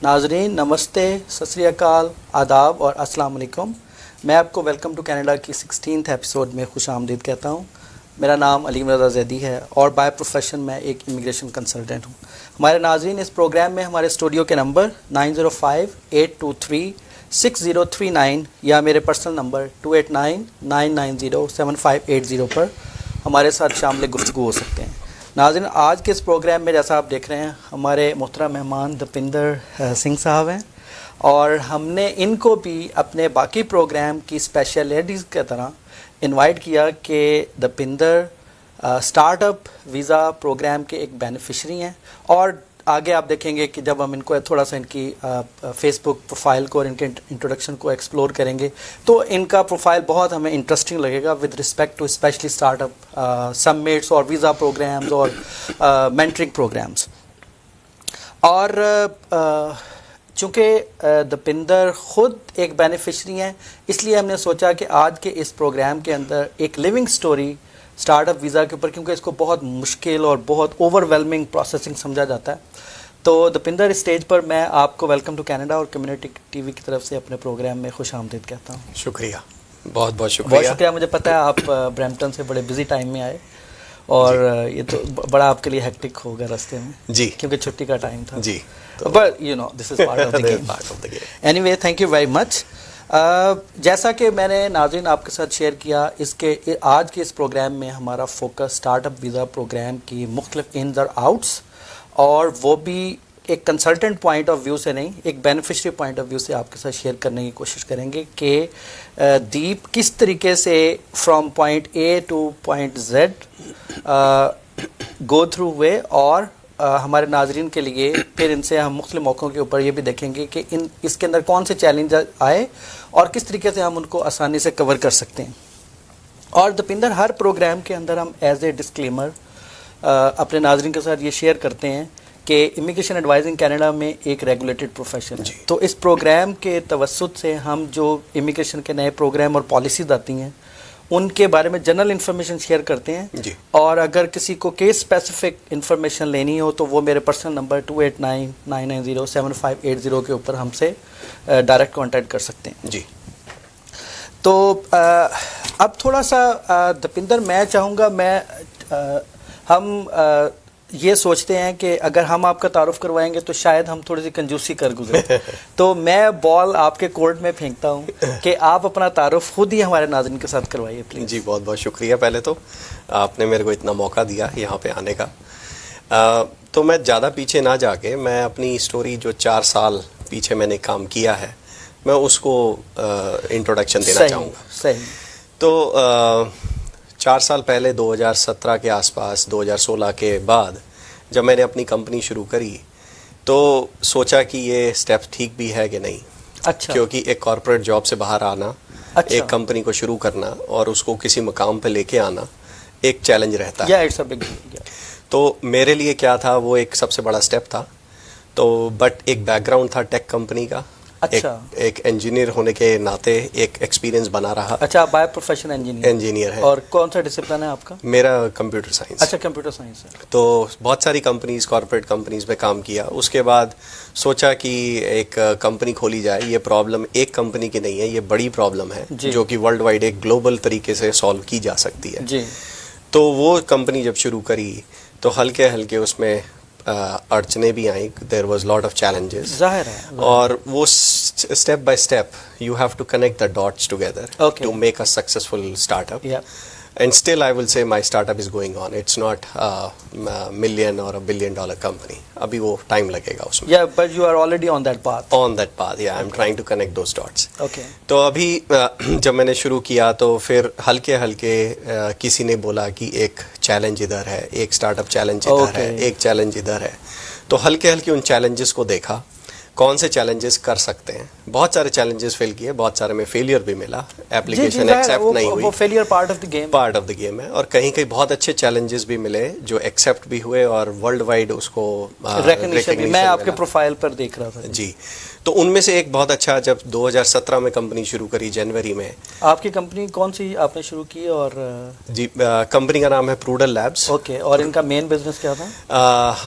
नाजरीन नमस्ते, सत श्री अकाल, आदाब और अस्सलाम वालेकुम। मैं आपको वेलकम टू कनाडा की 16th एपिसोड में खुश आमदीद कहता हूँ। मेरा नाम अलीम रज़ा ज़ैदी है और बाय प्रोफेशन मैं एक इमिग्रेशन कंसल्टेंट हूँ। हमारे नाजरीन इस प्रोग्राम में हमारे स्टूडियो के नंबर 9058236039 या मेरे पर्सनल नंबर 2899907580 पर हमारे साथ शामिल गुफ्तगू हो सकते हैं। नाज़रीन आज के इस प्रोग्राम में जैसा आप देख रहे हैं हमारे मोहतरम मेहमान दपिंदर सिंह साहब हैं और हमने इनको भी अपने बाकी प्रोग्राम की स्पेशलिटीज़ की तरह इनवाइट किया कि दपिंदर स्टार्टअप वीज़ा प्रोग्राम के एक बेनिफिशरी हैं और आगे आप देखेंगे कि जब हम इनको थोड़ा सा इनकी फेसबुक प्रोफाइल को और इनके इंट्रोडक्शन को एक्सप्लोर करेंगे तो इनका प्रोफाइल बहुत हमें इंटरेस्टिंग लगेगा with respect to specially startup summits और वीज़ा प्रोग्राम्स और मेंटरिंग प्रोग्राम्स। और चूँकि दपिंदर ख़ुद एक बेनिफिशरी हैं इसलिए हमने सोचा कि आज के इस प्रोग्राम के अंदर एक लिविंग स्टोरी स्टार्टअप वीज़ा के ऊपर, क्योंकि इसको बहुत मुश्किल और बहुत ओवरवेलमिंग प्रोसेसिंग समझा जाता है। तो दपिंदर इस स्टेज पर मैं आपको वेलकम टू कनाडा और कम्युनिटी टीवी की तरफ से अपने प्रोग्राम में खुश आमदीद कहता हूँ। शुक्रिया, बहुत बहुत शुक्रिया। बहुत शुक्रिया। मुझे पता है आप ब्रैम्पटन से बड़े बिजी टाइम में आए और ये तो बड़ा आपके लिए हेक्टिक होगा रास्ते में जी, क्योंकि छुट्टी का टाइम था जी। But you know this is part of the game. Anyway, thank you very much. जैसा कि मैंने नाज़रीन आपके साथ शेयर किया, इसके आज के इस प्रोग्राम में हमारा फोकस स्टार्टअप वीज़ा प्रोग्राम की मुख्तलिफ इन्स और आउट्स, और वो भी एक कंसल्टेंट पॉइंट ऑफ व्यू से नहीं, एक बेनिफिशरी पॉइंट ऑफ व्यू से आपके साथ शेयर करने की कोशिश करेंगे कि दीप किस तरीके से from point A two point Z go through हुए, और हमारे नाजरीन के लिए फिर इनसे हम मुख्तलिफ मौक़ों के ऊपर ये भी देखेंगे कि इसके अंदर कौन से चैलेंज आए और किस तरीके से हम उनको आसानी से कवर कर सकते हैं। और दपिंदर हर प्रोग्राम के अंदर हम एज ए डिस्क्लेमर अपने नाजरीन के साथ ये शेयर करते हैं कि इमिग्रेशन एडवाइजिंग कनाडा में एक रेगुलेटेड प्रोफेशन है। तो इस प्रोग्राम के तवस्सुत से हम जो इमिग्रेशन के नए प्रोग्राम और पॉलिसीज़ आती हैं उनके बारे में जनरल इन्फॉर्मेशन शेयर करते हैं जी। और अगर किसी को केस स्पेसिफिक इन्फॉर्मेशन लेनी हो तो वो मेरे पर्सनल नंबर 2899907580 के ऊपर हमसे डायरेक्ट कांटेक्ट कर सकते हैं जी। तो अब थोड़ा सा दपिंदर मैं चाहूँगा हम ये सोचते हैं कि अगर हम आपका तारुफ करवाएंगे तो शायद हम थोड़ी सी कंजूसी कर गुजरे तो मैं बॉल आपके कोर्ट में फेंकता हूँ कि आप अपना तारुफ खुद ही हमारे नाज़रीन के साथ करवाइए प्लीज़। जी, बहुत बहुत शुक्रिया। पहले तो आपने मेरे को इतना मौका दिया यहाँ पे आने का। तो मैं ज़्यादा पीछे ना जाके मैं अपनी स्टोरी जो 4 साल पीछे मैंने काम किया है मैं उसको इंट्रोडक्शन देना चाहूँगा। सही। तो 4 साल पहले 2017 के आसपास, 2016 के बाद जब मैंने अपनी कंपनी शुरू करी तो सोचा कि ये स्टेप ठीक भी है कि नहीं। अच्छा। क्योंकि एक कॉर्पोरेट जॉब से बाहर आना, अच्छा। एक कंपनी को शुरू करना और उसको किसी मकाम पे लेके आना एक चैलेंज रहता है। तो मेरे लिए क्या था, वो एक सबसे बड़ा स्टेप था। तो बट एक बैकग्राउंड था टेक कंपनी का। अच्छा। एक इंजीनियर होने के नाते एक एक्सपीरियंस बना रहा। अच्छा, आप बाय प्रोफेशन इंजीनियर है। और कौन सा डिसिप्लिन है आपका? मेरा कंप्यूटर साइंस। अच्छा, कंप्यूटर साइंस है। तो बहुत सारी कंपनीज, कॉर्पोरेट कंपनीज में काम किया। उसके बाद सोचा कि एक कंपनी खोली जाए। ये प्रॉब्लम एक कंपनी की नहीं है, ये बड़ी प्रॉब्लम है जो कि वर्ल्ड वाइड एक ग्लोबल तरीके से सॉल्व की जा सकती है जी। तो वो कंपनी जब शुरू करी तो हल्के हल्के उसमें अड़चने भी आई। There was lot of challenges, जाहिर है। और वो step by step you have to connect the dots together to make a successful startup. And still I will say my startup is going on. It's not a million or $1 billion company. अभी वो time लगेगा उसमें। Yeah, but you are already on that path. On that path, yeah. I'm trying to connect those dots. Okay. तो अभी जब मैंने शुरू किया तो फिर हल्के हल्के किसी ने बोला कि एक चैलेंज इधर है, एक स्टार्टअप चैलेंज इधर है, एक चैलेंज इधर है। तो हल्के हल्के उन चैलेंजेस को देखा, कौन से चैलेंजेस कर सकते हैं। बहुत सारे चैलेंजेस फेल किए, बहुत सारे में फेलियर भी मिला, एप्लीकेशन एक्सेप्ट नहीं हुई। वो failure part of the game है। और कहीं कहीं बहुत अच्छे चैलेंजेस भी मिले जो एक्सेप्ट भी हुए और वर्ल्ड वाइड उसको रिकॉग्निशन भी। मैं आपके प्रोफाइल पर देख रहा था जी। तो उनमें से एक बहुत अच्छा, जब 2017 में कंपनी शुरू करी जनवरी में। आपकी कंपनी कौन सी आपने शुरू की? और जी, कंपनी का नाम है प्रूडल लैब्स। ओके। और इनका मेन बिजनेस क्या था?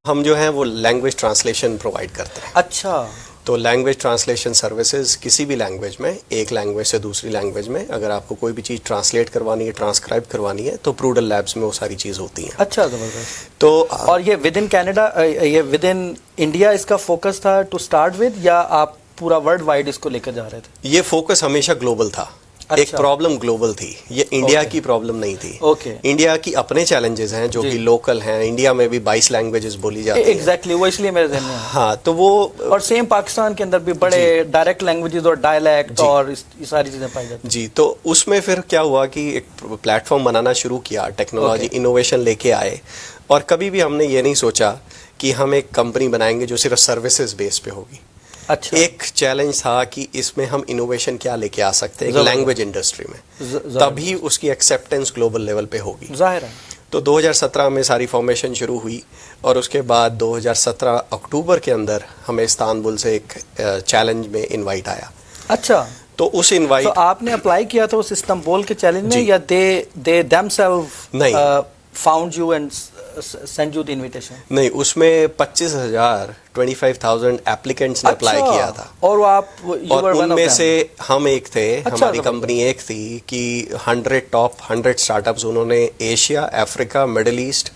हम जो है वो लैंग्वेज ट्रांसलेशन प्रोवाइड करते हैं। अच्छा। तो लैंग्वेज ट्रांसलेशन सर्विसेज किसी भी लैंग्वेज में, एक लैंग्वेज से दूसरी लैंग्वेज में अगर आपको कोई भी चीज़ ट्रांसलेट करवानी है, ट्रांसक्राइब करवानी है, तो प्रूडल लैब्स में वो सारी चीज़ होती हैं। अच्छा, ज़बरदस्त। तो और ये विद इन कैनेडा, ये विद इन इंडिया इसका फोकस था टू स्टार्ट विद, या आप पूरा वर्ल्ड वाइड इसको लेकर जा रहे थे? ये फोकस हमेशा ग्लोबल था। अच्छा। एक प्रॉब्लम ग्लोबल थी, ये इंडिया की प्रॉब्लम नहीं थी। इंडिया की अपने चैलेंजेस हैं जो कि लोकल हैं। इंडिया में भी 22 लैंग्वेजेस बोली जाती हैं। एग्जैक्टली, वो इसलिए मेरे ध्यान में है। हाँ, तो वो और सेम पाकिस्तान के अंदर भी बड़े डायरेक्ट लैंग्वेजेस और डायलैक्ट और ये सारी चीजें पाई जाती हैं। जी, तो उसमें फिर क्या हुआ कि एक प्लेटफॉर्म बनाना शुरू किया, टेक्नोलॉजी इनोवेशन लेके आए, और कभी भी हमने ये नहीं सोचा कि हम एक कंपनी बनाएंगे जो सिर्फ सर्विसेज बेस पे होगी। अच्छा। एक चैलेंज था कि इसमें हम इनोवेशन क्या लेके आ सकते हैं लैंग्वेज इंडस्ट्री में, तभी उसकी एक्सेप्टेंस ग्लोबल लेवल पे होगी। जाहिर है। तो 2017 में सारी फॉर्मेशन शुरू हुई, और उसके बाद 2017 अक्टूबर के अंदर हमें इस्तांबुल से एक चैलेंज में इनवाइट आया। अच्छा। तो उस इनवाइट, तो आपने अप्लाई किया था उस इस्तांबुल के चैलेंज में, या दे देमसेल्फ नहीं found you and send you the invitation? नहीं, उसमें 25,000 एप्लीकेंट्स ने अप्लाई किया था, और आप और उनमें से हम एक थे। हमारी कंपनी एक थी कि 100 स्टार्टअप्स उन्होंने एशिया, अफ्रीका, मिडिल ईस्ट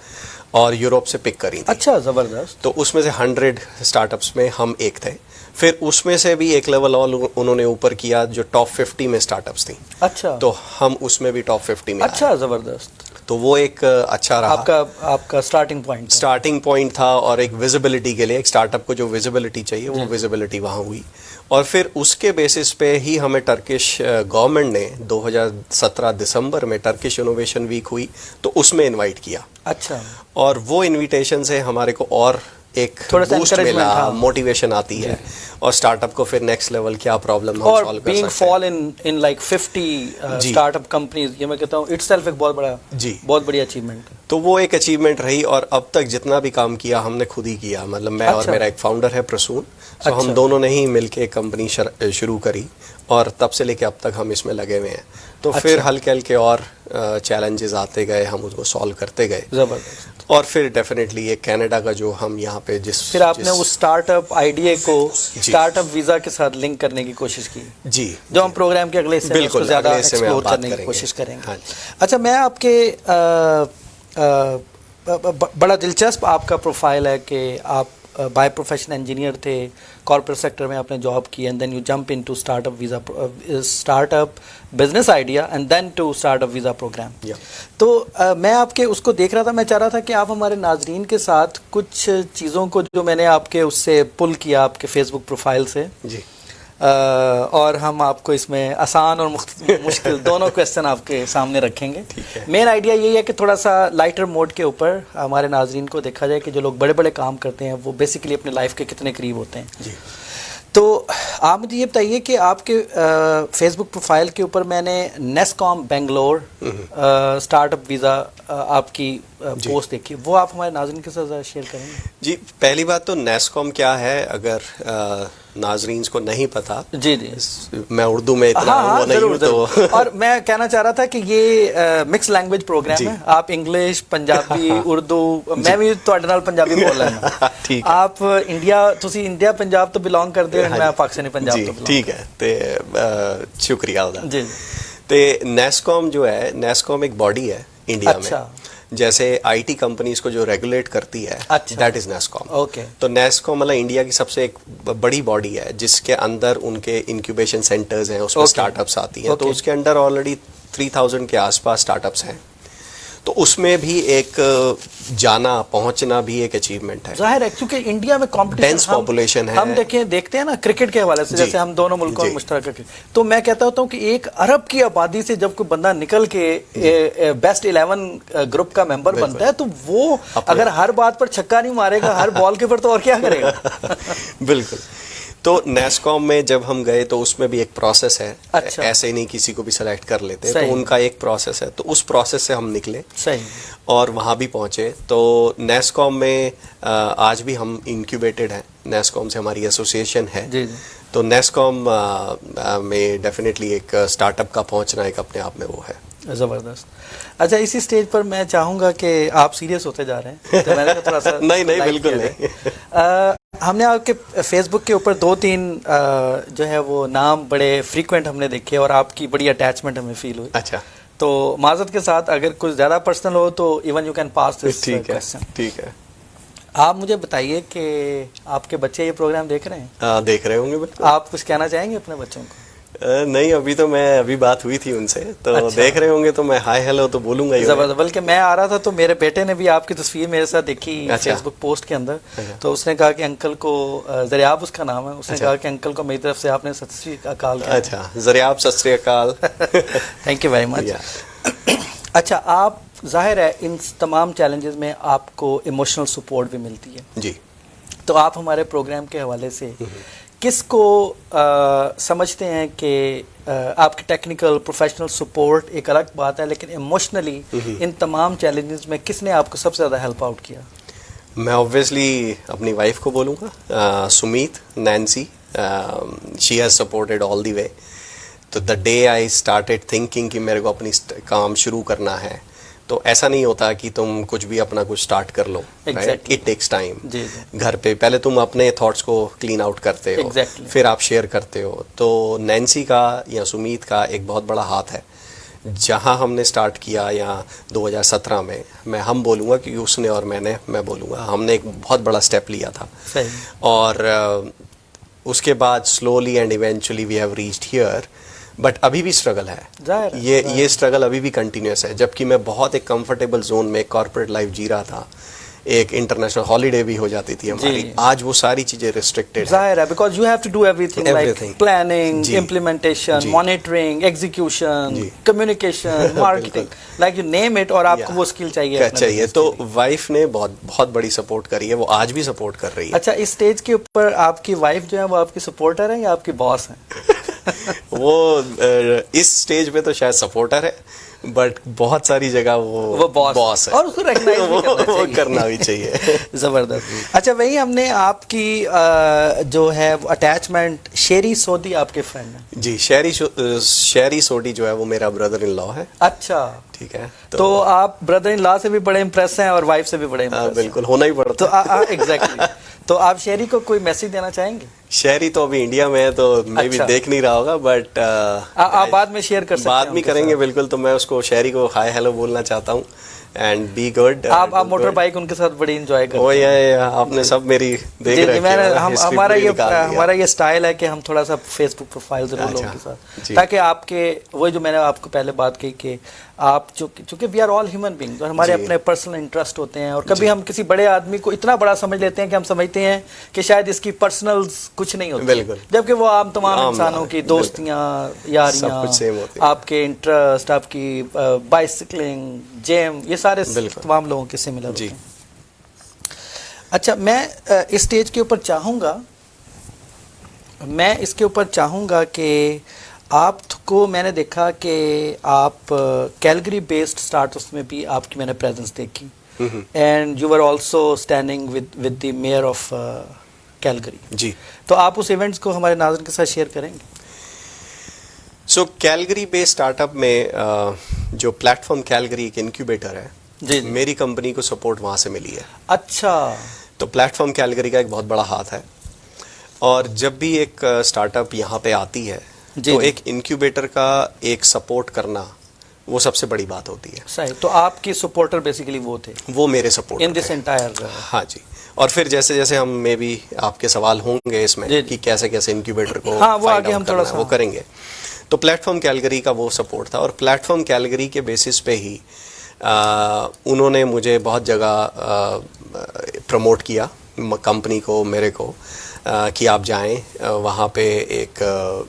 और यूरोप से पिक करी थी। अच्छा, जबरदस्त। तो उसमें से 100 स्टार्टअप्स में हम एक थे। फिर उसमें से भी एक लेवल और उन्होंने ऊपर किया जो टॉप 50 में स्टार्टअप्स थी। अच्छा। तो हम उसमें भी टॉप 50 में। अच्छा, जबरदस्त। तो वो एक अच्छा रहा, आपका स्टार्टिंग पॉइंट था, और एक विजिबिलिटी के लिए, एक स्टार्टअप को जो विजिबिलिटी चाहिए वो विजिबिलिटी वहाँ हुई। और फिर उसके बेसिस पे ही हमें टर्किश गवर्नमेंट ने 2017 दिसंबर में टर्किश इनोवेशन वीक हुई, तो उसमें इनवाइट किया। अच्छा। और वो इनविटेशन से हमारे को और एक बूस्ट मिला, मोटिवेशन आती है, और स्टार्टअप को फिर नेक्स्ट लेवल क्या प्रॉब्लम हम सॉल्व कर सकते हैं। और fall in like 50 startup companies, ये मैं कहता हूँ इटसेल्फ एक बहुत बड़ी अचीवमेंट है। तो वो एक अचीवमेंट रही, और अब तक जितना भी काम किया हमने खुद ही किया। मतलब मैं और मेरा एक फाउंडर है प्रसून, तो हम दोनों ने ही मिलके कंपनी शुरू करी, और तब से लेके अब तक हम इसमें लगे हुए हैं। तो फिर हल्के हल्के और चैलेंजेस आते गए, हम उसको सॉल्व करते गए। जबरदस्त। और फिर डेफिनेटली ये कनाडा का जो हम यहाँ पे फिर आपने उस स्टार्टअप आइडिया को स्टार्टअप वीज़ा के साथ लिंक करने की कोशिश की। जी, जो हम प्रोग्राम के अगले हिस्से में उसको ज़्यादा एक्सप्लोर करने की कोशिश करेंगे। अच्छा, मैं आपके बड़ा दिलचस्प आपका प्रोफाइल है कि आप बाय प्रोफेशन इंजीनियर थे, कॉर्पोरेट सेक्टर में आपने जॉब की, and then you jump into startup visa, startup business idea, and then to startup visa program. तो मैं आपके उसको देख रहा था, मैं चाह रहा था कि आप हमारे नाजरीन के साथ कुछ चीज़ों को जो मैंने आपके उससे पुल किया आपके फेसबुक प्रोफाइल से जी, और हम आपको इसमें आसान और मुश्किल दोनों क्वेश्चन आपके सामने रखेंगे। मेन आइडिया यही है कि थोड़ा सा लाइटर मोड के ऊपर हमारे नाजरीन को देखा जाए कि जो लोग बड़े बड़े काम करते हैं वो बेसिकली अपने लाइफ के कितने करीब होते हैं जी। तो आप मुझे ये बताइए कि आपके फेसबुक प्रोफाइल के ऊपर मैंने नेस्कॉम बेंगलोर स्टार्टअप वीज़ा आपकी पोस्ट देखी, वो आप हमारे नाज़रीन के साथ शेयर करेंगे? जी, पहली बात तो नेस्कॉम क्या है, अगर नाजरीन को नहीं पता। जी जी, मैं उर्दू में इतना वो नहीं हूँ, तो और मैं कहना चाह रहा था कि ये मिक्स लैंग्वेज प्रोग्राम है। आप इंग्लिश, पंजाबी, उर्दू, मैं भी ਤੁਹਾਡੇ ਨਾਲ पंजाबी बोल रहा हूँ। ठीक है। आप इंडिया पंजाब तो बिलोंग करते हो, मैं पाकिस्तानी पंजाब तो ठीक है। तो शुक्रिया जी। तो नेस्कॉम जो है, नेस्कॉम एक बॉडी है इंडिया में, जैसे आईटी कंपनीज को जो रेगुलेट करती है, दैट इज नेस्कॉम। ओके। तो नेस्कॉम मतलब इंडिया की सबसे एक बड़ी बॉडी है जिसके अंदर उनके इंक्यूबेशन सेंटर्स हैं, उसमें स्टार्टअप्स आती हैं। तो उसके अंदर ऑलरेडी 3000 के आसपास स्टार्टअप्स हैं। तो उसमें भी एक जाना पहुंचना भी एक अचीवमेंट है। जाहिर है, क्योंकि इंडिया में कॉम्पिटिशन, डेंस पॉपुलेशन है। हम देखते हैं ना क्रिकेट के हवाले से, जैसे हम दोनों मुल्कों में मुश्तरक है। तो मैं कहता हूँ कि 1 अरब की आबादी से जब कोई बंदा निकल के बेस्ट 11 ग्रुप का मेंबर बनता है, तो वो अगर हर बात पर छक्का नहीं मारेगा हर बॉल के ऊपर, तो और क्या करेगा। बिल्कुल। तो नेस्कॉम में जब हम गए तो उसमें भी एक प्रोसेस है। अच्छा। ऐसे ही नहीं किसी को भी सेलेक्ट कर लेते, तो उनका एक प्रोसेस है। तो उस प्रोसेस से हम निकले सही, और वहाँ भी पहुँचे। तो नेस्कॉम में आज भी हम इंक्यूबेटेड हैं, नेस्कॉम से हमारी एसोसिएशन है। जी जी। तो नेस्कॉम में डेफिनेटली एक स्टार्टअप का पहुँचना एक अपने आप में वो है। ज़बरदस्त। अच्छा, इसी स्टेज पर मैं चाहूँगा कि आप सीरियस होते जा रहे हैं, तो मैंने थोड़ा सा नहीं बिल्कुल नहीं। हमने आपके फेसबुक के ऊपर 2-3 जो है वो नाम बड़े फ्रीक्वेंट हमने देखे और आपकी बड़ी अटैचमेंट हमें फील हुई। अच्छा, तो माजरत के साथ अगर कुछ ज़्यादा पर्सनल हो तो even you can pass this ठीक है, क्वेश्चन। ठीक है। आप मुझे बताइए कि आपके बच्चे ये प्रोग्राम देख रहे हैं? देख रहे होंगे बिल्कुल। आप कुछ कहना चाहेंगे अपने बच्चों को? नहीं, अभी बात हुई थी उनसे, तो अच्छा। देख रहे होंगे तो मैं हाय हेलो तो बोलूंगा ही। जबरदस्त। बल्कि मैं आ रहा था तो मेरे बेटे ने भी आपकी तस्वीर मेरे साथ देखी अच्छा। फेसबुक पोस्ट के अंदर। अच्छा। तो उसने कहा कि अंकल को, ज़रियाब उसका नाम है, उसने अच्छा। कहा कि अंकल को मेरी तरफ से आपने सत श्री अकाल कहा। अच्छा, ज़रियाब सत श्री अकाल। Thank you very much. अच्छा, आप जाहिर है इन तमाम चैलेंजेस में आपको इमोशनल सपोर्ट भी मिलती है जी। तो आप हमारे प्रोग्राम के हवाले से किसको समझते हैं कि आपकी टेक्निकल प्रोफेशनल सपोर्ट एक अलग बात है, लेकिन इमोशनली इन तमाम चैलेंजेस में किसने आपको सबसे ज़्यादा हेल्प आउट किया? मैं ऑब्वियसली अपनी वाइफ को बोलूँगा, Sumeet, Nancy, she has supported all the way. तो the day I started thinking कि मेरे को अपनी काम शुरू करना है, तो ऐसा नहीं होता कि तुम कुछ भी अपना कुछ स्टार्ट कर लो। Exactly. It takes time. जी। घर पे पहले तुम अपने थॉट्स को क्लीन आउट करते हो, Exactly. फिर आप शेयर करते हो। तो नैन्सी का या सुमीत का एक बहुत बड़ा हाथ है। जहाँ हमने स्टार्ट किया या 2017 में, हम बोलूँगा कि उसने और मैं बोलूँगा हमने एक बहुत बड़ा स्टेप लिया था। सही। और उसके बाद slowly and eventually we have reached here. But अभी भी स्ट्रगल है, ये स्ट्रगल अभी भी कंटिन्यूस है। जबकि मैं बहुत एक कंफर्टेबल जोन में कॉर्पोरेट लाइफ जी रहा था, एक इंटरनेशनल हॉलीडे भी हो जाती थी हमारी, आज वो सारी चीजें रिस्ट्रिक्टेड जाहिर है, because you have to do everything, like planning, implementation, monitoring, execution, communication, marketing, like you name it, और आपको वो स्किल चाहिए। तो वाइफ ने बहुत बड़ी सपोर्ट करी है, वो आज भी सपोर्ट कर रही है। अच्छा, इस स्टेज के ऊपर आपकी वाइफ जो है वो आपकी सपोर्टर है या आपकी बॉस है? वो इस स्टेज पे तो शायद सपोर्टर है, बट बहुत सारी जगह वो बॉस है, और उसको रिकॉग्नाइज वो करना भी चाहिए। जबरदस्त। अच्छा, वही हमने आपकी जो है अटैचमेंट, शेरी सोडी आपके फ्रेंड है? जी, शेरी सोडी जो है वो मेरा ब्रदर इन लॉ है। अच्छा, ठीक है। तो आप ब्रदर इन लॉ से भी बड़े इम्प्रेस हैं और वाइफ से भी बड़े इम्प्रेस? बिल्कुल, होना ही पड़ता है। तो एग्जैक्टली। तो आप शेरी को कोई मैसेज देना चाहेंगे? शेरी तो अभी इंडिया में है, तो मैं भी देख नहीं रहा होगा, बट आप बाद में शेयर कर सकते हैं। बाद में करेंगे बिल्कुल। तो मैं उसको, शेरी को हाय हेलो बोलना चाहता हूँ, एंड बी गुड। आप मोटर बाइक उनके साथ बड़ी एंजॉय करते हैं। ओ या आपने सब मेरी देख रखी है। हमारा ये स्टाइल है कि हम थोड़ा सा फेसबुक प्रोफाइल जरूर लोगों के साथ, ताकि आपके वो जो मैंने आपको पहले बात कही कि आप चूंकि we are all human beings और हमारे अपने पर्सनल इंटरेस्ट होते हैं, और कभी हम किसी बड़े आदमी को इतना बड़ा समझ लेते हैं कि हम समझते हैं कि शायद इसकी पर्सनल कुछ नहीं होती, बिल्कुल, जबकि वो आम तमाम इंसानों की दोस्तियां, यारियां, आपके इंटरेस्ट, आपकी बाइसिकलिंग, जिम, ये सारे तमाम लोगों के सिमिलर होते हैं। अच्छा, मैं इस स्टेज के ऊपर चाहूँगा कि आपको, मैंने देखा कि आप कैलगरी बेस्ड स्टार्टअप्स में भी आपकी मैंने प्रेजेंस देखी, and you were also standing with the mayor of Calgary. जी। तो आप उस इवेंट्स को हमारे नाज़रीन के साथ शेयर करेंगे? सो कैलगरी बेस्ड स्टार्टअप में जो प्लेटफॉर्म कैलगरी एक इनक्यूबेटर है, जी, मेरी कंपनी को सपोर्ट वहाँ से मिली है। अच्छा। तो प्लेटफॉर्म कैलगरी का एक बहुत बड़ा हाथ है, और जब भी एक स्टार्टअप यहाँ पे आती है तो एक इनक्यूबेटर का एक सपोर्ट करना वो सबसे बड़ी बात होती है। सही। तो आपकी सपोर्टर बेसिकली वो थे? वो मेरे सपोर्ट इन दिस एंटायर। हाँ जी। और फिर जैसे जैसे हम में भी आपके सवाल होंगे इसमें कि कैसे कैसे इन्क्यूबेटर को वो आगे हम थोड़ा सा वो करेंगे। तो प्लेटफॉर्म कैलगरी का वो सपोर्ट था, और प्लेटफॉर्म कैलगरी के बेसिस पे ही उन्होंने मुझे बहुत जगह प्रमोट किया, कंपनी को, मेरे को, कि आप जाएं वहाँ पे एक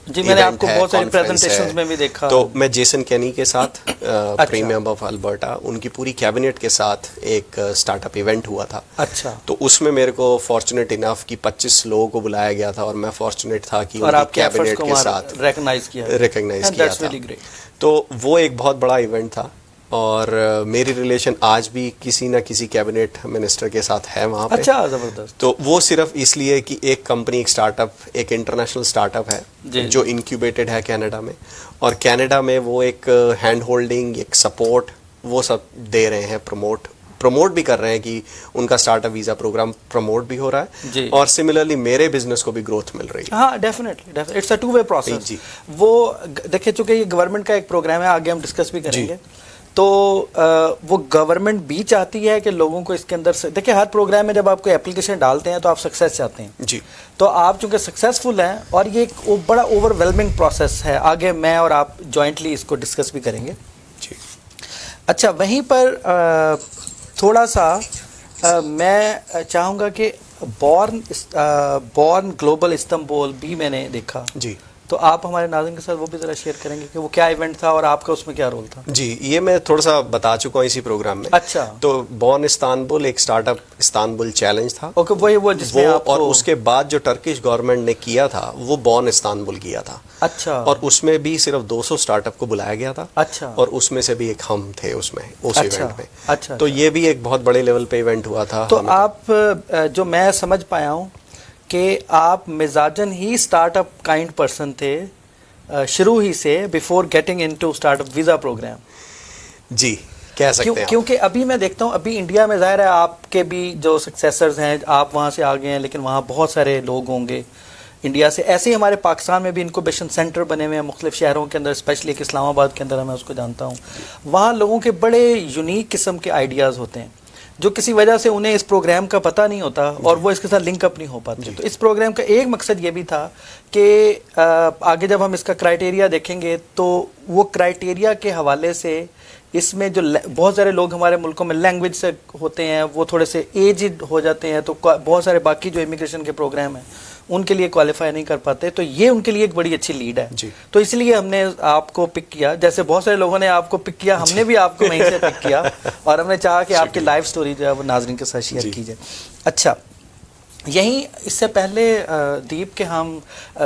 जी, मैंने आपको बहुत सारी प्रेजेंटेशंस में भी देखा। तो मैं जेसन केनी के साथ प्रीमियम ऑफ अल्बर्टा, उनकी पूरी कैबिनेट के साथ एक स्टार्टअप इवेंट हुआ था। अच्छा। तो उसमें मेरे को फॉर्चुनेट इनफ कि 25 लोगों को बुलाया गया था, और मैं फॉर्चुनेट था कि उनकी कैबिनेट के साथ रिकॉग्नाइज किया था। तो वो एक बहुत बड़ा इवेंट था, और मेरी रिलेशन आज भी किसी ना किसी कैबिनेट मिनिस्टर के साथ है वहाँ पे। अच्छा, ज़बरदस्त। तो वो सिर्फ इसलिए कि एक कंपनी, एक स्टार्टअप, एक इंटरनेशनल स्टार्टअप है जो इनक्यूबेटेड है कनाडा में, और कनाडा में वो एक हैंड होल्डिंग, एक सपोर्ट, वो सब दे रहे हैं, प्रमोट भी कर रहे हैं कि उनका स्टार्टअप वीज़ा प्रोग्राम प्रमोट भी हो रहा जी। है, और सिमिलरली मेरे बिजनेस को भी ग्रोथ मिल रही है। हाँ, definitely it's a two way process. जी। वो देखिए, चूंकि ये गवर्नमेंट का एक प्रोग्राम है, आगे हम डिस्कस भी करेंगे, तो वो गवर्नमेंट भी चाहती है कि लोगों को इसके अंदर से, देखिए हर प्रोग्राम में जब आप कोई एप्लीकेशन डालते हैं तो आप सक्सेस चाहते हैं जी। तो आप चूंकि सक्सेसफुल हैं, और ये एक बड़ा ओवरवेलमिंग प्रोसेस है, आगे मैं और आप जॉइंटली इसको डिस्कस भी करेंगे। जी। अच्छा, वहीं पर थोड़ा सा मैं चाहूँगा कि बॉर्न ग्लोबल इस्तांबुल भी मैंने देखा, जी। तो आप हमारे नाज़रीन के साथ वो भी ज़रा शेयर करेंगे कि वो क्या इवेंट था और आपका उसमें क्या रोल था? जी, ये मैं थोड़ा सा बता चुका हूँ इसी प्रोग्राम में। अच्छा। तो बॉर्न इस्तांबुल एक स्टार्टअप इस्तांबुल चैलेंज था। ओके, वो जिसमें आपको, और उसके बाद जो टर्किश गवर्नमेंट ने किया था वो बॉर्न इस्तांबुल किया था। अच्छा। और उसमें भी सिर्फ 200 स्टार्टअप को बुलाया गया था। अच्छा। और उसमें से भी एक हम थे उसमें, उस अच्छा, इवेंट में। अच्छा। तो ये भी एक बहुत बड़े लेवल पे इवेंट हुआ था। तो आप जो मैं समझ पाया हूँ कि आप मिजाजन ही स्टार्टअप काइंड पर्सन थे शुरू ही से, before getting into startup visa program. जी, कह सकते हैं। क्योंकि अभी मैं देखता हूँ, अभी इंडिया में ज़ाहिर है आपके भी जो सक्सेसर्स हैं, आप वहाँ से आ गए हैं, लेकिन वहाँ बहुत सारे लोग होंगे इंडिया से। ऐसे ही हमारे पाकिस्तान में भी इनक्यूबेशन सेंटर बने हुए हैं मुख्तलिफ शहरों के अंदर, स्पेशली एक इस्लामाबाद के अंदर है, मैं उसको जानता हूँ। वहाँ लोगों के बड़े यूनिक किस्म के आइडियाज़ होते हैं जो किसी वजह से उन्हें इस प्रोग्राम का पता नहीं होता और वो इसके साथ लिंक अप नहीं हो पाते। तो इस प्रोग्राम का एक मकसद ये भी था कि आगे जब हम इसका क्राइटेरिया देखेंगे तो वो क्राइटेरिया के हवाले से इसमें जो बहुत सारे लोग हमारे मुल्कों में लैंग्वेज से होते हैं, वो थोड़े से एजिड हो जाते हैं, तो बहुत सारे बाकी जो इमिग्रेशन के प्रोग्राम हैं उनके लिए क्वालिफाई नहीं कर पाते, तो ये उनके लिए एक बड़ी अच्छी लीड है। जी। तो इसलिए हमने आपको पिक किया, जैसे बहुत सारे लोगों ने आपको पिक किया, हमने भी आपको वहीं से पिक किया और हमने चाहा कि आपकी लाइफ स्टोरी जो है वो नाज़रीन के साथ शेयर कीजिए। अच्छा, यहीं इससे पहले दीप के हम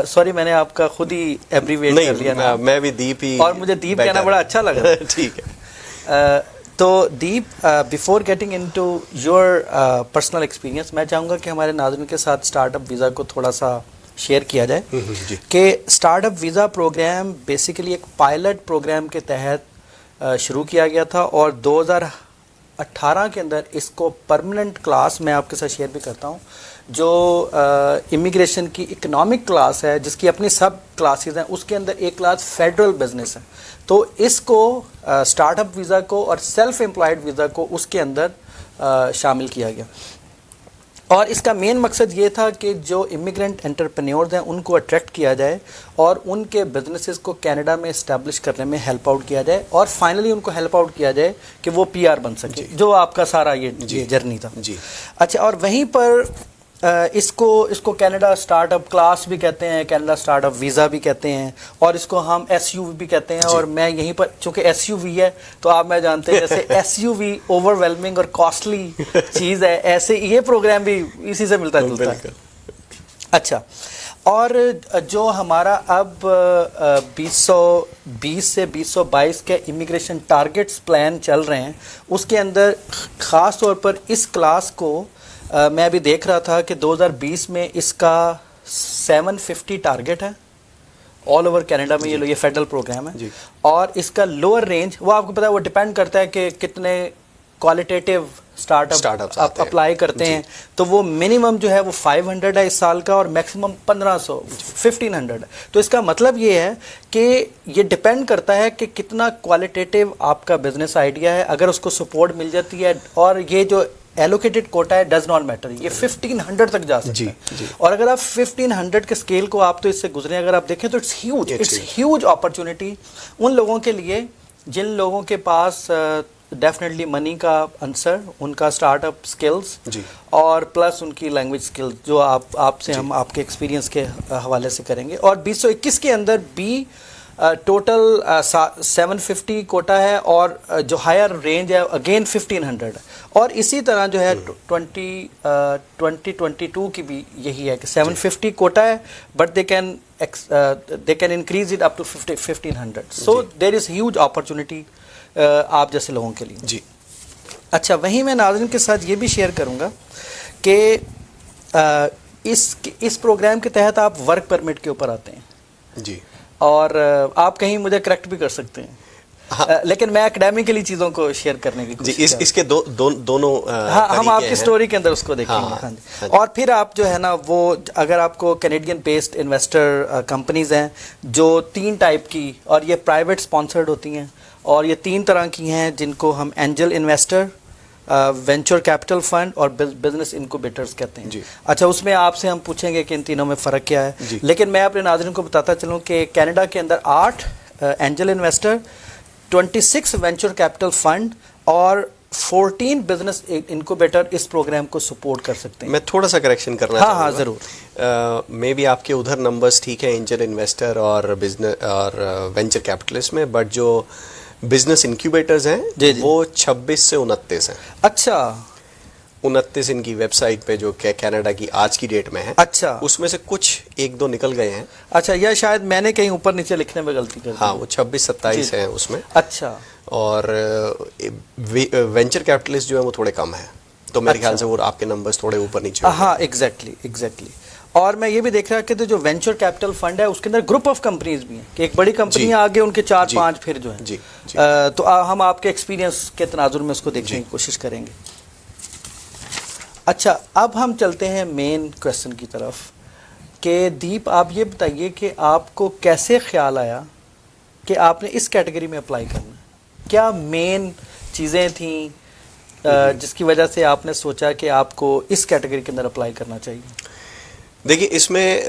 सॉरी मैंने आपका खुद ही एब्रीवेट कर लिया ना, मैं भी दीप ही, और मुझे दीप कहना बड़ा अच्छा लग रहा है। ठीक है। तो Deep, before getting into your personal experience, मैं चाहूँगा कि हमारे नाज़रीन के साथ स्टार्टअप वीज़ा को थोड़ा सा शेयर किया जाए कि स्टार्टअप वीज़ा प्रोग्राम बेसिकली एक पायलट प्रोग्राम के तहत शुरू किया गया था, और 2018 के अंदर इसको परमानेंट क्लास मैं आपके साथ शेयर भी करता हूँ, जो इमिग्रेशन की इकोनॉमिक क्लास है जिसकी अपनी सब क्लासेस हैं, उसके अंदर एक क्लास फेडरल बिजनेस है। तो इसको स्टार्टअप वीज़ा को और सेल्फ एम्प्लॉयड वीज़ा को उसके अंदर शामिल किया गया, और इसका मेन मकसद ये था कि जो इमिग्रेंट एंटरप्रेन्योर्स हैं उनको अट्रैक्ट किया जाए और उनके बिजनेसेस को कनाडा में इस्टेब्लिश करने में हेल्प आउट किया जाए, और फाइनली उनको हेल्प आउट किया जाए कि वो PR बन सके, जो आपका सारा ये जर्नी था। जी। अच्छा, और वहीं पर इसको कनाडा स्टार्टअप क्लास भी कहते हैं, कनाडा स्टार्टअप वीज़ा भी कहते हैं, और इसको हम SUV भी कहते हैं। और मैं यहीं पर, चूँकि SUV है तो आप मैं जानते हैं जैसे SUV ओवरवेलमिंग और कॉस्टली चीज़ है, ऐसे ये प्रोग्राम भी इसी से मिलता जुलता है। अच्छा, और जो हमारा अब 2020 से 2022 के इमिग्रेशन टारगेट्स प्लान चल रहे हैं, उसके अंदर ख़ास तौर पर इस क्लास को मैं अभी देख रहा था कि 2020 में इसका 750 टारगेट है ऑल ओवर कनाडा में। ये फेडरल प्रोग्राम है, और इसका लोअर रेंज, वो आपको पता है, वो डिपेंड करता है कि कितने क्वालिटेटिव स्टार्टअप आप अप्लाई करते हैं। तो वो मिनिमम जो है वो 500 है इस साल का, और मैक्सिमम 1500 है। तो इसका मतलब ये है कि ये डिपेंड करता है कि कितना क्वालिटेटिव आपका बिजनेस आइडिया है। अगर उसको सपोर्ट मिल जाती है, और ये जो एलोकेटेड कोटा है डज नॉट मैटर, ये 1500 तक जा सकता है। और अगर आप 1500 के स्केल को आप तो इससे गुजरे, अगर आप देखें तो इट्स ह्यूज अपॉर्चुनिटी उन लोगों के लिए जिन लोगों के पास डेफिनेटली मनी का आंसर, उनका स्टार्टअप स्किल्स, और प्लस उनकी लैंग्वेज स्किल्स, जो आपसे हम आपके एक्सपीरियंस के हवाले से करेंगे। और 2021 के अंदर भी टोटल 750 कोटा है, और जो हायर रेंज है अगेन 1500 है। और इसी तरह जो है 2022 की भी यही है कि 750 कोटा है, but they can increase it up to 1500। So there is huge opportunity आप जैसे लोगों के लिए। जी। अच्छा, वहीं मैं नाज़रीन के साथ ये भी शेयर करूँगा कि इस प्रोग्राम के तहत आप वर्क परमिट के ऊपर आते हैं। जी। और आप कहीं मुझे करेक्ट भी कर सकते हैं। लेकिन मैं एकेडमिकली चीज़ों को शेयर करने की जी, कोशिश इसके दोनों हाँ, हम तरीके आपकी हैं। स्टोरी के अंदर उसको देखेंगे। हाँ, हाँ जी। हाँ। और फिर आप जो है ना वो अगर आपको कैनेडियन बेस्ड इन्वेस्टर कंपनीज हैं जो 3 टाइप की, और ये प्राइवेट स्पॉन्सर्ड होती हैं, और ये 3 तरह की हैं जिनको हम angel investor, venture capital fund और बिजनेस इनक्यूबेटर्स कहते हैं। जी। अच्छा, उसमें आपसे हम पूछेंगे कि इन तीनों में फ़र्क क्या है, जी। लेकिन मैं अपने नाज़रीन को बताता चलूँ कि कनाडा के अंदर 8 angel investor, 26 venture capital fund और 14 बिजनेस इनक्यूबेटर इस प्रोग्राम को सपोर्ट कर सकते हैं। मैं थोड़ा सा करेक्शन करना हाँ, चाहूँगा। ज़रूर। मे बी आपके उधर नंबर्स ठीक है एंजल इन्वेस्टर और बिजनेस और वेंचर कैपिटलिस्ट में, बट जो बिजनेस इंक्यूबेटर्स हैं जी, जी। वो 26 से 29 हैं। अच्छा 29 इनकी वेबसाइट पे जो कनाडा की आज की डेट में है। अच्छा उसमें से कुछ 1-2 निकल गए हैं। अच्छा, यह शायद मैंने कहीं ऊपर नीचे लिखने में गलती कर दी। हाँ, वो 26-27 जी। हैं उसमें। अच्छा और वेंचर कैपिटलिस्ट जो है वो थोड़े कम है, तो मेरे ख्याल से वो आपके नंबर्स थोड़े ऊपर नीचे होंगे। हाँ, एग्जैक्टली। और मैं ये भी देख रहा कि तो जो वेंचर कैपिटल फंड है उसके अंदर ग्रुप ऑफ कंपनीज भी हैं कि एक बड़ी कंपनी जी। आगे उनके 4-5 जी। फिर जो है। जी, जी। तो हम आपके एक्सपीरियंस के तनाजुर में उसको देखने की कोशिश करेंगे। अच्छा, अब हम चलते हैं मेन क्वेश्चन की तरफ कि दीप, आप ये बताइए कि आपको कैसे ख्याल आया कि आपने इस कैटेगरी में अप्लाई करना है? क्या मेन चीज़ें थी जिसकी वजह से आपने सोचा कि आपको इस कैटेगरी के अंदर अप्लाई करना चाहिए? देखिए, इसमें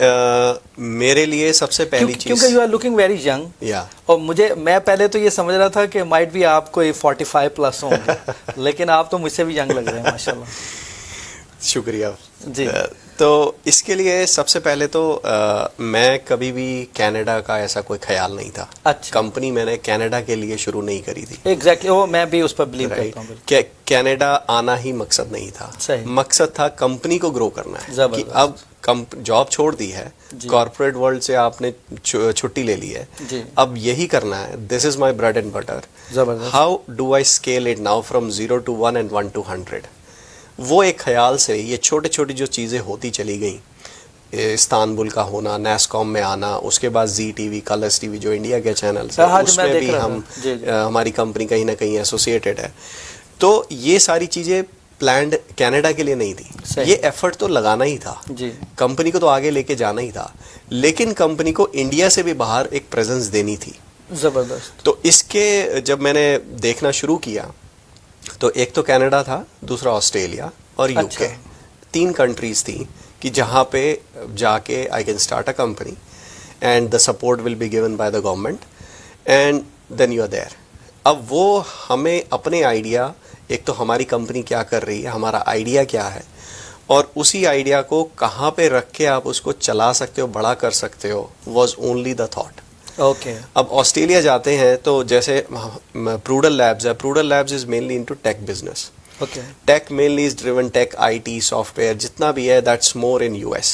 मेरे लिए सबसे पहली चीज, क्योंकि you are looking very young, या और मैं पहले तो ये समझ रहा था कि माइट भी आप कोई 45 प्लस होंगे लेकिन आप तो मुझसे भी यंग लग रहे हैं माशाल्लाह। शुक्रिया जी। तो इसके लिए सबसे पहले तो मैं कभी भी कनाडा का ऐसा कोई ख्याल नहीं था। अच्छा। कंपनी मैंने कनाडा के लिए शुरू नहीं करी थी। एग्जैक्टली, वो मैं भी उस पर बिलीव राइट, करता हूँ बिल्कुल। कनाडा आना ही मकसद नहीं था। सही। मकसद था कंपनी को ग्रो करना है कि जबरदस्त। अब जॉब छोड़ दी है, जी। कॉर्पोरेट वर्ल्ड से आपने छुट्टी ले ली है, जी। अब यही करना है। This is my bread and butter. जबरदस्त। How do I scale it now from 0 to 1 and 1 to 100? वो एक ख्याल से ये छोटी छोटी जो चीज़ें होती चली गई, इस्तांबुल का होना, नेस्कॉम में आना, उसके बाद जी टीवी, कलर्स टीवी जो इंडिया के चैनल्स हैं, हाँ, जो मैं उसमें देख भी रहा हम था। जी, जी। हमारी कंपनी कहीं ना कहीं एसोसिएटेड है। तो ये सारी चीज़ें प्लान्ड कनाडा के लिए नहीं थी। सही। ये एफर्ट तो लगाना ही था, जी। कंपनी को तो आगे लेके जाना ही था, लेकिन कंपनी को इंडिया से भी बाहर एक प्रेजेंस देनी थी। जबरदस्त। तो इसके जब मैंने देखना शुरू किया तो एक तो कनाडा था, दूसरा ऑस्ट्रेलिया और यूके। अच्छा। 3 कंट्रीज थी कि जहाँ पे जाके I can start a company and the support will be given by the government and then you are there. अब वो हमें अपने आइडिया, एक तो हमारी कंपनी क्या कर रही है, हमारा आइडिया क्या है, और उसी आइडिया को कहाँ पे रख के आप उसको चला सकते हो, बड़ा कर सकते हो, was only the thought. Okay. अब ऑस्ट्रेलिया जाते हैं तो जैसे प्रूडल लैब्स है, Prudle Labs is mainly into tech business. Okay. Tech mainly is driven, tech, IT, software जितना भी है दैट्स मोर इन यूएस।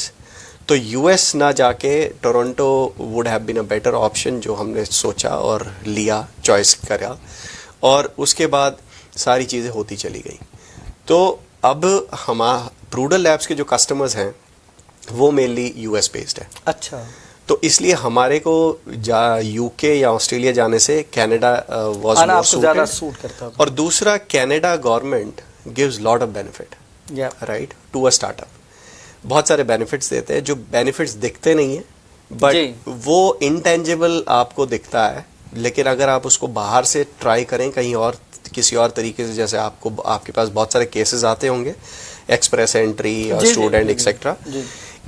तो यूएस ना जाके Toronto would have been a better option, जो हमने सोचा और लिया, चॉइस करा, और उसके बाद सारी चीज़ें होती चली गई। तो अब प्रूडल लैब्स के जो कस्टमर्स हैं वो मेनली यूएस बेस्ड है। अच्छा। तो इसलिए हमारे को यूके या ऑस्ट्रेलिया जाने से कनाडा वाज आना मोर आपको ज़्यादा सूटेड। सूट करता था। और दूसरा, Canada government gives lot of benefit, या राइट, टू अ स्टार्टअप। बहुत सारे बेनिफिट्स देते हैं जो बेनिफिट्स दिखते नहीं है, जी। बट वो इंटेंजिबल आपको दिखता है। लेकिन अगर आप उसको बाहर से ट्राई करें कहीं और किसी और तरीके से, जैसे आपके पास बहुत सारे केसेस आते होंगे, एक्सप्रेस एंट्री और जी, जी, स्टूडेंट जी, एक्सेट्रा, जी।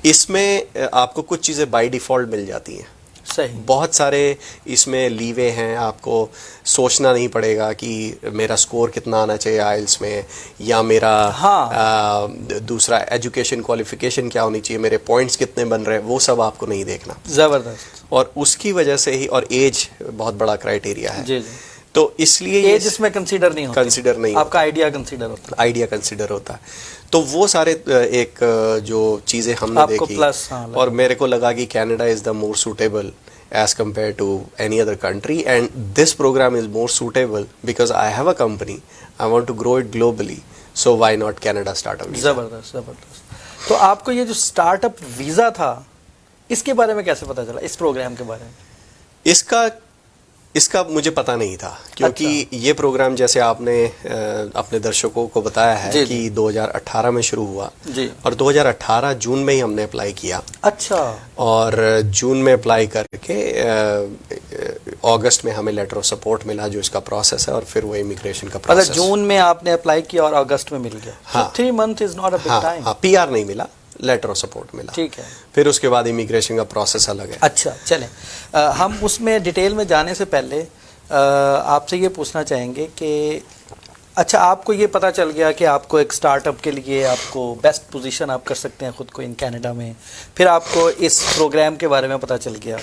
इसमें आपको कुछ चीज़ें बाय डिफ़ॉल्ट मिल जाती हैं। सही। बहुत सारे इसमें लीवे हैं, आपको सोचना नहीं पड़ेगा कि मेरा स्कोर कितना आना चाहिए आइल्स में, या मेरा हाँ। दूसरा एजुकेशन क्वालिफिकेशन क्या होनी चाहिए, मेरे पॉइंट्स कितने बन रहे हैं, वो सब आपको नहीं देखना। जबरदस्त। और उसकी वजह से ही, और एज बहुत बड़ा क्राइटेरिया है। जी, जी। तो इसलिए एज इसमें कंसीडर नहीं होता, कंसिडर नहीं आपका आइडिया कंसीडर होता है। आइडिया कंसिडर होता है। तो वो सारे एक जो चीज़ें हमने आपको देखी, प्लस, हाँ, और मेरे को लगा कि Canada is the more suitable as compared to any other country, and this program is more suitable because I have a company, I want to grow it globally, so why not Canada startup visa? जबरदस्त, जबरदस्त। तो आपको ये जो startup visa था, इसके बारे में कैसे पता चला, इस प्रोग्राम के बारे में? इसका मुझे पता नहीं था, क्योंकि ये प्रोग्राम जैसे आपने अपने दर्शकों को बताया है कि 2018 में शुरू हुआ जी। और 2018 जून में ही हमने अप्लाई किया। अच्छा। और जून में अप्लाई करके अगस्त में हमें लेटर ऑफ सपोर्ट मिला, जो इसका प्रोसेस है, और फिर वो इमिग्रेशन का प्रोसेस। जून में आपने अप्लाई किया और अगस्त में मिल गया। हाँ। 3 month is not a big time. हाँ, PR नहीं मिला, लेटर ऑफ सपोर्ट मिला। ठीक है। फिर उसके बाद इमिग्रेशन का प्रोसेस अलग है। अच्छा, चलें हम उसमें डिटेल में जाने से पहले आपसे ये पूछना चाहेंगे कि अच्छा, आपको ये पता चल गया कि आपको एक स्टार्टअप के लिए आपको बेस्ट पोजीशन आप कर सकते हैं खुद को इन कनाडा में, फिर आपको इस प्रोग्राम के बारे में पता चल गया,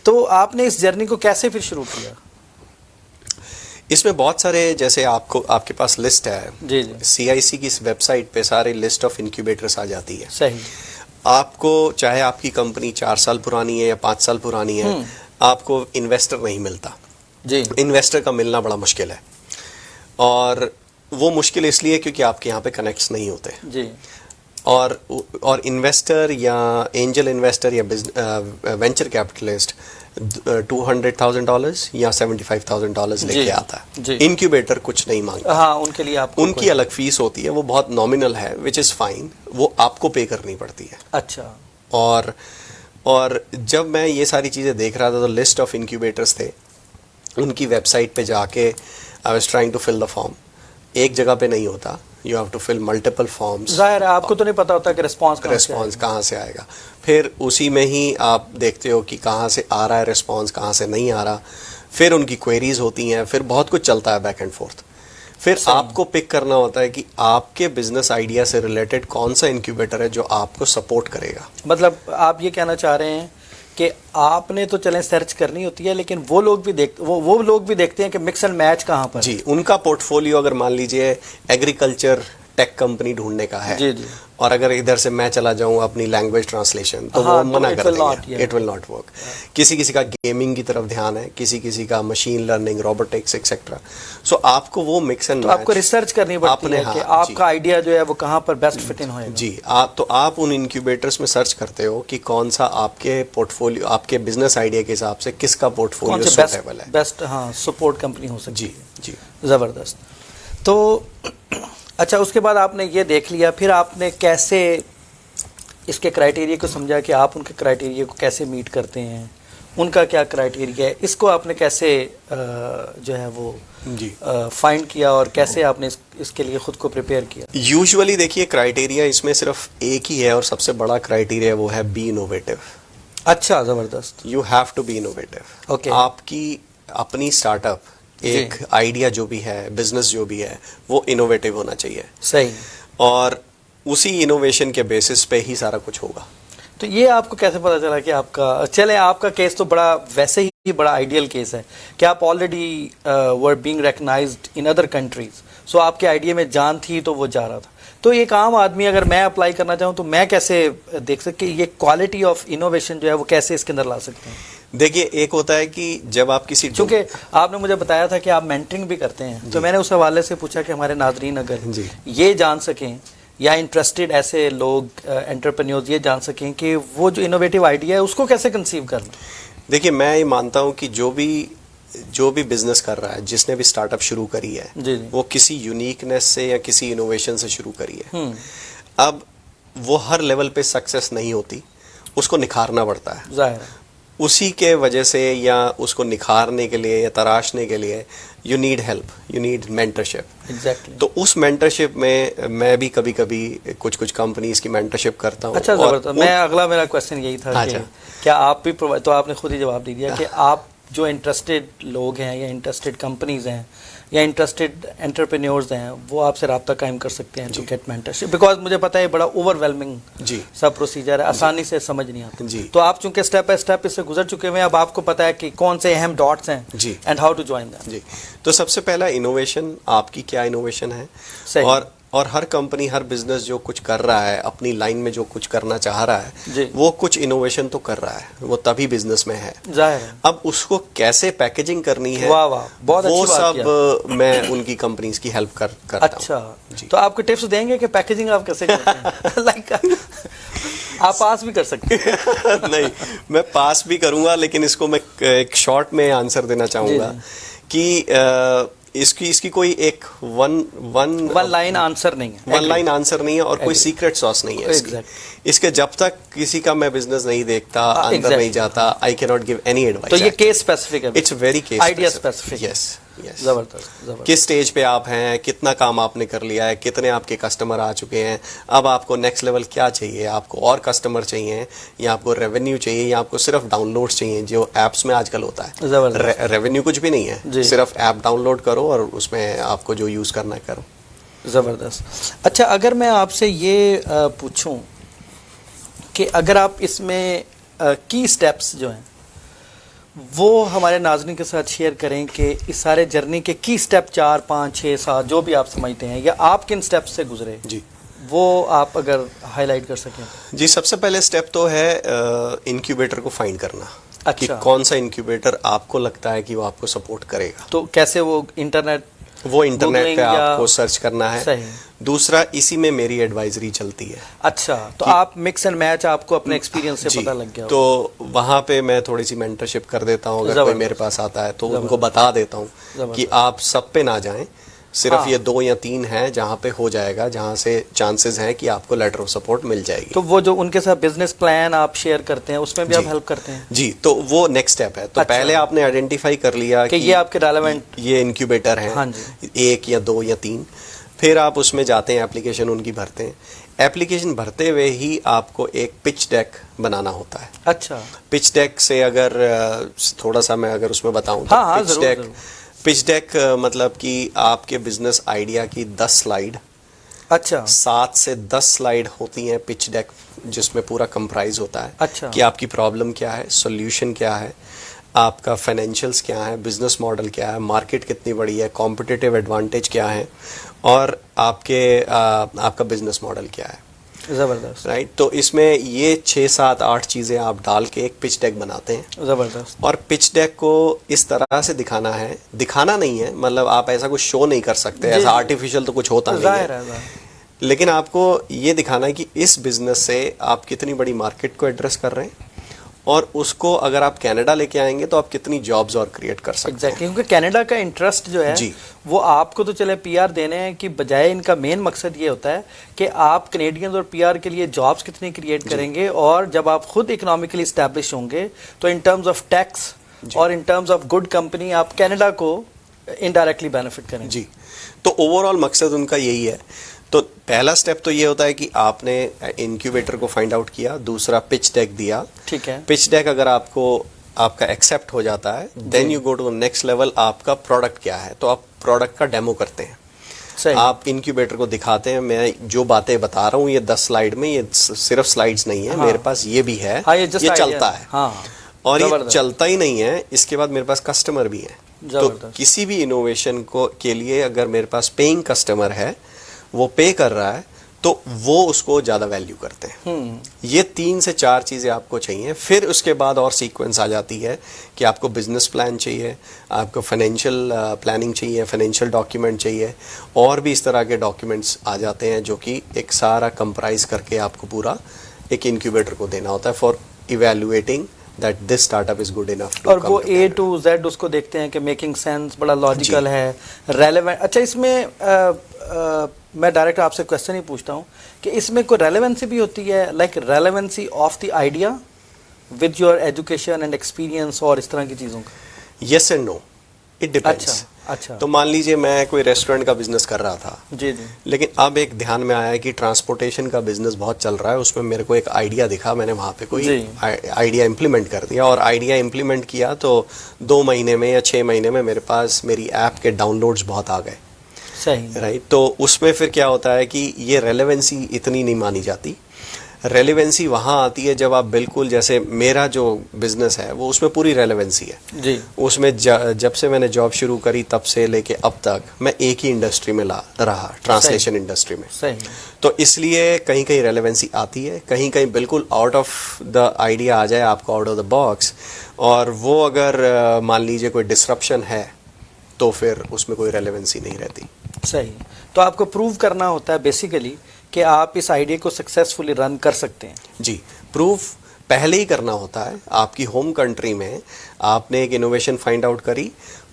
तो आपने इस जर्नी को कैसे फिर शुरू किया? इसमें बहुत सारे, जैसे आपके पास लिस्ट है जी जी। CIC की इस वेबसाइट पे सारी लिस्ट ऑफ इनक्यूबेटर्स आ जाती है। सही। आपको चाहे आपकी कंपनी 4 साल पुरानी है या 5 साल पुरानी है, आपको इन्वेस्टर नहीं मिलता जी। इन्वेस्टर का मिलना बड़ा मुश्किल है, और वो मुश्किल इसलिए क्योंकि आपके यहाँ पे कनेक्ट्स नहीं होते जी। और इन्वेस्टर या एंजल इन्वेस्टर या वेंचर कैपिटलिस्ट $200,000 या $75,000 लेके आता है। इनक्यूबेटर कुछ नहीं मांगता। हाँ, उनके लिए आपको उनकी अलग फीस होती है, वो बहुत नॉमिनल है, विच इज़ फाइन, वो आपको पे करनी पड़ती है। अच्छा। और जब मैं ये सारी चीज़ें देख रहा था तो लिस्ट ऑफ इनक्यूबेटर्स थे, उनकी वेबसाइट पे जाके I was trying to fill the form. एक जगह पे नहीं होता, you have to fill multiple forms. जाहिर है आपको तो नहीं पता होता कि रिस्पांस कहाँ से आएगा। फिर उसी में ही आप देखते हो कि कहाँ से आ रहा है रिस्पांस, कहाँ से नहीं आ रहा। फिर उनकी क्वेरीज होती हैं, फिर बहुत कुछ चलता है बैक एंड फोर्थ। फिर आपको पिक करना होता है कि आपके बिजनेस आइडिया से रिलेटेड कौन सा इनक्यूबेटर है जो आपको सपोर्ट करेगा। मतलब आप ये कहना चाह रहे हैं कि आपने तो चलें सर्च करनी होती है, लेकिन वो लोग भी देखते हैं कि मिक्स एंड मैच कहाँ पर। जी, उनका पोर्टफोलियो अगर मान लीजिए एग्रीकल्चर टेक कंपनी ढूंढने का है, जी जी। और अगर इधर से मैं चला जाऊं अपनी लैंग्वेज ट्रांसलेशन, तो वो मना कर देंगे, इट विल नॉट वर्क। किसी किसी का गेमिंग की तरफ ध्यान है, किसी किसी का मशीन लर्निंग, रोबोटिक्स एक्सेट्रा। सो आपको वो मिक्स एंड मैच, आपको रिसर्च करनी पड़ती है कि आपका आइडिया जो है वो कहाँ पर बेस्ट फिट इन होएगा। जी, आप उन इनक्यूबेटर्स में सर्च करते हो कि कौन सा आपके पोर्टफोलियो, आपके बिजनेस आइडिया के हिसाब से किसका पोर्टफोलियो सूटेबल है, बेस्ट हाँ सपोर्ट कंपनी हो सकती है। जी जी, ज़बरदस्त। तो अच्छा, उसके बाद आपने ये देख लिया, फिर आपने कैसे इसके क्राइटेरिया को समझा कि आप उनके क्राइटेरिया को कैसे मीट करते हैं, उनका क्या क्राइटेरिया है, इसको आपने कैसे जो है वो जी फाइंड किया और कैसे आपने इसके लिए खुद को प्रिपेयर किया? यूजुअली देखिए, क्राइटेरिया इसमें सिर्फ एक ही है और सबसे बड़ा क्राइटेरिया वो है बी इनोवेटिव। अच्छा, ज़बरदस्त। You have to be innovative. Okay. आपकी अपनी स्टार्टअप, एक आइडिया जो भी है, बिजनेस जो भी है, वो इनोवेटिव होना चाहिए। सही। और उसी इनोवेशन के बेसिस पे ही सारा कुछ होगा। तो ये आपको कैसे पता चला कि आपका केस तो बड़ा वैसे ही बड़ा आइडियल केस है कि आप already were being recognized in other countries, so आपके आइडिया में जान थी तो वो जा रहा था। तो एक आम आदमी अगर मैं अप्लाई करना चाहूँ तो मैं कैसे देख सकते ये क्वालिटी ऑफ इनोवेशन जो है वो कैसे इसके अंदर ला सकते हैं? देखिए, एक होता है कि जब आप किसी, क्योंकि आपने मुझे बताया था कि आप मेंटरिंग भी करते हैं, तो मैंने उस हवाले से पूछा कि हमारे नाजरीन अगर ये जान सकें या इंटरेस्टेड ऐसे लोग एंटरप्रेन्योर्स ये जान सकें कि वो जो इनोवेटिव आइडिया है उसको कैसे कंसीव करना। देखिए, मैं ये मानता हूँ कि जो भी बिजनेस कर रहा है, जिसने भी स्टार्टअप शुरू करी है, जी। वो किसी यूनिकनेस से या किसी इनोवेशन से शुरू करी है। अब वो हर लेवल पे सक्सेस नहीं होती, उसको निखारना पड़ता है। जाहिर है। उसी के वजह से या उसको निखारने के लिए या तराशने के लिए you need help, you need mentorship. Exactly. तो उस मेंटरशिप में मैं भी कभी कभी कुछ कंपनीज की मेंटरशिप करता हूँ। अच्छा, जबरदस्त। अगला मेरा क्वेश्चन यही था कि क्या आप भी प्रोवाइड, तो आपने खुद ही जवाब दे दिया कि आप जो इंटरेस्टेड लोग हैं या इंटरेस्टेड कंपनीज हैं या इंटरेस्टेड एंटरप्रेन्योर्स हैं, वो आपसे रब्ता कायम कर सकते हैं टू गेट मेंटरशिप, बिकॉज मुझे पता है बड़ा ओवरवेलमिंग सब प्रोसीजर है, आसानी से समझ नहीं आता। तो आप चूंकि स्टेप बाय स्टेप इससे गुजर चुके हुए हैं, अब आपको पता है कि कौन से अहम डॉट्स हैं and how to join them. जी, तो सबसे पहला इनोवेशन, आपकी क्या इनोवेशन है, और हर कंपनी, हर बिजनेस जो कुछ कर रहा है, अपनी लाइन में जो कुछ करना चाह रहा है, वो कुछ इनोवेशन तो कर रहा है, वो तभी बिजनेस में है। जाहिर है। अब उसको कैसे पैकेजिंग करनी है, वाह वाह, बहुत अच्छी बात वो सब मैं उनकी कंपनीज की हेल्प करता हूं। अच्छा, तो आपको टिप्स देंगे कि पैकेजिंग आप कैसे करते हैं? लाइक आप पास भी कर सकते हैं। नहीं, मैं पास भी करूंगा, लेकिन इसको मैं एक शॉर्ट में आंसर देना चाहूंगा कि इसकी कोई एक वन लाइन आंसर नहीं है, वन लाइन आंसर नहीं है, और कोई सीक्रेट सॉस नहीं है इसकी। इसके जब तक किसी का मैं बिजनेस नहीं देखता, अंदर नहीं जाता, I can not give any advice. तो ये केस स्पेसिफिक है, it's very case idea specific. Yes yes. जबरदस्त। किस स्टेज पे आप हैं, कितना काम आपने कर लिया है, कितने आपके कस्टमर आ चुके हैं, अब आपको नेक्स्ट लेवल क्या चाहिए, आपको और कस्टमर चाहिए, या आपको रेवेन्यू चाहिए, या आपको सिर्फ डाउनलोड्स चाहिए, जो एप्स में आजकल होता है। रेवेन्यू कुछ भी नहीं है, सिर्फ ऐप डाउनलोड करो और उसमें आपको जो यूज़ करना है करो। ज़बरदस्त। अच्छा, अगर मैं आपसे ये पूछूं कि अगर आप इसमें की स्टेप्स जो हैं वो हमारे नाज़रीन के साथ शेयर करें कि इस सारे जर्नी के की स्टेप 4, 5, 6, 7 जो भी आप समझते हैं, या आप किन स्टेप्स से गुजरे जी, वो आप अगर हाईलाइट कर सकें। जी, सबसे पहले स्टेप तो है इंक्यूबेटर को फाइंड करना। अच्छा। कि कौन सा इंक्यूबेटर आपको लगता है कि वो आपको सपोर्ट करेगा। तो कैसे वो इंटरनेट पे आपको सर्च करना है। सही। दूसरा, इसी में मेरी एडवाइजरी चलती है। अच्छा, तो आप मिक्स एंड मैच आपको अपने एक्सपीरियंस से पता लग गया। तो वहाँ पे मैं थोड़ी सी मेंटरशिप कर देता हूँ, अगर कोई मेरे पास आता है तो उनको बता देता हूँ कि आप सब पे ना जाएं, सिर्फ ये 2 या 3 हैं जहाँ पे हो जाएगा, जहाँ से चांसेस हैं कि आपको लेटर ऑफ सपोर्ट मिल जाएगी। तो वो जो उनके साथ बिजनेस प्लान आप शेयर करते हैं उसमें भी आप हेल्प करते हैं? जी, तो वो नेक्स्ट स्टेप है। तो पहले आपने आइडेंटिफाई कर लिया कि ये आपके रेलेवेंट ये इंक्यूबेटर हैं। हाँ जी। 1 या 2 या 3, फिर आप उसमें जाते हैं, एप्लीकेशन उनकी भरते हैं। एप्लीकेशन भरते हुए ही आपको एक पिच डेक बनाना होता है। अच्छा। पिच डेक से अगर थोड़ा सा मैं अगर उसमें बताऊं तो पिच डेक मतलब कि आपके बिजनेस आइडिया की 10 स्लाइड, अच्छा, 7 से 10 स्लाइड होती हैं पिच डेक, जिसमें पूरा कंप्राइज होता है। अच्छा। कि आपकी प्रॉब्लम क्या है, सॉल्यूशन क्या है, आपका फाइनेंशियल्स क्या है, बिजनेस मॉडल क्या है, मार्केट कितनी बड़ी है, कॉम्पिटिटिव एडवांटेज क्या है, और आपका बिजनेस मॉडल क्या है। ज़बरदस्त। राइट। तो इसमें ये 6, 7, 8 चीज़ें आप डाल के एक पिच डेक बनाते हैं। ज़बरदस्त। और पिच डेक को इस तरह से दिखाना नहीं है, मतलब आप ऐसा कुछ शो नहीं कर सकते, ऐसा आर्टिफिशियल तो कुछ होता नहीं है, लेकिन आपको ये दिखाना है कि इस बिजनेस से आप कितनी बड़ी मार्केट को एड्रेस कर रहे हैं, और उसको अगर आप कनाडा लेके आएंगे तो आप कितनी जॉब्स और क्रिएट कर सकते हैं। क्योंकि कनाडा का इंटरेस्ट जो है जी, वो आपको तो चले पीआर देने हैं कि बजाय, इनका मेन मकसद ये होता है कि आप कनेडियंस और पीआर के लिए जॉब्स कितनी क्रिएट करेंगे, और जब आप खुद इकोनॉमिकली इस्टेब्लिश होंगे तो इन टर्म्स ऑफ टैक्स और in terms of good company आप कनाडा को इनडायरेक्टली बेनिफिट करेंगे। जी, तो ओवरऑल मकसद उनका यही है। तो पहला स्टेप तो ये होता है कि आपने इंक्यूबेटर को फाइंड आउट किया, दूसरा पिच डेक दिया। ठीक है। पिच डेक अगर आपका एक्सेप्ट हो जाता है, then you go to next level, आपका प्रोडक्ट क्या है। तो आप प्रोडक्ट का डेमो करते हैं। सही। आप इंक्यूबेटर को दिखाते हैं, मैं जो बातें बता रहा हूँ ये 10 स्लाइड में, ये सिर्फ स्लाइड्स नहीं है। हाँ। मेरे पास ये भी है। हाँ, ये चलता है। हाँ। और ये चलता ही नहीं है, इसके बाद मेरे पास कस्टमर भी है। तो किसी भी इनोवेशन के लिए अगर मेरे पास पेइंग कस्टमर है, वो पे कर रहा है, तो वो उसको ज़्यादा वैल्यू करते हैं। ये 3 से 4 चीज़ें आपको चाहिए। फिर उसके बाद और सीक्वेंस आ जाती है कि आपको बिजनेस प्लान चाहिए, आपको फाइनेंशियल प्लानिंग चाहिए, फाइनेंशियल डॉक्यूमेंट चाहिए, और भी इस तरह के डॉक्यूमेंट्स आ जाते हैं जो कि एक सारा कंप्राइज करके आपको पूरा एक इंक्यूबेटर को देना होता है for evaluating that this startup is good enough. और वो A to Z उसको देखते हैं कि मेकिंग सेंस, बड़ा लॉजिकल है, रेलेवेंट। अच्छा, इसमें मैं डायरेक्ट आपसे क्वेश्चन ही पूछता हूँ कि इसमें कोई रेलेवेंसी भी होती है, like relevancy of the idea with your education and experience और इस तरह की चीज़ों का? Yes and no, it depends. अच्छा। तो मान लीजिए मैं कोई रेस्टोरेंट का बिजनेस कर रहा था। जी। लेकिन अब एक ध्यान में आया कि ट्रांसपोर्टेशन का बिजनेस बहुत चल रहा है, उसमें मेरे को एक आइडिया दिखा, मैंने वहाँ पे कोई आइडिया इम्प्लीमेंट कर दिया, और आइडिया इम्प्लीमेंट किया तो 2 महीने में या 6 महीने में मेरे पास मेरी ऐप के डाउनलोड्स बहुत आ गए। सही। राइट। तो उसमें फिर क्या होता है कि ये रेलेवेंसी इतनी नहीं मानी जाती। रेलेवेंसी वहाँ आती है जब आप बिल्कुल, जैसे मेरा जो बिजनेस है वो उसमें पूरी रेलेवेंसी है। जी। उसमें जब से मैंने जॉब शुरू करी तब से लेके अब तक मैं एक ही इंडस्ट्री में रहा, ट्रांसलेशन इंडस्ट्री में। सही। तो इसलिए कहीं कहीं रेलेवेंसी आती है, कहीं कहीं बिल्कुल आउट ऑफ द आइडिया आ जाए आपको, आउट ऑफ द बॉक्स, और वो अगर मान लीजिए कोई डिसरप्शन है तो फिर उसमें कोई रेलेवेंसी नहीं रहती। सही। तो आपको प्रूव करना होता है बेसिकली कि आप इस आइडिया को सक्सेसफुली रन कर सकते हैं? जी, प्रूफ पहले ही करना होता है। आपकी होम कंट्री में आपने एक इनोवेशन फाइंड आउट करी,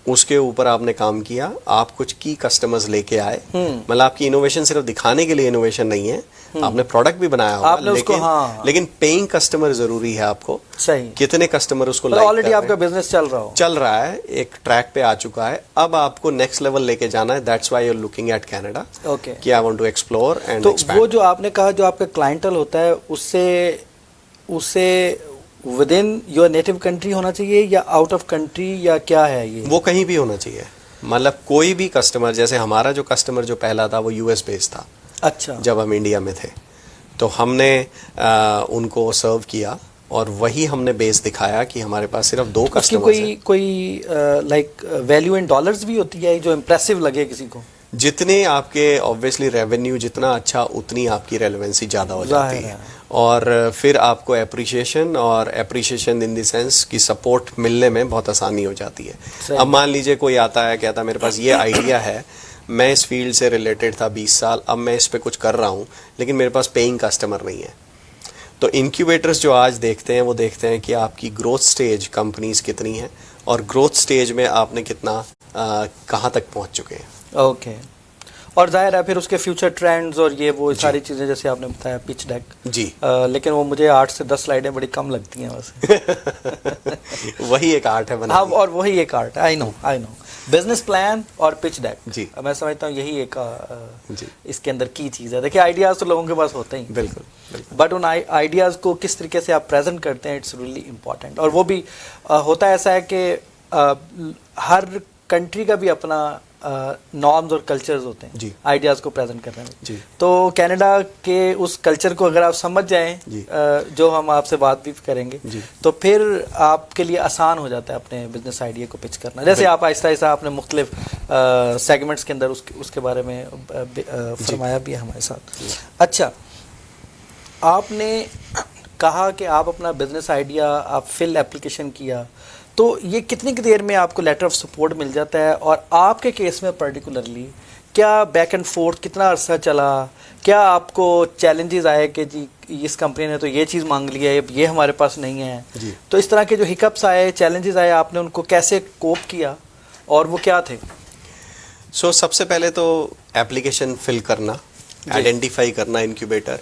उसके ऊपर आपने काम किया, आप कुछ की कस्टमर्स लेके आए। मतलब आपकी इनोवेशन सिर्फ दिखाने के लिए इनोवेशन नहीं है, आपने प्रोडक्ट भी बनाया होगा, आपने उसको, लेकिन पेइंग कस्टमर जरूरी है आपको। सही, कितने कस्टमर उसको ऑलरेडी आपका बिजनेस चल रहा है, एक ट्रैक पे आ चुका है, अब आपको नेक्स्ट लेवल लेके जाना है। That's why you are looking at Canada. Okay, कि I want to explore and तो वो जो आपने कहा जो आपका क्लाइंटल होता है उससे with in your native country होना चाहिए या आउट ऑफ कंट्री, या क्या है ये? वो कहीं भी होना चाहिए। मतलब कोई भी कस्टमर, जैसे हमारा जो कस्टमर जो पहला था वो यूएस बेस्ड था। अच्छा, जब हम इंडिया में थे तो हमने उनको सर्व किया और वही हमने बेस दिखाया कि हमारे पास सिर्फ 2 कस्टमर्स हैं। कोई लाइक वैल्यू इन डॉलर्स भी होती है जो इम्प्रेसिव लगे किसी को? जितने आपके ऑब्वियसली रेवेन्यू जितना अच्छा, उतनी आपकी रेलेवेंसी ज़्यादा हो जाती है। और फिर आपको एप्रिशिएशन इन द सेंस की सपोर्ट मिलने में बहुत आसानी हो जाती है। अब मान लीजिए कोई आता है, कहता है मेरे पास ये आइडिया है, मैं इस फील्ड से रिलेटेड था 20 साल, अब मैं इस पे कुछ कर रहा हूँ, लेकिन मेरे पास पेइंग कस्टमर नहीं है। तो इंक्यूबेटर्स जो आज देखते हैं वो देखते हैं कि आपकी ग्रोथ स्टेज कंपनीज कितनी है और ग्रोथ स्टेज में आपने कितना कहाँ तक पहुँच चुके हैं। ओके, और जाहिर है फिर उसके फ्यूचर ट्रेंड्स और ये वो सारी चीज़ें जैसे आपने बताया पिच डेक जी, लेकिन वो मुझे 8 से 10 स्लाइडें बड़ी कम लगती हैं वैसे। वही एक आर्ट है हाँ, और वही एक आर्ट है। आई नो बिजनेस प्लान और पिच डेक जी, मैं समझता हूँ यही एक जी इसके अंदर की चीज़ है। देखिए आइडियाज़ तो लोगों के पास होते ही, बिल्कुल, बट उन आइडियाज़ को किस तरीके से आप प्रेजेंट करते हैं, इट्स रियली इम्पॉर्टेंट। और वो भी होता ऐसा है कि हर कंट्री का भी अपना नॉर्म्स और कल्चर्स होते हैं आइडियाज़ को प्रेजेंट करने में जी। तो कनाडा के उस कल्चर को अगर आप समझ जाएं जो हम आपसे बात भी करेंगे तो फिर आपके लिए आसान हो जाता है अपने बिजनेस आइडिया को पिच करना। जैसे आप आहिस्ता आहिस्ता आपने मुख्तलिफ सेगमेंट्स के अंदर उसके बारे में फरमाया भी है हमारे साथ। अच्छा, आपने कहा कि आप अपना बिजनेस आइडिया आप फिल एप्लीकेशन किया, तो ये कितनी देर में आपको लेटर ऑफ सपोर्ट मिल जाता है? और आपके केस में पर्टिकुलरली क्या बैक एंड फोर्थ कितना अरसा चला? क्या आपको चैलेंजेस आए कि जी इस कंपनी ने तो ये चीज़ मांग लिया है, ये हमारे पास नहीं है? तो इस तरह के जो हिकअप्स आए, चैलेंजेस आए, आपने उनको कैसे कोप किया और वो क्या थे? सबसे पहले तो एप्लीकेशन फिल करना, आइडेंटिफाई करना इंक्यूबेटर,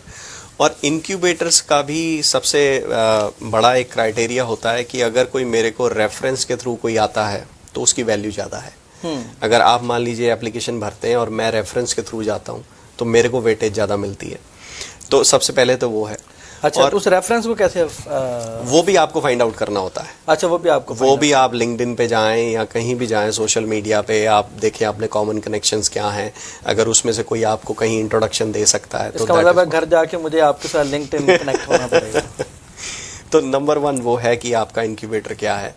और इंक्यूबेटर्स का भी सबसे बड़ा एक क्राइटेरिया होता है कि अगर कोई मेरे को रेफरेंस के थ्रू कोई आता है तो उसकी वैल्यू ज़्यादा है। अगर आप मान लीजिए एप्लीकेशन भरते हैं और मैं रेफरेंस के थ्रू जाता हूँ तो मेरे को वेटेज ज़्यादा मिलती है। तो सबसे पहले तो वो है। अच्छा, और उस रेफरेंस को कैसे वो भी आपको फाइंड आउट करना होता है। अच्छा, वो भी आप लिंक्डइन पे जाएं या कहीं भी जाएं, सोशल मीडिया पे आप देखें आपने कॉमन कनेक्शंस क्या हैं, अगर उसमें से कोई आपको कहीं इंट्रोडक्शन दे सकता है तो मतलब है घर जाके मुझे आपके साथ लिंक्डइन में कनेक्ट होना पड़ेगा। तो नंबर 1 वो है कि आपका इंक्यूबेटर क्या है।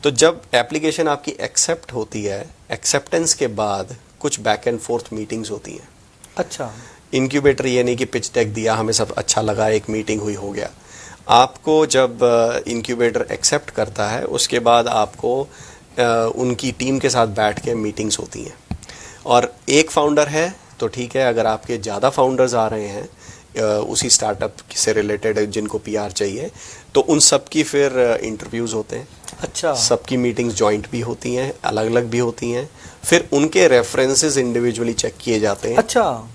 तो जब एप्लीकेशन आपकी एक्सेप्ट होती है, एक्सेप्टेंस के बाद कुछ बैक एंड फोर्थ मीटिंग्स होती हैं। अच्छा, इंक्यूबेटर ये नहीं कि पिच डेक दिया, हमें सब अच्छा लगा, एक मीटिंग हुई, हो गया। आपको जब इंक्यूबेटर एक्सेप्ट करता है उसके बाद आपको उनकी टीम के साथ बैठ के मीटिंग्स होती हैं। और एक फाउंडर है तो ठीक है, अगर आपके ज़्यादा फाउंडर्स आ रहे हैं उसी स्टार्टअप से रिलेटेड जिनको पीआर चाहिए तो उन सब की फिर इंटरव्यूज़ होते हैं। अच्छा, सबकी मीटिंग्स जॉइंट भी होती हैं, अलग अलग भी होती हैं, फिर उनके रेफरेंसेस इंडिविजुअली चेक किए जाते हैं। अच्छा,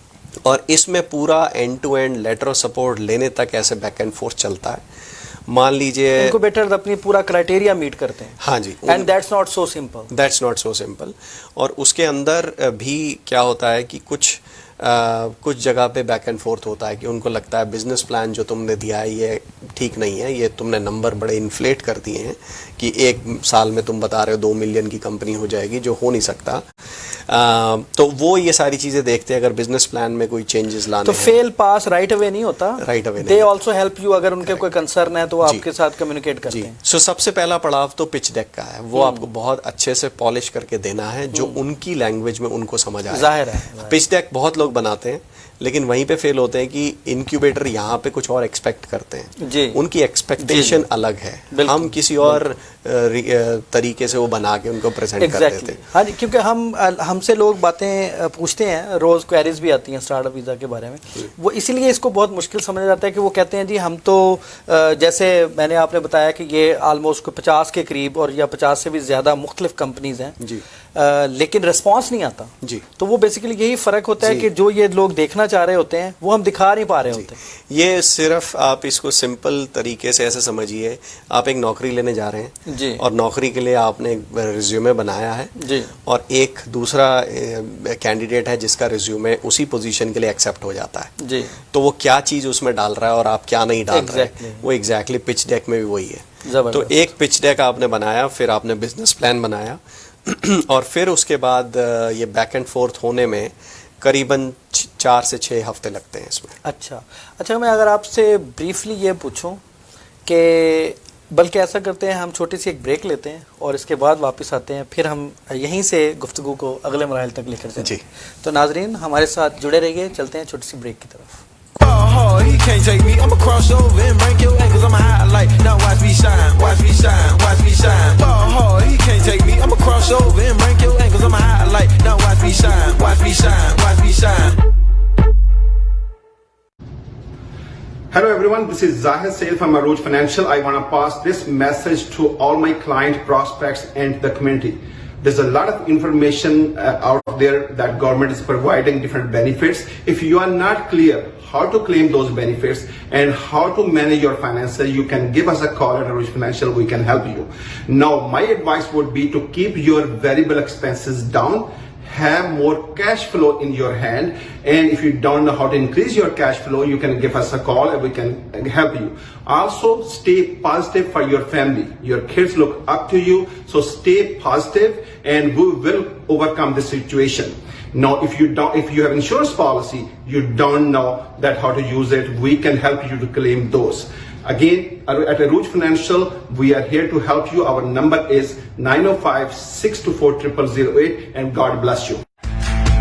और इसमें पूरा end to end letter of support लेने तक ऐसे बैक एंड फोर्थ चलता है। मान लीजिए इंक्यूबेटर अपनी पूरा क्राइटेरिया मीट करते हैं। हाँ जी, and that's not so simple. और उसके अंदर भी क्या होता है कि कुछ जगह पे बैक एंड फोर्थ होता है कि उनको लगता है बिजनेस प्लान जो तुमने दिया है ये ठीक नहीं है, ये तुमने नंबर बड़े इन्फ्लेट कर दिए हैं कि 1 साल में तुम बता रहे हो 2 मिलियन की कंपनी हो जाएगी, जो हो नहीं सकता। तो वो ये सारी चीज़ें देखते हैं अगर बिजनेस प्लान में कोई चेंजेस लाने तो फेल पास राइट अवे नहीं होता, right away they also help you. अगर उनके कोई कंसर्न है तो आपके साथ कम्युनिकेट करते हैं। सबसे पहला पड़ाव तो पिच डेक का है, वो आपको बहुत अच्छे से पॉलिश करके देना है जो उनकी लैंग्वेज में उनको समझ आए। जाहिर है पिच डेक बहुत लोग बनाते हैं लेकिन वहीं पे फेल होते हैं कि इनक्यूबेटर यहाँ पे कुछ और एक्सपेक्ट करते हैं जी। उनकी एक्सपेक्टेशन अलग है, हम किसी और तरीके से वो बना के उनको प्रेजेंट कर देते हैं। हाँ जी, क्योंकि हमसे लोग बातें पूछते हैं, रोज़ क्वेरीज भी आती हैं स्टार्टअप वीज़ा के बारे में, वो इसीलिए इसको बहुत मुश्किल समझा जाता है कि वो कहते हैं जी हम तो जैसे मैंने आपने बताया कि ये आलमोस्ट 50 के करीब और या 50 से भी ज़्यादा मुख्तलिफ कंपनीज हैं जी, लेकिन रिस्पॉन्स नहीं आता जी। तो वो बेसिकली यही फ़र्क होता है कि जो ये लोग देखना चाह रहे होते हैं वो हम दिखा नहीं पा रहे होते हैं। ये सिर्फ आप इसको सिंपल तरीके से ऐसे समझिए, आप एक नौकरी लेने जा रहे हैं जी, और नौकरी के लिए आपने रिज्यूमे बनाया है जी, और एक दूसरा कैंडिडेट है जिसका रिज्यूमे उसी पोजीशन के लिए एक्सेप्ट हो जाता है जी, तो वो क्या चीज़ उसमें डाल रहा है और आप क्या नहीं डाल रहे हैं, वो एग्जैक्टली पिच डेक में भी वही है। तो एक पिच डेक आपने बनाया, फिर आपने बिजनेस प्लान बनाया और फिर उसके बाद ये बैक एंड फोर्थ होने में करीबन 4 से 6 हफ्ते लगते हैं इसमें। अच्छा, मैं अगर आपसे ब्रीफली ये पूछूं कि बल्कि ऐसा करते हैं, हम छोटी सी एक ब्रेक लेते हैं और इसके बाद वापस आते हैं, फिर हम यहीं से गुफ्तगू को अगले मराहिल तक लेकर चलते हैं। तो नाजरीन हमारे साथ जुड़े रहिए, चलते हैं छोटी सी ब्रेक की तरफ। He can't take me. I'ma cross over and break your ankles. I'ma highlight. Now watch me shine. Watch me shine. Watch me shine. Ball hard. He can't take me. I'ma cross over and break your ankles. I'ma highlight. Now watch me shine. Watch me shine. Watch me shine. Hello everyone, this is Zahid Sail from Arooj Financial. I want to pass this message to all my client prospects and the community. There's a lot of information out there that government is providing different benefits. If you are not clear how to claim those benefits and how to manage your finances, you can give us a call at Arooj Financial. We can help you. Now, my advice would be to keep your variable expenses down, have more cash flow in your hand, and if you don't know how to increase your cash flow, you can give us a call and we can help you. Also, stay positive for your family. Your kids look up to you, so stay positive and we will overcome the situation. Now, if you have insurance policy, you don't know that how to use it, we can help you to claim those. Again, at Arooj Financial, we are here to help you. Our number is 905-624-0008 and God bless you.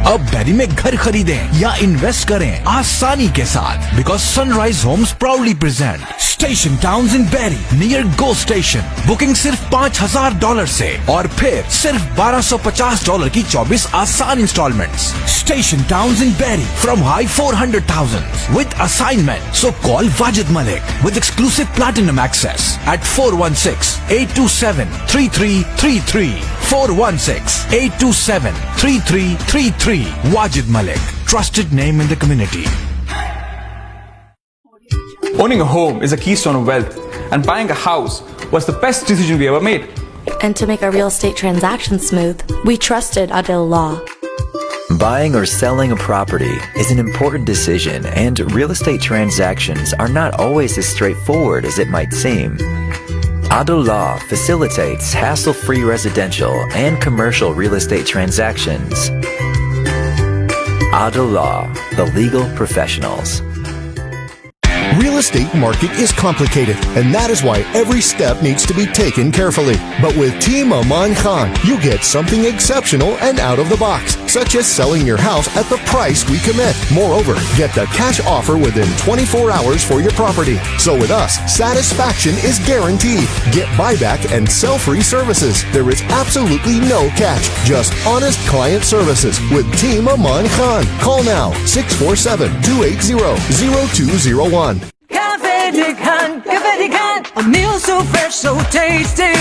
अब बैरी में घर खरीदें या invest करें आसानी के साथ, because Sunrise Homes proudly present Station Towns in Barrie near GO station. Booking सिर्फ $5,000 से और फिर सिर्फ $1,250 की 24 आसान instalments. Station Towns in Barrie from high 400,000 with assignment. So call Wajid Malik with exclusive platinum access at 416-827-3333. 416-827-3333. Wajid Malik, trusted name in the community. Owning a home is a keystone of wealth, and buying a house was the best decision we ever made. And to make our real estate transactions smooth, we trusted Adil Law. Buying or selling a property is an important decision, and real estate transactions are not always as straightforward as it might seem. Adil Law facilitates hassle-free residential and commercial real estate transactions. Adil Law, the legal professionals. Real estate market is complicated, and that is why every step needs to be taken carefully. But with Team Aman Khan, you get something exceptional and out of the box, such as selling your house at the price we commit. Moreover, get the cash offer within 24 hours for your property. So with us, satisfaction is guaranteed. Get buyback and sell-free services. There is absolutely no catch, just honest client services with Team Aman Khan. Call now, 647-280-0201. Cafe de Khan, Cafe de Khan. A meal so fresh, so tasty.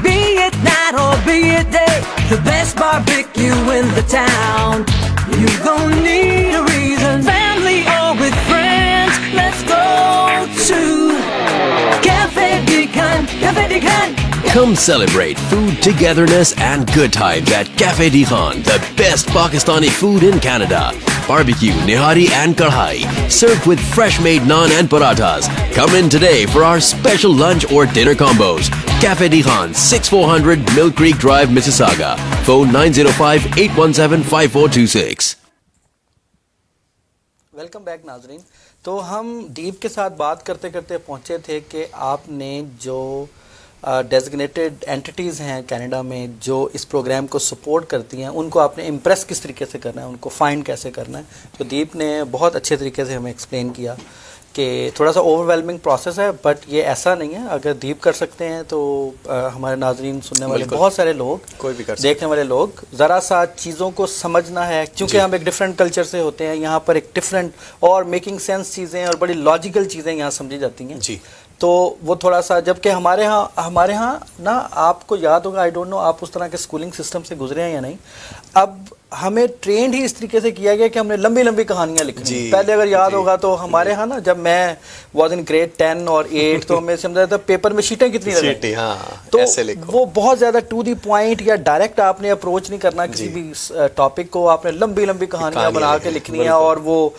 Be it night or be it day, the best barbecue in the town. You gon' need a reason, family or with friends. Let's go to Cafe de Khan, Cafe de Khan. Come celebrate food togetherness and good times at Cafe de Khan, the best Pakistani food in Canada. Barbecue, nihari and kadhai, served with fresh-made naan and parathas. Come in today for our special lunch or dinner combos. Cafe de Khan, 6400 Mill Creek Drive, Mississauga. Phone 905-817-5426. Welcome back नाजरीन। तो हम दीप के साथ बात करते करते पहुंचे थे कि आपने जो डेजिग्नेटेड एंटिटीज़ हैं कनाडा में जो इस प्रोग्राम को सपोर्ट करती हैं, उनको आपने इम्प्रेस किस तरीके से करना है, उनको फाइंड कैसे करना है, तो दीप ने बहुत अच्छे तरीके से हमें एक्सप्लेन किया कि थोड़ा सा ओवरवेलमिंग प्रोसेस है, बट ये ऐसा नहीं है। अगर दीप कर सकते हैं तो हमारे नाजरीन, सुनने वाले बहुत सारे लोग, कोई भी कर सकते, देखने वाले लोग, ज़रा सा चीज़ों को समझना है, क्योंकि हम एक डिफरेंट कल्चर से होते हैं, यहाँ पर एक डिफरेंट और मेकिंग सेंस चीज़ें और बड़ी लॉजिकल चीज़ें यहाँ समझी जाती हैं जी। तो वो थोड़ा सा, जबकि हमारे यहाँ ना, आपको याद होगा, आई डोंट नो आप उस तरह के स्कूलिंग सिस्टम से गुजरे हैं या नहीं, अब हमें ट्रेंड ही इस तरीके से किया गया कि हमने लंबी लंबी कहानियां लिखनी। पहले अगर याद होगा तो हमारे यहाँ ना, जब मैं वॉज इन ग्रेड 10 और 8 तो हमें समझा था पेपर में शीटें कितनी लगाई, तो ऐसे लिखो। वो बहुत ज़्यादा टू दी पॉइंट या डायरेक्ट आपने अप्रोच नहीं करना किसी भी टॉपिक को, आपने लंबी लंबी कहानियां बना के लिखनी है, और वो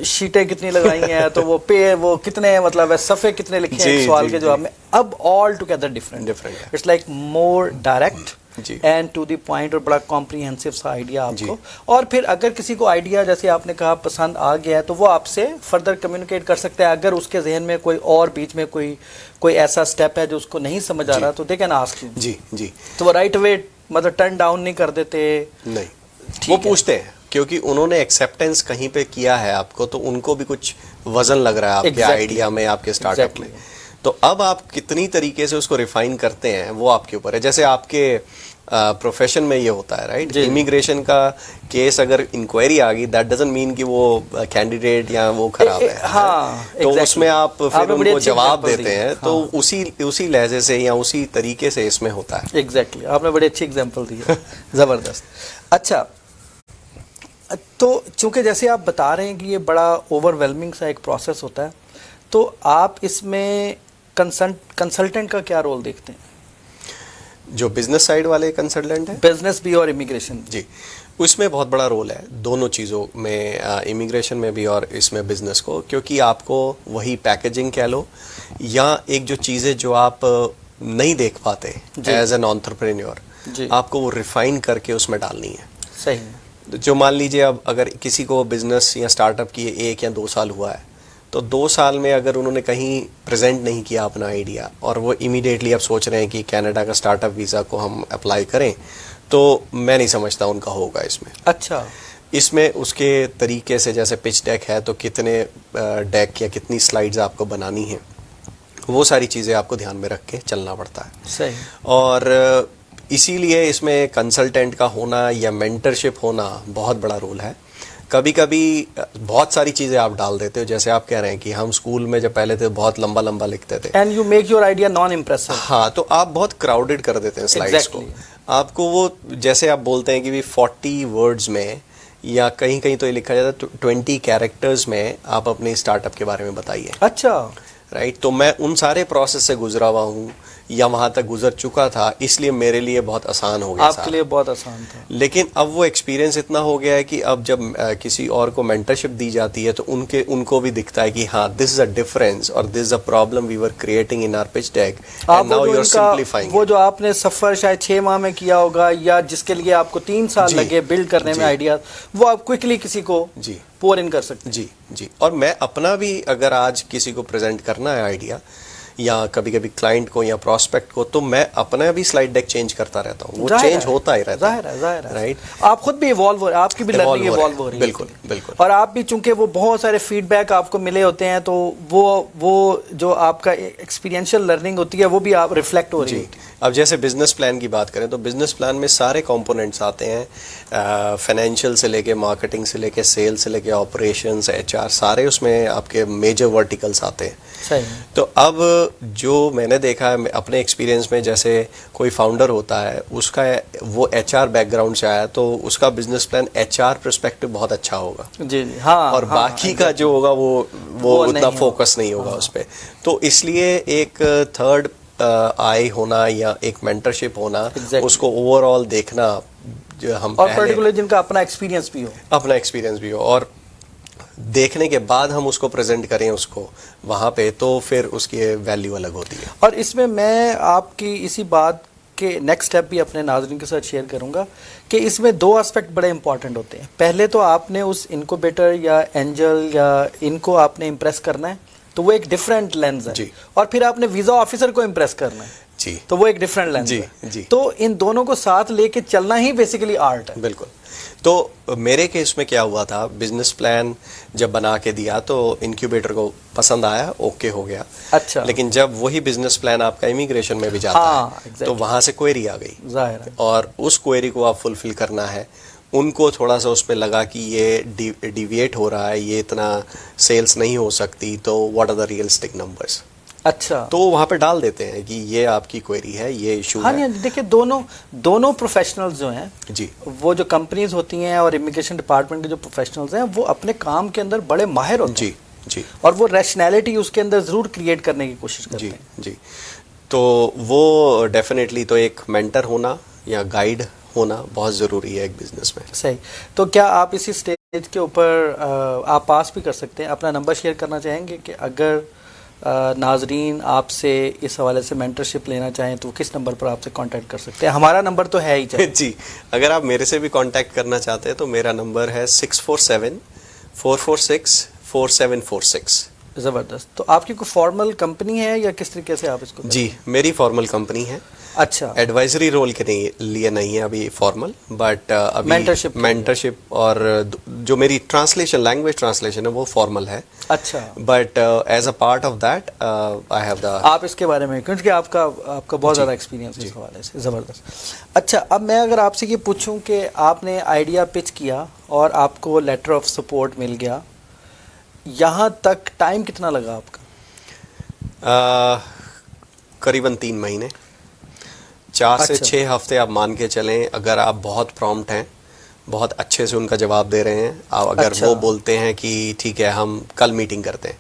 शीटें कितनी लगाई हैं, तो वो कितने, मतलब सफ़े कितने लिखे हैं सवाल के जवाब में। अब all together different, it's like more direct and to the point, और बड़ा कॉम्प्रिहेंसिव सा आइडिया आपको। और फिर अगर किसी को आइडिया, जैसे आपने कहा, पसंद आ गया है, तो वो आपसे फर्दर कम्युनिकेट कर सकता है। अगर उसके जहन में कोई और बीच में कोई ऐसा स्टेप है जो उसको नहीं समझ आ रहा, तो दे कैन आस्क यू। जी। तो वो राइट अवे मतलब टर्न डाउन नहीं कर देते, नहीं, वो पूछते हैं, क्योंकि उन्होंने एक्सेप्टेंस कहीं पे किया है आपको, तो उनको भी कुछ वजन लग रहा है आपके आइडिया में, आपके स्टार्टअप में। तो अब आप कितनी तरीके से उसको रिफाइन करते हैं वो आपके ऊपर है। जैसे आपके प्रोफेशन में ये होता है, राइट, इमिग्रेशन का केस अगर इंक्वायरी आ गई, दैट डजंट मीन कि वो कैंडिडेट या वो खराब है। तो उसमें आप फिर उनको जवाब देते हैं, तो उसी लहजे से या उसी तरीके से इसमें होता है। एग्जैक्टली, आपने बड़ी अच्छी एग्जांपल दी है। जबरदस्त। अच्छा, तो चूंकि जैसे आप बता रहे हैं कि ये बड़ा ओवरवेलमिंग सा एक प्रोसेस होता है, तो आप इसमें कंसल्टेंट का क्या रोल देखते हैं? जो बिजनेस साइड वाले कंसल्टेंट हैं, बिजनेस भी और इमिग्रेशन, जी, उसमें बहुत बड़ा रोल है दोनों चीज़ों में, इमिग्रेशन में भी और इसमें बिजनेस को, क्योंकि आपको वही पैकेजिंग कह लो या एक जो चीज़ें जो आप नहीं देख पाते एज एन एंटरप्रेन्योर, आपको वो रिफाइन करके उसमें डालनी है। सही। जो मान लीजिए अब अगर किसी को बिजनेस या स्टार्टअप किए 1 या 2 साल हुआ है, तो 2 साल में अगर उन्होंने कहीं प्रेजेंट नहीं किया अपना आइडिया, और वो इमीडिएटली अब सोच रहे हैं कि कनाडा का स्टार्टअप वीज़ा को हम अप्लाई करें, तो मैं नहीं समझता उनका होगा इसमें। अच्छा, इसमें उसके तरीके से, जैसे पिच डेक है तो कितने डेक या कितनी स्लाइड्स आपको बनानी है, वो सारी चीज़ें आपको ध्यान में रख के चलना पड़ता है। सही। और इसीलिए इसमें कंसल्टेंट का होना या मेंटरशिप होना बहुत बड़ा रोल है। कभी कभी बहुत सारी चीज़ें आप डाल देते हो, जैसे आप कह रहे हैं कि हम स्कूल में जब पहले थे बहुत लंबा लंबा लिखते थे, and you make your idea non impressive. हाँ, तो आप बहुत क्राउडेड कर देते हैं स्लाइड्स को। आपको वो, जैसे आप बोलते हैं कि भी 40 वर्ड्स में या कहीं कहीं तो ये लिखा जाता है 20 कैरेक्टर्स में आप अपने स्टार्टअप के बारे में बताइए। अच्छा, राइट। तो मैं उन सारे प्रोसेस से गुजरा हुआ हूँ या वहाँ तक गुजर चुका था, इसलिए मेरे लिए बहुत आसान हो गया। आपके लिए बहुत आसान था। लेकिन अब वो एक्सपीरियंस इतना हो गया है कि अब जब किसी और को मेंटरशिप दी जाती है, तो उनको भी दिखता है कि हाँ, दिस इज अ डिफरेंस और this is a problem we were creating in our pitch deck, and now you are simplifying. वो जो आपने सफर शायद 6 माह में किया होगा, या जिसके लिए आपको 3 साल लगे बिल्ड करने में आइडिया, वो आप क्विकली किसी को पोर इन कर सकते हैं। जी। और मैं अपना भी अगर आज किसी को प्रेजेंट करना है आइडिया, या कभी कभी क्लाइंट को या प्रोस्पेक्ट को, तो मैं अपना भी स्लाइड डेक चेंज करता रहता हूँ। वो चेंज होता ही रहता है, जाहिर है, राइट। आप खुद भी इवॉल्व हो रहे हैं, आपकी भी लर्निंग इवॉल्व हो रही है। बिल्कुल। और आप भी, चूंकि वो बहुत सारे फीडबैक आपको मिले होते हैं, तो वो जो आपका एक्सपीरियंशियल लर्निंग होती है, वो भी आप रिफ्लेक्ट हो रही है। अब जैसे बिजनेस प्लान की बात करें, तो बिजनेस प्लान में सारे कंपोनेंट्स आते हैं, फाइनेंशियल से लेके मार्केटिंग से लेके सेल से लेके ऑपरेशंस, HR, सारे उसमें आपके मेजर वर्टिकल्स आते हैं। सही। तो अब जो मैंने देखा है अपने एक्सपीरियंस में, जैसे कोई फाउंडर होता है, उसका वो HR बैकग्राउंड से आया, तो उसका बिजनेस प्लान HR पर्सपेक्टिव बहुत अच्छा होगा। जी, हाँ। और बाकी का जो होगा वो उतना फोकस नहीं होगा उस पर। तो इसलिए एक थर्ड आई होना या एक मेंटरशिप होना, उसको ओवरऑल देखना, जो हम और पर्टिकुलर जिनका अपना एक्सपीरियंस भी हो, और देखने के बाद हम उसको प्रेजेंट करें उसको वहाँ पे, तो फिर उसकी वैल्यू अलग होती है। और इसमें मैं आपकी इसी बात के नेक्स्ट स्टेप भी अपने नाज़रीन के साथ शेयर करूँगा कि इसमें 2 एस्पेक्ट बड़े इंपॉर्टेंट होते हैं। पहले तो आपने उस इनक्यूबेटर या एंजल या इनको आपने इम्प्रेस करना है तो वो एक डिफरेंट लेंस है जी। और फिर आपने वीज़ा ऑफिसर को इम्प्रेस करना है जी, तो वो एक डिफरेंट लेंस जी, है। जी। तो इन दोनों को साथ लेके चलना ही बेसिकली आर्ट है। बिल्कुल। तो मेरे केस में क्या हुआ था, बिजनेस प्लान जब बना के दिया तो इंक्यूबेटर को पसंद आया, ओके हो गया। अच्छा। लेकिन जब वही बिजनेस प्लान आपका इमिग्रेशन में भी जाता हाँ, है exactly। तो वहां से क्वेरी आ गई, जाहिर है। और उस क्वेरी को आप फुलफिल करना है। उनको थोड़ा सा उस पर लगा कि ये डिविएट हो रहा है, ये इतना सेल्स नहीं हो सकती, तो what are the realistic numbers. अच्छा, तो वहां पे डाल देते हैं कि ये आपकी क्वेरी है, ये इशू हाँ है। नहीं, देखिए दोनों प्रोफेशनल्स जो हैं जी, वो जो कंपनीज होती हैं और इमिग्रेशन डिपार्टमेंट के जो प्रोफेशनल्स हैं वो अपने काम के अंदर बड़े माहिर होते हैं। जी, और वो रैशनैलिटी उसके अंदर ज़रूर क्रिएट करने की कोशिश करते जी, हैं। जी। तो वो डेफिनेटली तो एक मेंटर होना या गाइड होना बहुत ज़रूरी है एक बिजनेस में। सही। तो क्या आप इसी स्टेज के ऊपर आप पास भी कर सकते हैं, अपना नंबर शेयर करना चाहेंगे कि अगर नाजरीन आपसे इस हवाले से मेंटरशिप लेना चाहें तो किस नंबर पर आपसे कांटेक्ट कर सकते हैं? हमारा नंबर तो है ही चाहिए। जी, अगर आप मेरे से भी कांटेक्ट करना चाहते हैं तो मेरा नंबर है 647-446-4746। ज़बरदस्त। तो आपकी कोई फॉर्मल कंपनी है या किस तरीके से आप इसको करते जी, मेरी फॉर्मल कंपनी है। अच्छा, एडवाइजरी रोल के लिए नहीं है अभी फॉर्मल, बट अभी मेंटरशिप और जो मेरी ट्रांसलेशन, लैंग्वेज ट्रांसलेशन है वो फॉर्मल है। अच्छा, but as a part of that I have the. आप इसके बारे में, क्योंकि आपका बहुत ज़्यादा एक्सपीरियंस है इस हवाले से। ज़बरदस्त। अच्छा, अब मैं अगर आपसे ये पूछूं कि आपने आइडिया पिच किया और आपको लेटर ऑफ सपोर्ट मिल गया, यहाँ तक टाइम कितना लगा आपका? करीबन 3 महीने, 4 से 6 हफ्ते आप मान के चलें। अगर आप बहुत प्रॉम्प्ट हैं, बहुत अच्छे से उनका जवाब दे रहे हैं, अगर वो बोलते हैं कि ठीक है हम कल मीटिंग करते हैं,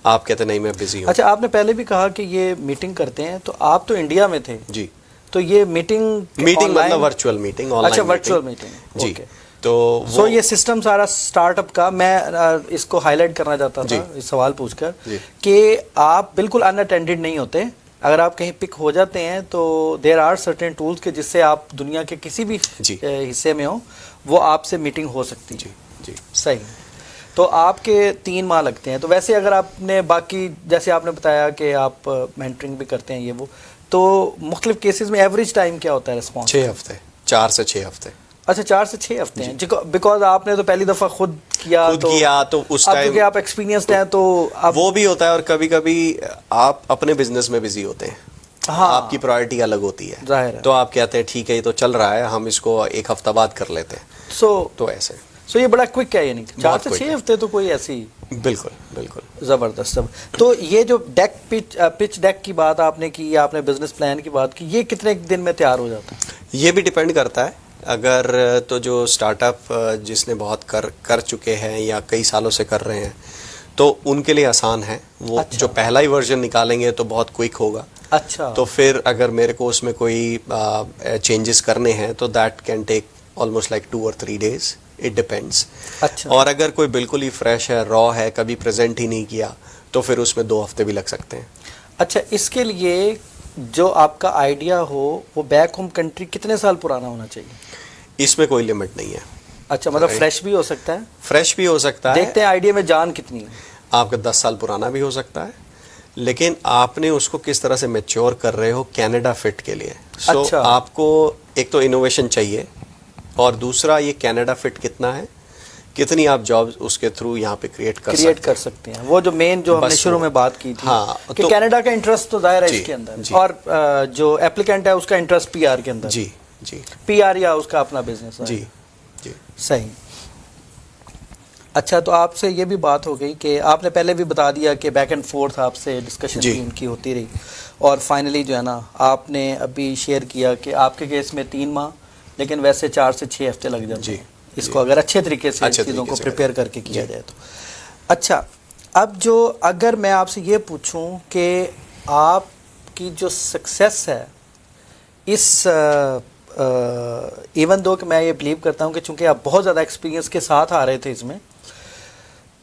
आप कहते नहीं मैं बिजी हूँ। अच्छा, आपने पहले भी कहा कि ये मीटिंग करते हैं, तो आप तो इंडिया में थे जी, तो ये मीटिंग मतलब वर्चुअल मीटिंग, ऑनलाइन। अच्छा, वर्चुअल मीटिंग जी। okay। तो ये सिस्टम सारा स्टार्टअप का, मैं इसको हाईलाइट करना चाहता था इस सवाल पूछकर कि आप बिल्कुल अनअटेंडेड नहीं होते। अगर आप कहीं पिक हो जाते हैं तो देयर आर सर्टेन टूल्स के जिससे आप दुनिया के किसी भी हिस्से में हो वो आपसे मीटिंग हो सकती है। जी, सही। तो आपके 3 माह लगते हैं। तो वैसे अगर आपने बाकी, जैसे आपने बताया कि आप मेंटरिंग भी करते हैं ये वो, तो मुख्तलिफ केसेस में एवरेज टाइम क्या होता है रिस्पॉन्स? 6 हफ्ते, 4 से 6 हफ्ते। अच्छा, 4 से 6 हफ्ते हैं, बिकॉज आपने तो पहली दफा खुद किया तो उस टाइम क्योंकि आप एक्सपीरियंस्ड हैं तो वो भी होता है, और कभी कभी आप अपने बिजनेस में बिजी होते हैं। हाँ, आपकी प्रायोरिटी अलग होती है, जाहिर है। तो आप कहते हैं ठीक है ये तो चल रहा है, हम इसको 1 हफ्ता बाद कर लेते हैं। तो ऐसे ये बड़ा क्विक है, यानी 4 से 6 हफ्ते तो कोई ऐसी। बिल्कुल बिल्कुल, जबरदस्त। सब तो ये जो पिच डेक की बात आपने की, या आपने बिजनेस प्लान की बात की, ये कितने दिन में तैयार हो जाता है? ये भी डिपेंड करता है। अगर तो जो स्टार्टअप जिसने बहुत कर चुके हैं या कई सालों से कर रहे हैं तो उनके लिए आसान है वो। अच्छा। जो पहला ही वर्जन निकालेंगे तो बहुत क्विक होगा। अच्छा। तो फिर अगर मेरे को उसमें कोई चेंजेस करने हैं तो that can take almost like 2 और 3 days, इट डिपेंड्स। अच्छा। और अगर कोई बिल्कुल ही फ्रेश है, रॉ है, कभी प्रेजेंट ही नहीं किया, तो फिर उसमें 2 हफ्ते भी लग सकते हैं। अच्छा, इसके लिए जो आपका आइडिया हो वो बैक होम कंट्री कितने साल पुराना होना चाहिए? इसमें कोई लिमिट नहीं है। अच्छा, मतलब फ्रेश भी हो सकता है? फ्रेश भी हो सकता है। देखते हैं आइडिया में जान कितनी है। आपका 10 साल पुराना भी हो सकता है, लेकिन आपने उसको किस तरह से मैच्योर कर रहे हो कैनेडा फिट के लिए। अच्छा। आपको एक तो इनोवेशन चाहिए, और दूसरा ये कैनेडा फिट कितना है, कितनी आप जॉब्स उसके थ्रू यहाँ पे क्रिएट कर सकते हैं। वो जो मेन जो हमने शुरू में बात की थी। हाँ, कि तो कनाडा का इंटरेस्ट तो जाहिर है इसके अंदर, और जो एप्लीकेंट है उसका इंटरेस्ट पीआर के अंदर। जी जी, पीआर या उसका अपना बिजनेस। जी जी, सही। अच्छा, तो आपसे ये भी बात हो गई कि आपने पहले भी बता दिया कि बैक एंड फोर्थ आपसे डिस्कशन टीम की होती रही, और फाइनली जो है ना आपने अभी शेयर किया कि आपके केस में 3 माह, लेकिन वैसे 4 से 6 हफ्ते लग जाते हैं इसको, अगर अच्छे तरीके से चीज़ों को प्रिपेयर करके किया जाए तो। अच्छा, अब जो अगर मैं आपसे ये पूछूं कि आपकी जो सक्सेस है इस इवन दो कि मैं ये बिलीव करता हूँ कि चूँकि आप बहुत ज़्यादा एक्सपीरियंस के साथ आ रहे थे इसमें,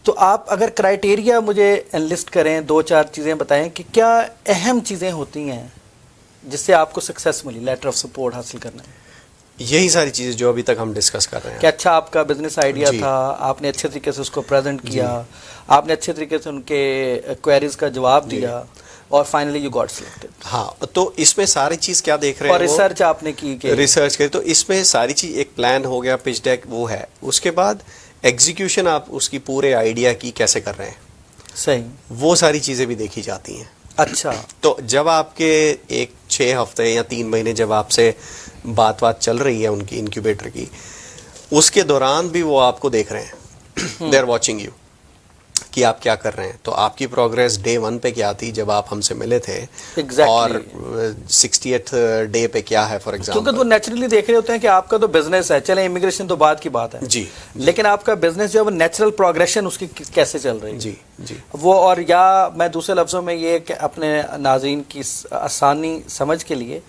तो आप अगर क्राइटेरिया मुझे एनलिस्ट करें, 2-4 चीज़ें बताएं कि क्या अहम चीज़ें होती हैं जिससे आपको सक्सेस मिली लेटर ऑफ सपोर्ट हासिल करने में? यही सारी चीज़ें जो अभी तक हम डिस्कस कर रहे हैं। कि अच्छा आपका बिजनेस आइडिया जी। था, आपने अच्छे तरीके से उसको प्रेजेंट किया, आपने अच्छे तरीके से उनके क्वेरीज का जवाब दिया और फाइनली यू गॉट सिलेक्टेड। हाँ, तो इसमें सारी चीज़ क्या देख रहे हैं? और रिसर्च आपने की कि रिसर्च करी, तो इसमें सारी चीज़ एक प्लान हो गया, पिच डेक वो है, उसके बाद एग्जीक्यूशन आप उसकी पूरे आइडिया की कैसे कर रहे हैं, सही, वो सारी चीज़ें भी देखी जाती हैं। अच्छा, तो जब आपके 6 हफ्ते या 3 महीने जब आपसे बात चल रही है उनकी इंक्यूबेटर की, उसके दौरान भी वो आपको देख रहे हैं, दे आर वॉचिंग यू कि आप क्या कर रहे हैं। तो आपकी प्रोग्रेस डे 1 पे क्या थी जब आप हमसे मिले थे, Exactly. और 60th डे पे क्या है फॉर एग्जाम्पल। क्योंकि वो नेचुरली देख रहे होते हैं कि आपका तो बिजनेस है, चले इमिग्रेशन तो बात की बात है जी, लेकिन आपका बिजनेस जो है वो नेचुरल प्रोग्रेशन उसकी कैसे चल रही है जी जी वो। और या मैं दूसरे लफ्जों में ये कि अपने नाज़रीन की आसानी समझ के लिए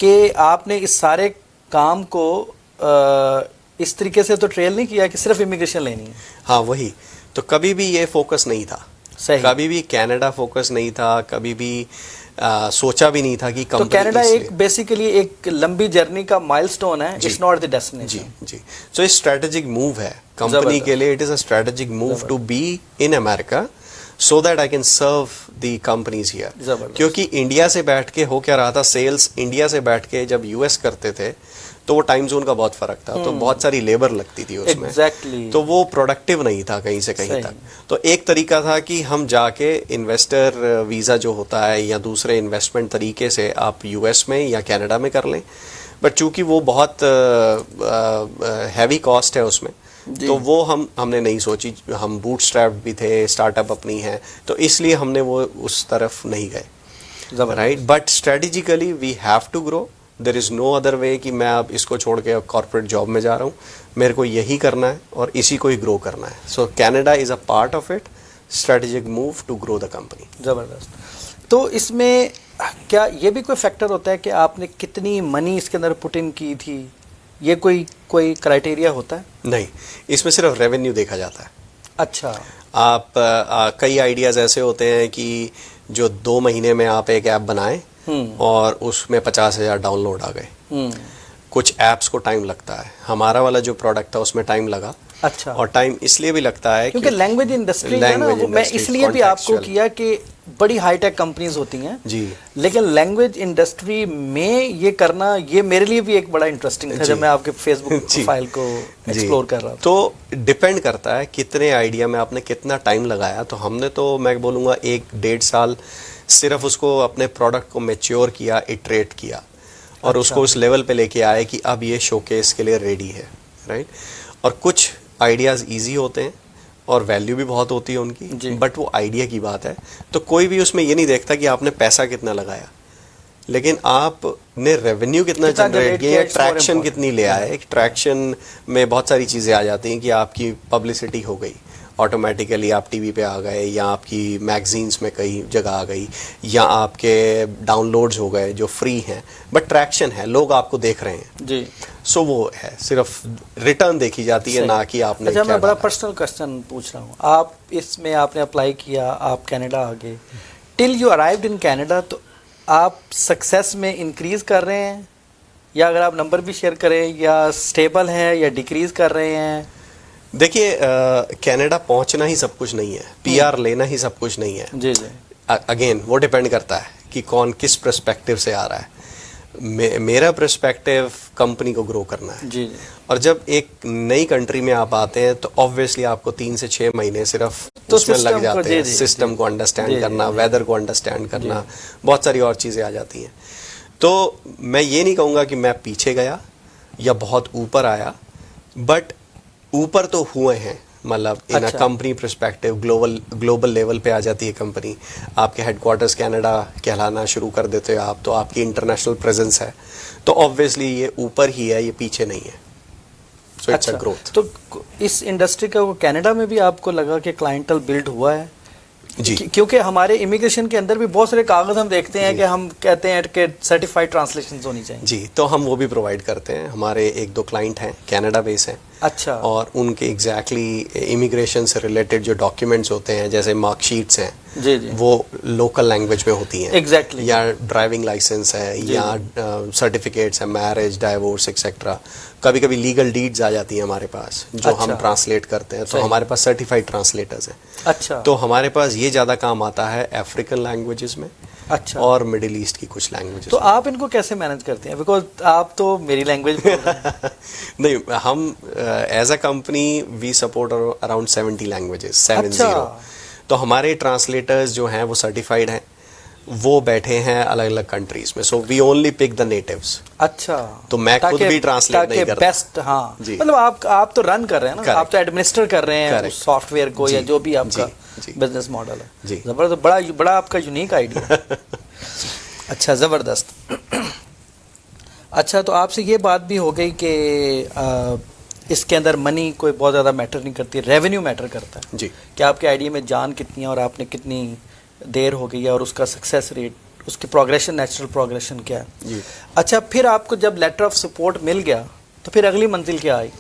कि आपने इस सारे काम को इस तरीके से तो ट्रेल नहीं किया कि सिर्फ इमिग्रेशन लेनी है। हाँ, वही तो कभी भी ये फोकस नहीं था, सही, कभी भी कनाडा फोकस नहीं था, कभी भी सोचा भी नहीं था कि तो कनाडा एक बेसिकली एक लंबी जर्नी का माइलस्टोन है, इट्स नॉट द डेस्टिनेशन। जी, सो इस स्ट्रेटेजिक मूव है कंपनी के लिए, it is a strategic move to be in America so that I can serve the companies here. क्योंकि इंडिया से बैठ के हो क्या रहा था, सेल्स इंडिया से बैठ के जब यूएस करते थे तो वो टाइम जोन का बहुत फर्क था, तो बहुत सारी लेबर लगती थी उसमें, Exactly. तो वो प्रोडक्टिव नहीं था कहीं से कहीं तक। तो एक तरीका था कि हम जाके इन्वेस्टर वीज़ा जो होता है या दूसरे इन्वेस्टमेंट तरीके से आप यूएस में या कनाडा में कर लें, बट चूंकि वो बहुत हैवी कॉस्ट है उसमें, तो वो हमने नहीं सोची। हम बूटस्ट्रैप भी थे, स्टार्टअप अपनी है, तो इसलिए हमने वो उस तरफ नहीं गए, right. But strategically we have to grow, there is no other way कि मैं अब इसको छोड़ के कॉर्पोरेट जॉब में जा रहा हूँ, मेरे को यही करना है और इसी को ही ग्रो करना है। So Canada is a part of it, strategic move to grow the company. ज़बरदस्त। तो इसमें क्या ये भी कोई फैक्टर होता है कि आपने कितनी मनी इसके अंदर पुट इन की थी, ये कोई क्राइटेरिया होता है? नहीं, इसमें सिर्फ रेवेन्यू देखा जाता है। अच्छा, आप कई आइडियाज़ ऐसे होते हैं कि जो 2 महीने में आप एक ऐप बनाएं और उसमें 50,000 डाउनलोड आ गए। कुछ ऐप्स को टाइम लगता है, हमारा वाला जो प्रोडक्ट था उसमें टाइम लगा। अच्छा, और टाइम इसलिए भी लगता है क्योंकि लैंग्वेज इंडस्ट्री है ना, मैं इसलिए भी आपको किया कि बड़ी हाईटेक कंपनीज होती हैं जी, लेकिन लैंग्वेज इंडस्ट्री में ये करना, ये मेरे लिए भी एक बड़ा इंटरेस्टिंग था जब मैं आपके फेसबुक प्रोफाइल को एक्सप्लोर कर रहा था। तो डिपेंड करता है कितने आइडिया में आपने कितना टाइम लगाया। तो हमने तो मैं बोलूँगा 1-1.5 साल सिर्फ उसको अपने प्रोडक्ट को मैच्योर किया, इटरेट किया और उसको उस लेवल पे लेके आए कि अब ये शोकेस के लिए रेडी है, राइट। और कुछ आइडियाज़ इजी होते हैं और वैल्यू भी बहुत होती है उनकी, बट वो आइडिया की बात है। तो कोई भी उसमें ये नहीं देखता कि आपने पैसा कितना लगाया, लेकिन आपने रेवेन्यू कितना जनरेट किया, ट्रैक्शन कितनी ले आए। ट्रैक्शन में बहुत सारी चीज़ें आ जाती हैं कि आपकी पब्लिसिटी हो गई, ऑटोमेटिकली आप टीवी पे आ गए, या आपकी मैगजीन्स में कई जगह आ गई, या आपके डाउनलोड्स हो गए जो फ्री हैं, बट ट्रैक्शन है, लोग आपको देख रहे हैं जी। सो वो है, सिर्फ रिटर्न देखी जाती है, ना कि आपने अच्छा, क्या मैं बड़ा डाला। पर्सनल क्वेश्चन पूछ रहा हूँ। आप इसमें आपने अप्लाई किया, आप कनाडा आ गए, till you arrived in Canada, तो आप सक्सेस में इंक्रीज कर रहे हैं, या अगर आप नंबर भी शेयर करें, या स्टेबल हैं या डिक्रीज कर रहे हैं? देखिए, कनाडा पहुंचना ही सब कुछ नहीं है, पीआर लेना ही सब कुछ नहीं है। जी जी, अगेन वो डिपेंड करता है कि कौन किस पर्सपेक्टिव से आ रहा है। मेरा पर्सपेक्टिव कंपनी को ग्रो करना है जी जी। और जब एक नई कंट्री में आप आते हैं तो ऑब्वियसली आपको 3 से 6 महीने सिर्फ तो उसमें लग जाते हैं, जी, सिस्टम को अंडरस्टैंड जी, करना, वेदर को अंडरस्टैंड करना, बहुत सारी और चीज़ें आ जाती हैं। तो मैं ये नहीं कहूँगा कि मैं पीछे गया या बहुत ऊपर आया, बट ऊपर तो हुए हैं, मतलब in a company perspective global level पे आ जाती है कंपनी। आपके हेडक्वार्टर्स कनाडा कहलाना शुरू कर देते हो आप, तो आपकी इंटरनेशनल प्रेजेंस है, तो ऑब्वियसली ये ऊपर ही है, ये पीछे नहीं है। So it's a growth. तो इस इंडस्ट्री का वो कनाडा में भी आपको लगा कि क्लाइंटल बिल्ड हुआ है? जी, क्योंकि हमारे इमिग्रेशन के अंदर भी बहुत सारे कागज हम देखते हैं कि हम कहते हैं कि सर्टिफाइड ट्रांसलेशन होनी चाहिए। जी, तो हम वो भी प्रोवाइड करते हैं। हमारे 1-2 क्लाइंट हैं, कनाडा बेस हैं, अच्छा। और उनके एग्जैक्टली इमिग्रेशन से रिलेटेड जो डॉक्यूमेंट्स होते हैं, जैसे मार्कशीट्स हैं, जी जी, वो लोकल लैंग्वेज में होती हैं एग्जैक्टली, या ड्राइविंग लाइसेंस है या सर्टिफिकेट्स है, मैरिज, डाइवोर्स एक्सेट्रा। कभी कभी लीगल डीड्स आ जाती हैं हमारे पास जो अच्छा, हम ट्रांसलेट करते हैं, तो हमारे पास सर्टिफाइड ट्रांसलेटर्स हैं। अच्छा, तो हमारे पास ये ज़्यादा काम आता है अफ्रीकन लैंग्वेजेस में, अच्छा, और मिडिल ईस्ट की कुछ लैंग्वेजेस। तो आप इनको कैसे मैनेज करते हैं? बिकॉज आप तो मेरी लैंग्वेज बोल रहे हैं। नहीं, हम as a company we support around 70 languages, 70। तो हमारे ट्रांसलेटर्स जो हैं वो सर्टिफाइड हैं, वो बैठे हैं अलग अलग कंट्रीज में, so we only pick the natives. अच्छा, तो मैं खुद भी ट्रांसलेट नहीं करता। बेस्ट, हाँ, मतलब आप तो रन कर रहे हैं ना, आप तो एडमिनिस्टर कर रहे हैं सॉफ्टवेयर को, या जो भी आपका बिजनेस मॉडल है। जी, जबरदस्त, बड़ा आपका यूनिक आइडिया। अच्छा, ज़बरदस्त। अच्छा, तो आपसे ये बात भी हो गई कि इसके अंदर मनी कोई बहुत ज़्यादा मैटर नहीं करती, रेवेन्यू मैटर करता है जी, कि आपके आइडिया में जान कितनी है और आपने कितनी देर हो गई है और उसका सक्सेस रेट, उसकी प्रोग्रेशन, नेचुरल प्रोग्रेशन क्या है जी। अच्छा, फिर आपको जब लेटर ऑफ सपोर्ट मिल गया तो फिर अगली मंजिल क्या आई?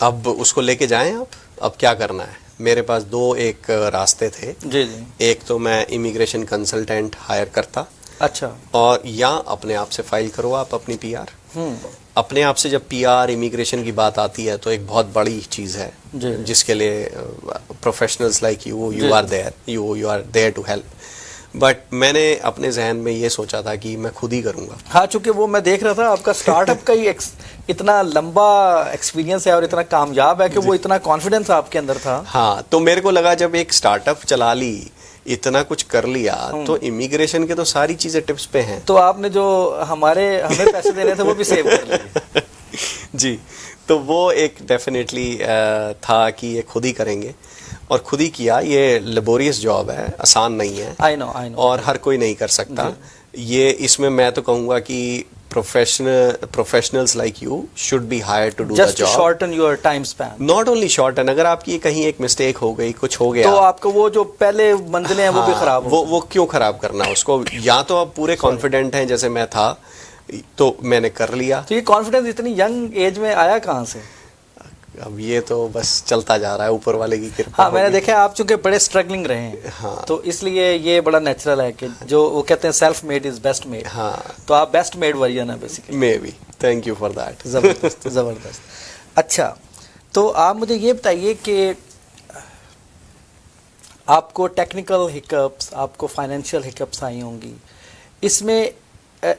अब उसको लेके जाएं आप, अब क्या करना है? मेरे पास एक रास्ते थे। जी जी। एक तो मैं इमिग्रेशन कंसल्टेंट हायर करता, अच्छा, और या अपने आप से फाइल करो आप अपनी PR। अपने आप से जब PR इमिग्रेशन की बात आती है तो एक बहुत बड़ी चीज़ है जिसके लिए professionals like you are there to help. But मैंने अपने जहन में ये सोचा था कि मैं खुद ही करूँगा। हाँ, चूंकि वो मैं देख रहा था आपका स्टार्टअप का ही इतना लंबा एक्सपीरियंस है और इतना कामयाब है कि वो इतना कॉन्फिडेंस आपके अंदर था। हाँ, तो मेरे को लगा जब एक स्टार्टअप चला ली, इतना कुछ कर लिया, तो इमिग्रेशन के तो सारी चीजें टिप्स पे हैं। तो आपने जो हमें पैसे देने थे वो भी सेव कर लिए। जी, तो वो एक डेफिनेटली था कि ये खुद ही करेंगे, और खुद ही किया। ये लेबोरियस जॉब है, आसान नहीं है। आई नो, और हर कोई नहीं कर सकता ये। इसमें मैं तो कहूँगा कि professionals like you should be hired to do the job, just to shorten your time span. Not only shorten, अगर आपकी कहीं एक मिस्टेक हो गई, कुछ हो गया, तो आपको वो जो पहले मंजिलें हैं वो भी खराब हो, वो क्यों खराब करना उसको? या तो आप पूरे कॉन्फिडेंट हैं जैसे मैं था, तो मैंने कर लिया। तो ये कॉन्फिडेंस इतनी यंग एज में आया कहाँ से? अब ये तो बस चलता जा रहा है, ऊपर वाले की कृपा। हाँ, मैंने देखा आप चूंकि बड़े स्ट्रगलिंग रहे हैं, हाँ, तो इसलिए ये बड़ा नेचुरल है कि जो वो कहते हैं self made is best made. हाँ, तो आप बेस्ट मेड वर्जन है basically. May be, thank you for that. जबरदस्त, जबरदस्त। अच्छा, तो आप मुझे ये बताइए कि आपको टेक्निकल हिकअप्स, आपको फाइनेंशियल हिकअप्स आई होंगी, इसमें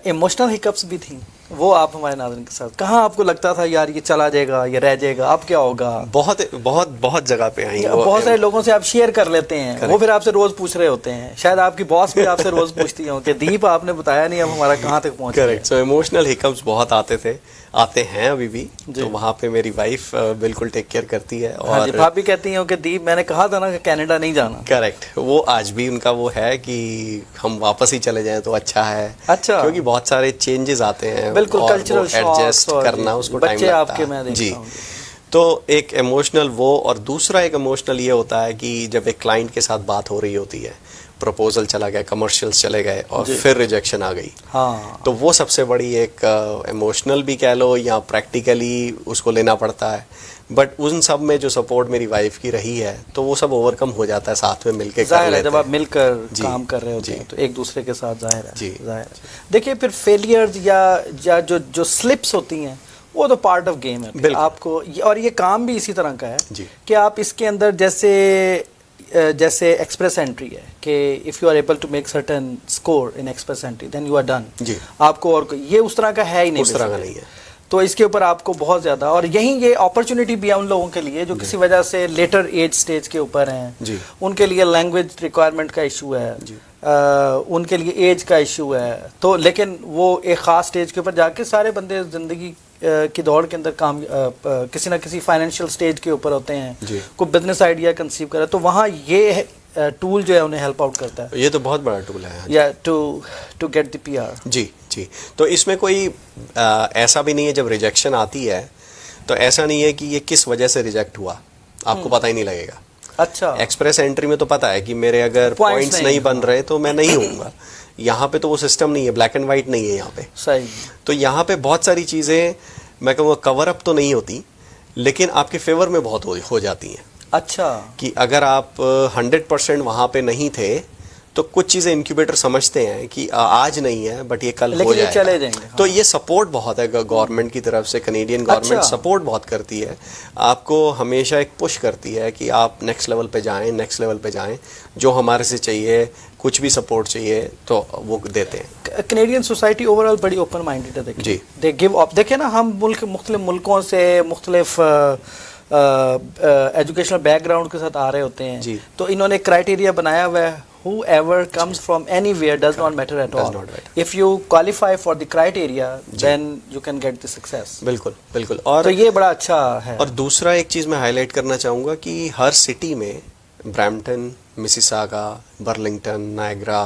इमोशनल हिकअप्स भी थी, वो आप हमारे नाज़रीन के साथ, कहाँ आपको लगता था यार ये चला जाएगा, ये रह जाएगा, अब क्या होगा? बहुत जगह पे आई। बहुत सारे लोगों से आप शेयर कर लेते हैं, वो फिर आपसे रोज पूछ रहे होते हैं, शायद आपकी बॉस भी आपसे रोज पूछती हो कि दीप आपने बताया नहीं अब हमारा कहाँ तक पहुँच। करेक्ट। सो इमोशनल हिकअप्स बहुत आते हैं अभी भी, तो वहाँ पे मेरी वाइफ बिल्कुल टेक केयर करती है। और भाभी कहती हैं कि दीप मैंने कहा था ना कि कनाडा नहीं जाना। करेक्ट, वो आज भी उनका वो है कि हम वापस ही चले जाएं तो अच्छा है। अच्छा, क्योंकि बहुत सारे चेंजेस आते हैं, बिल्कुल कल्चरल एडजस्ट करना उसको टाइम लगता आपके मैं है। जी, तो एक इमोशनल वो, और दूसरा एक इमोशनल ये होता है कि जब एक क्लाइंट के साथ बात हो रही होती है, प्रपोजल चला गया, कमर्शियल्स चले गए और फिर रिजेक्शन आ गई। हाँ, तो वो सबसे बड़ी एक इमोशनल भी कह लो या प्रैक्टिकली उसको लेना पड़ता है। बट उन सब में जो सपोर्ट मेरी वाइफ की रही है, तो वो सब ओवरकम हो जाता है साथ में मिलके कर लेते हैं। जब आप मिलकर काम कर रहे होते हैं तो एक दूसरे के साथ जाहिर है। देखिए, फिर फेलियर्स या जो स्लिप्स होती हैं वो तो पार्ट ऑफ गेम है आपको, और ये काम भी इसी तरह का है कि आप इसके अंदर जैसे एक्सप्रेस एंट्री है कि if you are able to make certain score in Express Entry then you are done. आपको और ये उस तरह का है ही नहीं, उस तरह का नहीं है। तो इसके ऊपर आपको बहुत ज़्यादा, और यही ये अपॉर्चुनिटी भी है उन लोगों के लिए जो किसी वजह से लेटर एज स्टेज के ऊपर हैं, उनके लिए लैंग्वेज रिक्वायरमेंट का इशू है, उनके लिए एज का इशू है। तो लेकिन वो एक ख़ास स्टेज के ऊपर जाके सारे बंदे ज़िंदगी की दौड़ के अंदर काम किसी ना किसी फाइनेंशियल स्टेज के ऊपर होते हैं, कोई बिजनेस आइडिया कंसीव कर रहा है, तो वहाँ ये टूल जो है उन्हें हेल्प आउट करता है। ये तो बहुत बड़ा टूल है या टू गेट द PR। जी, तो इसमें कोई ऐसा भी नहीं है, जब रिजेक्शन आती है तो ऐसा नहीं है कि ये किस वजह से रिजेक्ट हुआ, आपको पता ही नहीं लगेगा। अच्छा, एक्सप्रेस एंट्री में तो पता है कि मेरे अगर पॉइंट्स नहीं बन रहे तो मैं नहीं होऊंगा। यहाँ पे तो वो सिस्टम नहीं है, ब्लैक एंड वाइट नहीं है यहाँ पे। सही। तो यहाँ पे बहुत सारी चीज़ें मैं कहूँगा कवर अप तो नहीं होती, लेकिन आपके फेवर में बहुत हो जाती हैं। अच्छा, कि अगर आप 100% वहाँ पे नहीं थे तो कुछ चीज़ें इंक्यूबेटर समझते हैं कि आज नहीं है बट ये कल हो जाएगा, चले जाएंगे। हाँ। तो ये सपोर्ट बहुत है गवर्नमेंट की तरफ से, कनेडियन गवर्नमेंट अच्छा। सपोर्ट बहुत करती है, आपको हमेशा एक पुश करती है कि आप नेक्स्ट लेवल पे जाएं, नेक्स्ट लेवल पे जाएं, जो हमारे से चाहिए, कुछ भी सपोर्ट चाहिए तो वो देते हैं। कनेडियन सोसाइटी ओवरऑल बड़ी ओपन माइंडेड है, देखिए जी। They give up. देखिए ना, हम मुख्तलिफ मुल्कों से मुख्तलिफ एजुकेशनल बैकग्राउंड के साथ आ रहे होते हैं जी। तो इन्होंने क्राइटेरिया बनाया हुआ है, whoever comes from anywhere does not matter at Does all. not matter. If you qualify for the criteria, then you can get the success. बिल्कुल बिल्कुल। और तो ये बड़ा अच्छा है। और दूसरा एक चीज़ मैं हाईलाइट करना चाहूँगा कि हर सिटी में, ब्रैम्पटन, मिसिसागा, बर्लिंगटन, नायग्रा,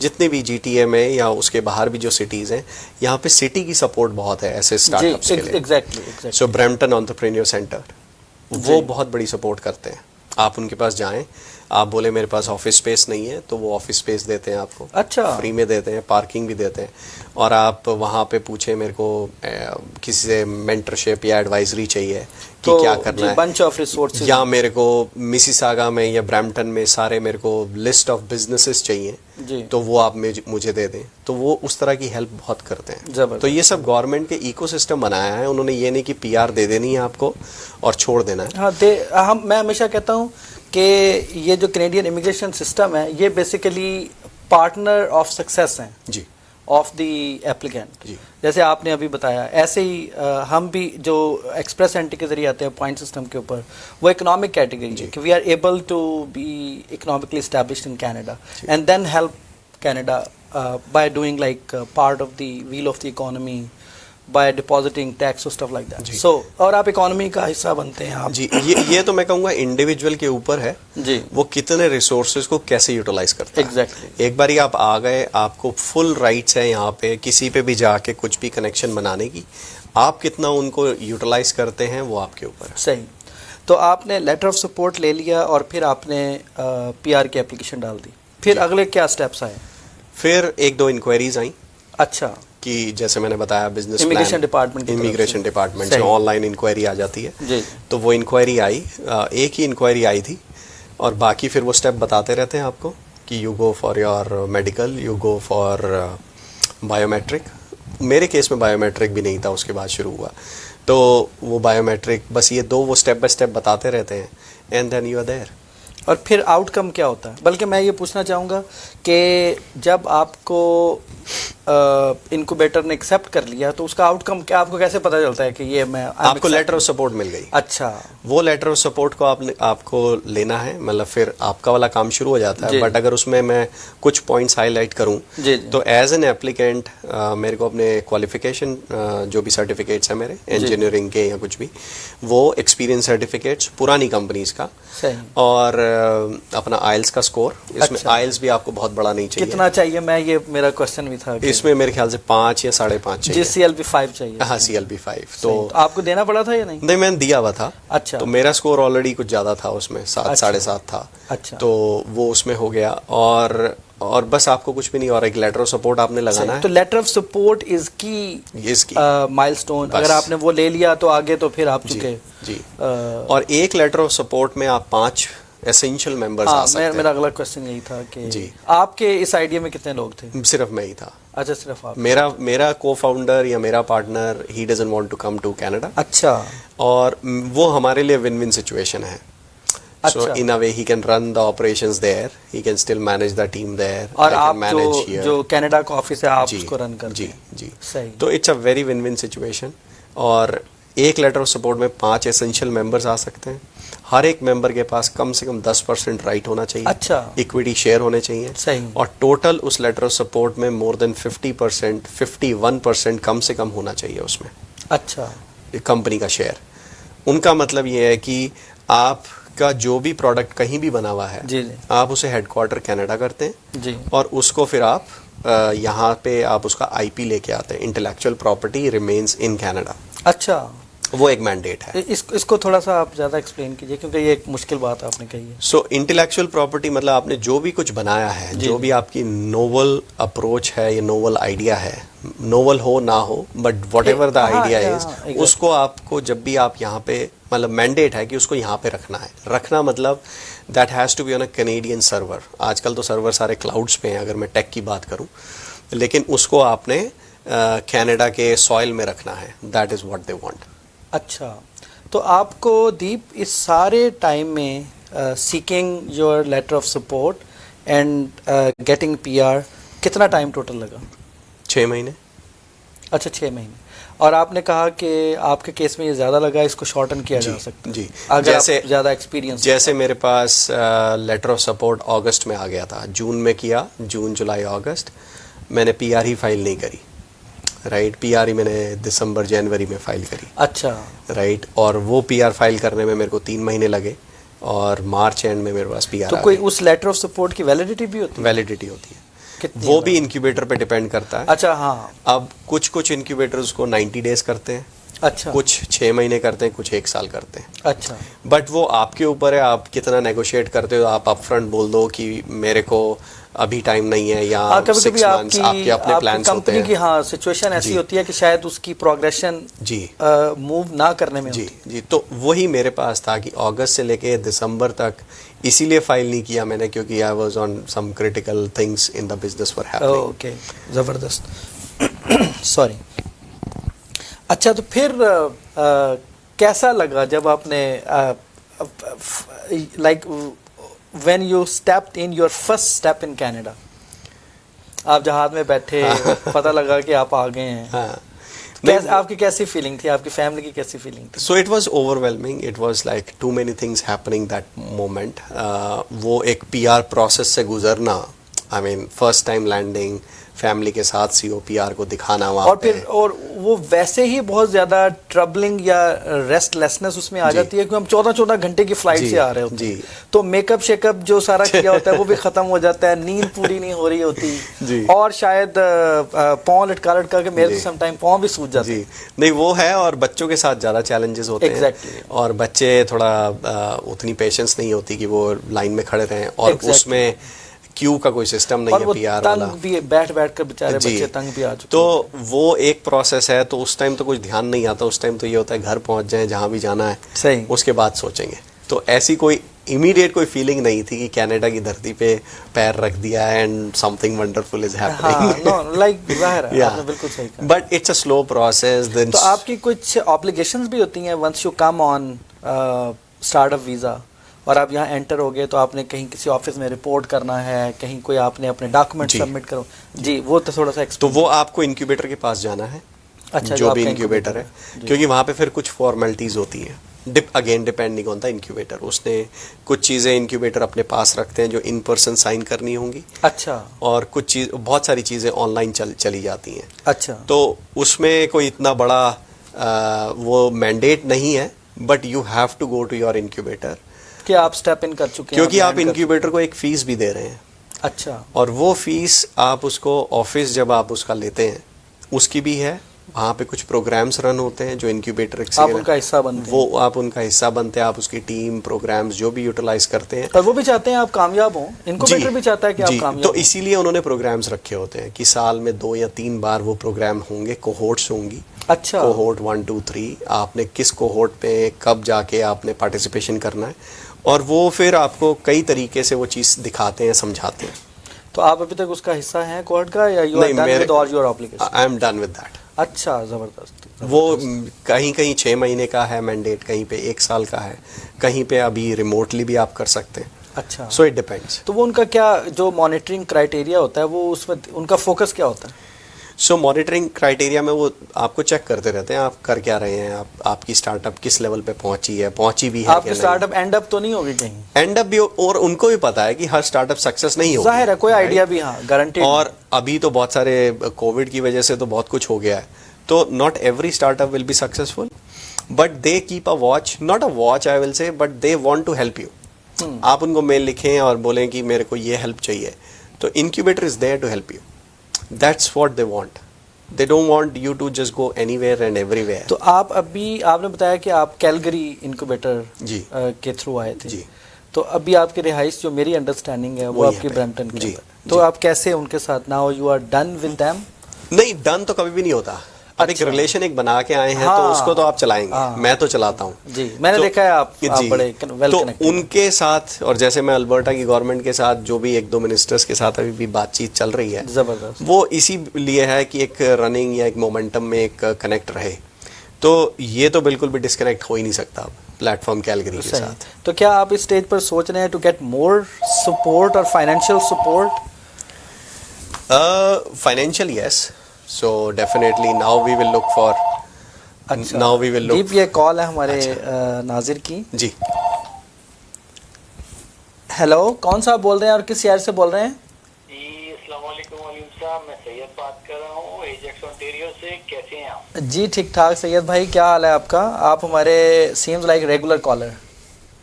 जितने भी GTA में या उसके बाहर भी जो सिटीज़ हैं, यहाँ पे सिटी की सपोर्ट बहुत है ऐसे स्टार्टअप्स के लिए। एग्जैक्टली। सो ब्रैम्पटन एंटरप्रेन्योर सेंटर वो बहुत बड़ी सपोर्ट करते हैं। आप उनके पास जाएं, आप बोले मेरे पास ऑफिस स्पेस नहीं है तो वो ऑफिस स्पेस देते हैं आपको। अच्छा। फ्री में देते हैं, पार्किंग भी देते हैं। और आप वहाँ पे पूछे मेरे को किसी से मेंटरशिप या एडवाइजरी चाहिए कि तो क्या करना है, बंच ऑफ रिसोर्सेज, या मेरे को मिसिसागा में या ब्रैम्पटन में सारे मेरे को लिस्ट ऑफ बिजनेसेस चाहिए जी। तो वो आप मुझे दे दें, तो वो उस तरह की हेल्प बहुत करते हैं। जबरदस्त। तो ये सब गवर्नमेंट के इकोसिस्टम बनाया है उन्होंने, ये नहीं कि PR दे देनी है आपको और छोड़ देना है। हाँ, मैं हमेशा कहता हूँ कि ये जो कनेडियन इमिग्रेशन सिस्टम है ये बेसिकली पार्टनर ऑफ सक्सेस हैं जी, ऑफ द एप्लीकेंट। जी। जैसे आपने अभी बताया, ऐसे ही हम भी जो एक्सप्रेस एंट्री के जरिए आते हैं पॉइंट सिस्टम के ऊपर, वो इकोनॉमिक कैटेगरी है कि we are able to be economically established in Canada and then help Canada by doing like part of the wheel of the economy, by depositing tax और स्टफ लाइक दैट। सो और आप economy का हिस्सा बनते हैं आप। जी। ये तो मैं कहूँगा इंडिविजुअल के ऊपर है जी, वो कितने रिसोर्सेज को कैसे यूटिलाइज करता है। एग्जैक्टली। एक बार ही आप आ गए, आपको फुल राइट्स है यहाँ पे किसी पे भी जाके कुछ भी कनेक्शन बनाने की, आप कितना उनको यूटिलाइज करते हैं वो आपके ऊपर है। सही। तो आपने लेटर ऑफ सपोर्ट ले लिया और फिर आपने PR की एप्लीकेशन डाल दी, फिर अगले क्या स्टेप्स आए? फिर 1-2 इंक्वायरीज आई अच्छा, कि जैसे मैंने बताया business immigration department immigration department से ऑनलाइन इंक्वायरी आ जाती है जी। तो वो इंक्वायरी आई, एक ही इंक्वायरी आई थी और बाकी फिर वो स्टेप बताते रहते हैं आपको कि you go for your medical, you go for biometric. मेरे केस में बायोमेट्रिक भी नहीं था, उसके बाद शुरू हुआ, तो वो बायोमेट्रिक, बस ये 2 वो स्टेप बाय स्टेप बताते रहते हैं and then you are there. और फिर आउटकम क्या होता है? बल्कि मैं ये पूछना चाहूँगा कि जब आपको इनक्यूबेटर ने एक्सेप्ट कर लिया तो उसका आउटकम क्या, आपको कैसे पता चलता है कि ये मैं आपको लेटर ऑफ सपोर्ट मिल गई? अच्छा, वो लेटर ऑफ सपोर्ट को आपको लेना है, मतलब फिर आपका वाला काम शुरू हो जाता है। बट अगर उसमें मैं कुछ पॉइंट्स हाईलाइट करूं तो एज एन एप्लीकेंट मेरे को अपने क्वालिफिकेशन जो भी सर्टिफिकेट्स हैं मेरे इंजीनियरिंग के या कुछ भी, वो एक्सपीरियंस सर्टिफिकेट्स पुरानी कंपनीज का, और अपना आइल्स का स्कोर। इसमें आइल्स भी आपको बहुत बड़ा नहीं चाहिए। कितना चाहिए? मैं ये मेरा क्वेश्चन भी था। इसमें मेरे ख्याल से 5 या 5.5 चाहिए। CLB 5 चाहिए। हाँ, CLB 5। तो आपको देना पड़ा था या नहीं? नहीं, मैंने दिया हुआ था। अच्छा। तो मेरा स्कोर ऑलरेडी कुछ ज्यादा था उसमें, 7 7.5 था। अच्छा। तो वो उसमें हो गया और बस आपको कुछ भी नहीं, और एक लेटर ऑफ सपोर्ट आपने लगाना है। तो लेटर ऑफ सपोर्ट इज की माइलस्टोन। अगर आपने वो ले लिया तो आगे तो फिर आप चुके जी। और एक लेटर ऑफ सपोर्ट में आप 5 एसेंशियल मेंबर्स आ सकते हैं। मेरा अगला क्वेश्चन यही था कि जी, आपके इस आइडिया में कितने लोग थे? सिर्फ मैं ही था। अच्छा, सिर्फ आप? मेरा को-फाउंडर या मेरा partner, he doesn't want to come to Canada. अच्छा। और वो हमारे लिए विन विन सिचुएशन है। So in a way he can run the operations there, he can still manage the team there, और I आप can manage here. जो Canada का ऑफिस है आप उसको रन करते हैं। जी। सही। तो it's a very win win situation. और एक लेटर ऑफ सपोर्ट में 5 एसेंशियल मेंबर्स आ सकते हैं। हर एक मेंबर के पास कम से कम 10% राइट होना चाहिए। अच्छा। इक्विटी शेयर होने चाहिए। सही। और टोटल उस लेटर ऑफ सपोर्ट में मोर देन 50%, 51% कम से कम होना चाहिए उसमें। अच्छा। कंपनी का शेयर। उनका मतलब ये है कि आपका जो भी प्रोडक्ट कहीं भी बना हुआ है जी। आप उसे हेडक्वार्टर कनाडा करते हैं जी। और उसको फिर आप यहाँ पे आप उसका IP लेके आते हैं, intellectual property remains in Canada. अच्छा, वो एक मैंडेट है। इसको थोड़ा सा आप ज़्यादा एक्सप्लेन कीजिए क्योंकि ये एक मुश्किल बात आपने कही है। सो इंटेलेक्चुअल प्रॉपर्टी मतलब आपने जो भी कुछ बनाया है, जो भी आपकी नोवल अप्रोच है या नोवल आइडिया है, नोवल हो ना हो, but what ever the idea is, उसको आपको जब भी आप यहाँ पे मतलब मैंडेट है कि उसको यहाँ पे रखना है। रखना मतलब that has to be on a Canadian server. आजकल तो सर्वर सारे क्लाउड्स पे हैं अगर मैं टेक की बात करूँ, लेकिन उसको आपने कनाडा के सॉइल में रखना है। That is what they want. अच्छा, तो आपको दीप इस सारे टाइम में seeking your letter of support and getting PR कितना टाइम टोटल लगा? 6 महीने। अच्छा, 6 महीने। और आपने कहा कि आपके केस में ये ज़्यादा लगा, इसको शॉर्टन किया जा सकता है जी। अगर जैसे ज़्यादा एक्सपीरियंस। जैसे मेरे पास लेटर ऑफ सपोर्ट अगस्त में आ गया था, जून में किया, जून जुलाई अगस्त, मैंने PR ही फाइल नहीं करी, राइट। PR ही मैंने दिसंबर जनवरी में फाइल करी। अच्छा, राइट। और वो PR फाइल करने में मेरे को 3 महीने लगे और मार्च एंड में मेरे पास PR तो कोई उस लेटर ऑफ सपोर्ट की वैलिडिटी भी होती है? वैलिडिटी होती है, वो भी इंक्यूबेटर पे डिपेंड करता है। अच्छा, हाँ। अब कुछ इंक्यूबेटर्स को 90 डेज करते हैं, अच्छा, कुछ 6 महीने करते हैं, कुछ 1 साल करते हैं। अच्छा, बट वो आपके ऊपर है, आप कितना नेगोशिएट करते हो। आप अपफ्रंट बोल दो कि मेरे को अभी टाइम नहीं है, या कभी 6 कभी मंथ्स आपके अपने प्लान्स होते हैं। की हाँ सिचुएशन ऐसी होती है कि शायद उसकी प्रोग्रेशन जी मूव ना करने में जी। तो वही मेरे पास था कि अगस्त से लेके दिसंबर तक, इसीलिए फाइल नहीं किया मैंने क्योंकि I was on some critical things in the business for happening. Okay, ज़बरदस्त। सॉरी। अच्छा, तो फिर कैसा लगा जब आपने like when you stepped in your first step in Canada, आप जहाज में बैठे, पता लगा कि आप आ गए हैं, आपकी कैसी फीलिंग थी, आपकी फैमिली की कैसी फीलिंग थी? So it was overwhelming. It was like too many things happening that moment. वो एक PR प्रोसेस से गुजरना, I mean first time landing, family के साथ COPR को दिखाना वहाँ पे। और वो वैसे ही बहुत ज़्यादा ट्रबलिंग या रेस्टलेसनेस उसमें आ जाती है कि हम 14 घंटे की फ्लाइट से आ रहे होते हैं, तो मेकअप शेकअप जो सारा किया होता है वो भी ख़त्म हो जाता है, नींद पूरी नहीं हो रही होती, और शायद पाँव लटका के मेरे तो समटाइम पाँव भी सूज जाते हैं। नहीं, वो है, और बच्चों के साथ ज़्यादा चैलेंजेस होते हैं, और बच्चे थोड़ा उतनी पेशेंस नहीं होती कि वो लाइन में खड़े रहें, और उसमें क्यू का कोई सिस्टम नहीं है PR वाला, भी बैठ कर बेचारे बच्चे तंग भी आ चुके। तो वो एक प्रोसेस है, तो उस टाइम तो कुछ ध्यान नहीं आता, उस टाइम तो ये होता है घर पहुंच जाएं जहां भी जाना है, सही, उसके बाद सोचेंगे। तो ऐसी कोई इमीडिएट कोई फीलिंग नहीं थी कि कनाडा की धरती पे पैर रख दिया है and something wonderful is happening. No, like ज़ाहिर है, आपने बिल्कुल सही कहा। But it's a slow process. तो आपकी कुछ ऑब्लिगेशंस भी होती हैं once you come on startup visa, और आप यहाँ एंटर हो गए, तो आपने कहीं किसी ऑफिस में रिपोर्ट करना है, कहीं कोई आपने अपने डॉक्यूमेंट सबमिट करो जी, वो तो थोड़ा सा तो वो आपको इंक्यूबेटर के पास जाना है। अच्छा, जो भी इंक्यूबेटर है, क्योंकि वहाँ पे फिर कुछ फॉर्मेलिटीज होती हैं, again depending on the incubator. उसने कुछ चीज़ें इंक्यूबेटर अपने पास रखते हैं जो इन पर्सन साइन करनी होंगी। अच्छा। और कुछ चीज़, बहुत सारी चीज़ें ऑनलाइन चली जाती हैं। अच्छा। तो उसमें कोई इतना बड़ा वो मैंडेट नहीं है, but you have to go to your incubator कि आप स्टेप इन कर चुके हैं, क्योंकि आप इंक्यूबेटर को एक फीस भी दे रहे हैं। अच्छा। और वो फीस आप उसको ऑफिस जब आप उसका लेते हैं उसकी भी है, वहाँ पे कुछ प्रोग्राम्स रन होते हैं जो इंक्यूबेटर आप उनका हिस्सा बनते हैं, वो आप उनका हिस्सा बनते हैं, आप उसकी टीम प्रोग्राम्स जो भी यूटिलाइज करते हैं, और वो भी चाहते हैं आप कामयाब हों, इंक्यूबेटर भी चाहता है कि आप कामयाब तो इसीलिए उन्होंने प्रोग्राम्स रखे होते हैं कि साल में 2 या 3 बार वो प्रोग्राम होंगे, कोहोर्ट्स होंगी। अच्छा। कोहोर्ट 1 2 3, आपने किस कोहोर्ट पे कब जाके आपने पार्टिसिपेशन करना है, और वो फिर आपको कई तरीके से वो चीज़ दिखाते हैं, समझाते हैं। तो आप अभी तक उसका हिस्सा हैं कोहोर्ट का, या you are done with all your obligation? I am done with that. अच्छा, ज़बरदस्त। वो कहीं 6 महीने का है मैंडेट, कहीं पे 1 साल का है, कहीं पे अभी रिमोटली भी आप कर सकते हैं। अच्छा। So it depends. तो वो उनका क्या जो मॉनिटरिंग क्राइटेरिया होता है, वो उसमें उनका फोकस क्या होता है? सो मॉनिटरिंग क्राइटेरिया में वो आपको चेक करते रहते हैं, आप कर क्या रहे हैं, आपकी स्टार्टअप किस लेवल पे पहुंची भी है, आपकी स्टार्टअप एंड अप तो नहीं होगी कहीं? एंड अप भी, और उनको भी पता है कि हर स्टार्टअप सक्सेस नहीं होगी, जाहिर है, कोई आइडिया भी हाँ गारंटेड। और अभी तो बहुत सारे कोविड की वजह से तो बहुत कुछ हो गया है, तो not every startup will be successful, but they keep a watch, not a watch I will say, but they want to help you. आप उनको मेल लिखें और बोलें कि मेरे को ये हेल्प चाहिए, तो incubator is there to help you. That's what they want. They don't want you to just go anywhere and everywhere. तो आप अभी आपने बताया कि आप कैलगरी इंक्यूबेटर के थ्रू आए थे जी, तो अभी आपकी रिहाइश जो मेरी अंडरस्टैंडिंग है वो आपकी ब्रैम्पटन की, तो आप कैसे उनके साथ now you are done with them? नहीं, डन तो कभी भी नहीं होता। अब एक रिलेशन एक बना के आए हैं, तो उसको तो आप चलाएंगे, मैं तो चलाता हूँ जी। मैंने देखा है आप बड़े वेल तो कनेक्टेड। उनके साथ, और जैसे मैं अल्बर्टा की गवर्नमेंट के साथ जो भी 1-2 मिनिस्टर्स के साथ अभी भी बातचीत चल रही है, जबरदस्त, वो इसीलिए है कि एक रनिंग या एक मोमेंटम में एक कनेक्ट रहे। तो ये तो बिल्कुल भी डिस्कनेक्ट हो ही नहीं सकता प्लेटफॉर्म कैलगरी के साथ। तो क्या आप इस स्टेज पर सोच रहे हैं टू गेट मोर सपोर्ट और financial support? Financial yes, so definitely now we will look for, now we will look. जी, ये कॉल है हमारे नाजिर की। जी, हेलो, कौन सा आप बोल रहे हैं और किस शहर से बोल रहे हैं? जी, अस्सलाम वालेकुम वलीम साहब, मैं सैयद बात कर रहा हूँ एजेक्स ओंटारियो से। कैसे हैं आप? जी ठीक ठाक सैयद भाई, क्या हाल है आपका? आप हमारे सीम्स लाइक रेगुलर कॉलर।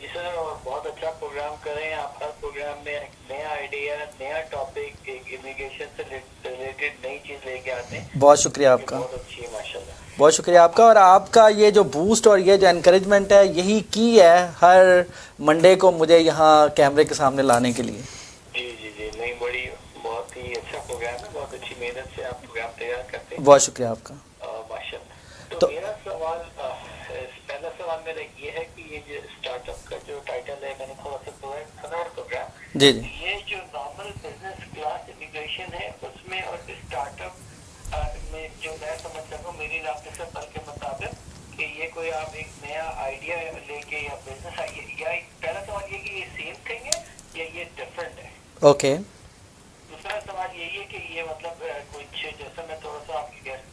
जी सर, बहुत अच्छा प्रोग्राम कर रहे हैं आप। हर प्रोग्राम में एक नया आइडिया, नया टॉपिक, एक इमिग्रेशन से रिलेटेड नई चीज लेके आते हैं। बहुत शुक्रिया आपका, बहुत अच्छी है माशाल्लाह। बहुत शुक्रिया आपका। और आपका ये जो बूस्ट और ये जो एनकरेजमेंट है, यही की है हर मंडे को मुझे यहाँ कैमरे के सामने लाने के लिए। जी जी जी, नहीं, बड़ी बहुत ही अच्छा प्रोग्राम है, बहुत अच्छी मेहनत से आप प्रोग्राम तैयार करते हैं। बहुत शुक्रिया आपका। माशाल्लाह। तो मेरा सवाल, पहला सवाल मेरा ये है कि ये जो स्टार्टअप का जो टाइटल है, मैंने थोड़ा सा प्रोग्राम जी जी, ये जो नॉर्मल बिजनेस क्लास इमिग्रेशन है उसमें और स्टार्टअप में जो मैं समझ सकूँ मेरी रास्ते के मुताबिक कि ये कोई आप एक नया आइडिया लेके या बिजनेस आइडिया, या पहला सवाल ये कि ये सेम थिंग है या ये डिफरेंट है? ओके। दूसरा सवाल यही है कि ये मतलब कुछ, जैसा मैं थोड़ा सा आपकी गेस्ट,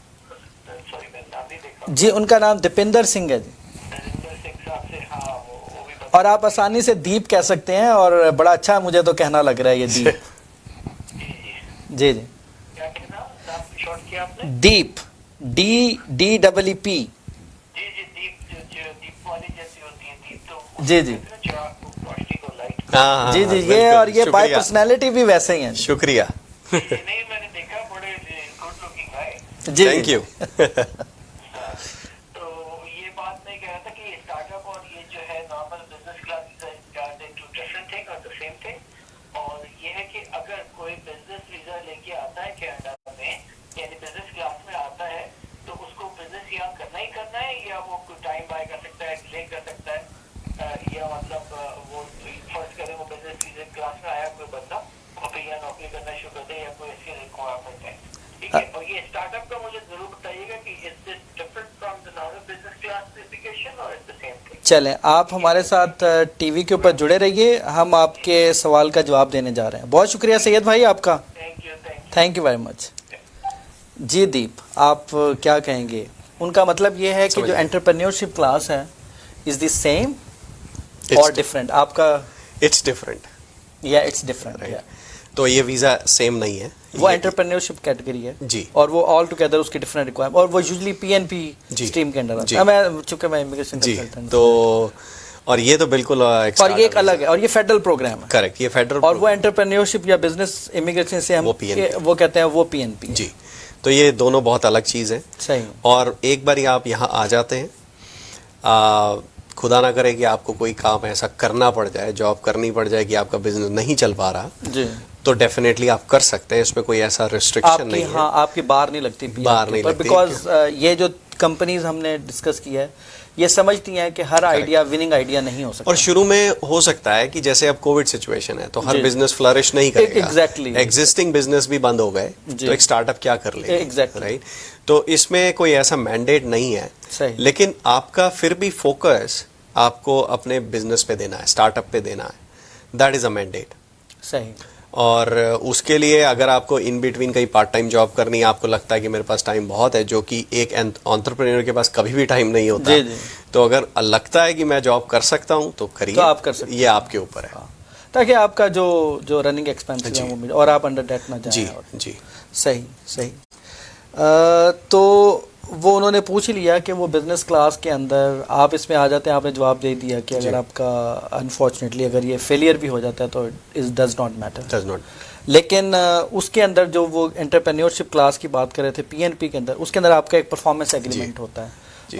सॉरी मैं नाम नहीं देखा जी, उनका नाम दीपिंदर सिंह है जी। दीपिंदर सिंह साहब से, हाँ वो भी और आप आसानी से दीप कह सकते हैं, और बड़ा अच्छा मुझे तो कहना लग रहा है ये दीप। जी जी, क्या कहना, नाम शॉर्ट किया आपने? दीप, DEEP। जी जी, दीप जो दीप वाली जैसी होती है दीप, तो जी जी जो आपको रोशनी को लाइट। हाँ, जी जी, ये और ये बाय पर्सनैलिटी भी वैसे ही हैं। शुक्रिया। नहीं, मैंने देखा बड़े गुड लुकिंग गाय। जी, थैंक यू। तो ये बात मैं कह रहा था कि स्टार्टअप और ये जो है normal business class two different thing और द सेम थिंग। और ये है कि अगर कोई बिजनेस वीजा लेके आता है कनाडा में, यानी बिजनेस क्लास में आता है, तो उसको बिजनेस यहाँ करना है या वो कोई टाइम बाय कर सकता है, डिले कर सकता है, या मतलब वो फर्स्ट करें वो बिजनेस वीजा क्लास में आया कोई बंदा और फिर यहाँ नौकरी करना शुरू कर दे, या कोई ऐसी रिक्वायरमेंट है? ठीक है। और ये स्टार्टअप का मुझे जरूर बताइएगा कि is this different from the normal business class application और इज द सेम थिंग? चलें, आप हमारे साथ टीवी के ऊपर जुड़े रहिए, हम आपके सवाल का जवाब देने जा रहे हैं। बहुत शुक्रिया सैयद भाई आपका, थैंक यू वेरी मच। जी दीप, आप क्या कहेंगे? उनका मतलब ये है कि जो एंटरप्रेन्योरशिप क्लास है इज द सेम और डिफरेंट? आपका इट्स डिफरेंट या इट्स डिफरेंट? तो ये वीज़ा सेम नहीं है, वो एंटरप्रेन्योरशिप कैटेगरी है जी, और वो ऑल टुगेदर उसकी डिफरेंट रिक्वायरमेंट, और वो यूजुअली PNP स्ट्रीम के अंडर आता है। मैं चूंकि मैं इमिग्रेशन कंसल्टेंट, तो और ये तो बिल्कुल और ये एक अलग है, और ये फेडरल प्रोग्राम है। करेक्ट, ये फेडरल, और वो एंटरप्रेन्योरशिप या बिजनेस इमिग्रेशन से हम वो कहते हैं वो PNP जी। तो ये दोनों बहुत अलग चीज़ है। सही। और एक बार आप यहाँ आ जाते हैं, खुदा ना करे कि आपको कोई काम ऐसा करना पड़ जाए, जॉब करनी पड़ जाए कि आपका बिजनेस नहीं चल पा रहा जी, तो डेफिनेटली आप कर सकते हैं, इसमें कोई ऐसा रिस्ट्रिक्शन नहीं है। हाँ, आपकी बार नहीं लगती, बार नहीं लगती, बिकॉज ये जो कंपनीज हमने डिस्कस किया है ये समझती हैं कि हर आइडिया विनिंग आइडिया नहीं हो सकता। और शुरू में हो सकता है कि जैसे अब कोविड सिचुएशन है तो हर बिजनेस फ्लरिश नहीं करेगा, एग्जैक्टली, एग्जिस्टिंग बिजनेस भी बंद हो गए तो एक स्टार्टअप क्या कर लेगा, एग्जैक्टली, राइट। तो इसमें कोई ऐसा मैंडेट नहीं है, सही, लेकिन आपका फिर भी फोकस आपको अपने बिजनेस पे देना है, स्टार्टअप पे देना है, दैट इज अ मैंडेट। सही। और उसके लिए अगर आपको इन बिटवीन कहीं पार्ट टाइम जॉब करनी है, आपको लगता है कि मेरे पास टाइम बहुत है, जो कि एक एंटरप्रेन्योर के पास कभी भी टाइम नहीं होता, जी, जी। तो अगर लगता है कि मैं जॉब कर सकता हूं तो करिए, तो आप कर सकते, ये आपके ऊपर है, ताकि आपका जो रनिंग एक्सपेंसेस है वो मिले और आप अंडर डेट ना जाएं। जी जी, सही सही। तो वो उन्होंने पूछ लिया कि वो बिजनेस क्लास के अंदर आप इसमें आ जाते हैं, आपने जवाब दे दिया कि अगर आपका अनफॉर्चुनेटली अगर ये फेलियर भी हो जाता है तो इट डज नॉट मैटर, लेकिन उसके अंदर जो वो एंटरप्रेन्योरशिप क्लास की बात कर रहे थे PNP के अंदर, उसके अंदर आपका एक परफॉर्मेंस एग्रीमेंट होता है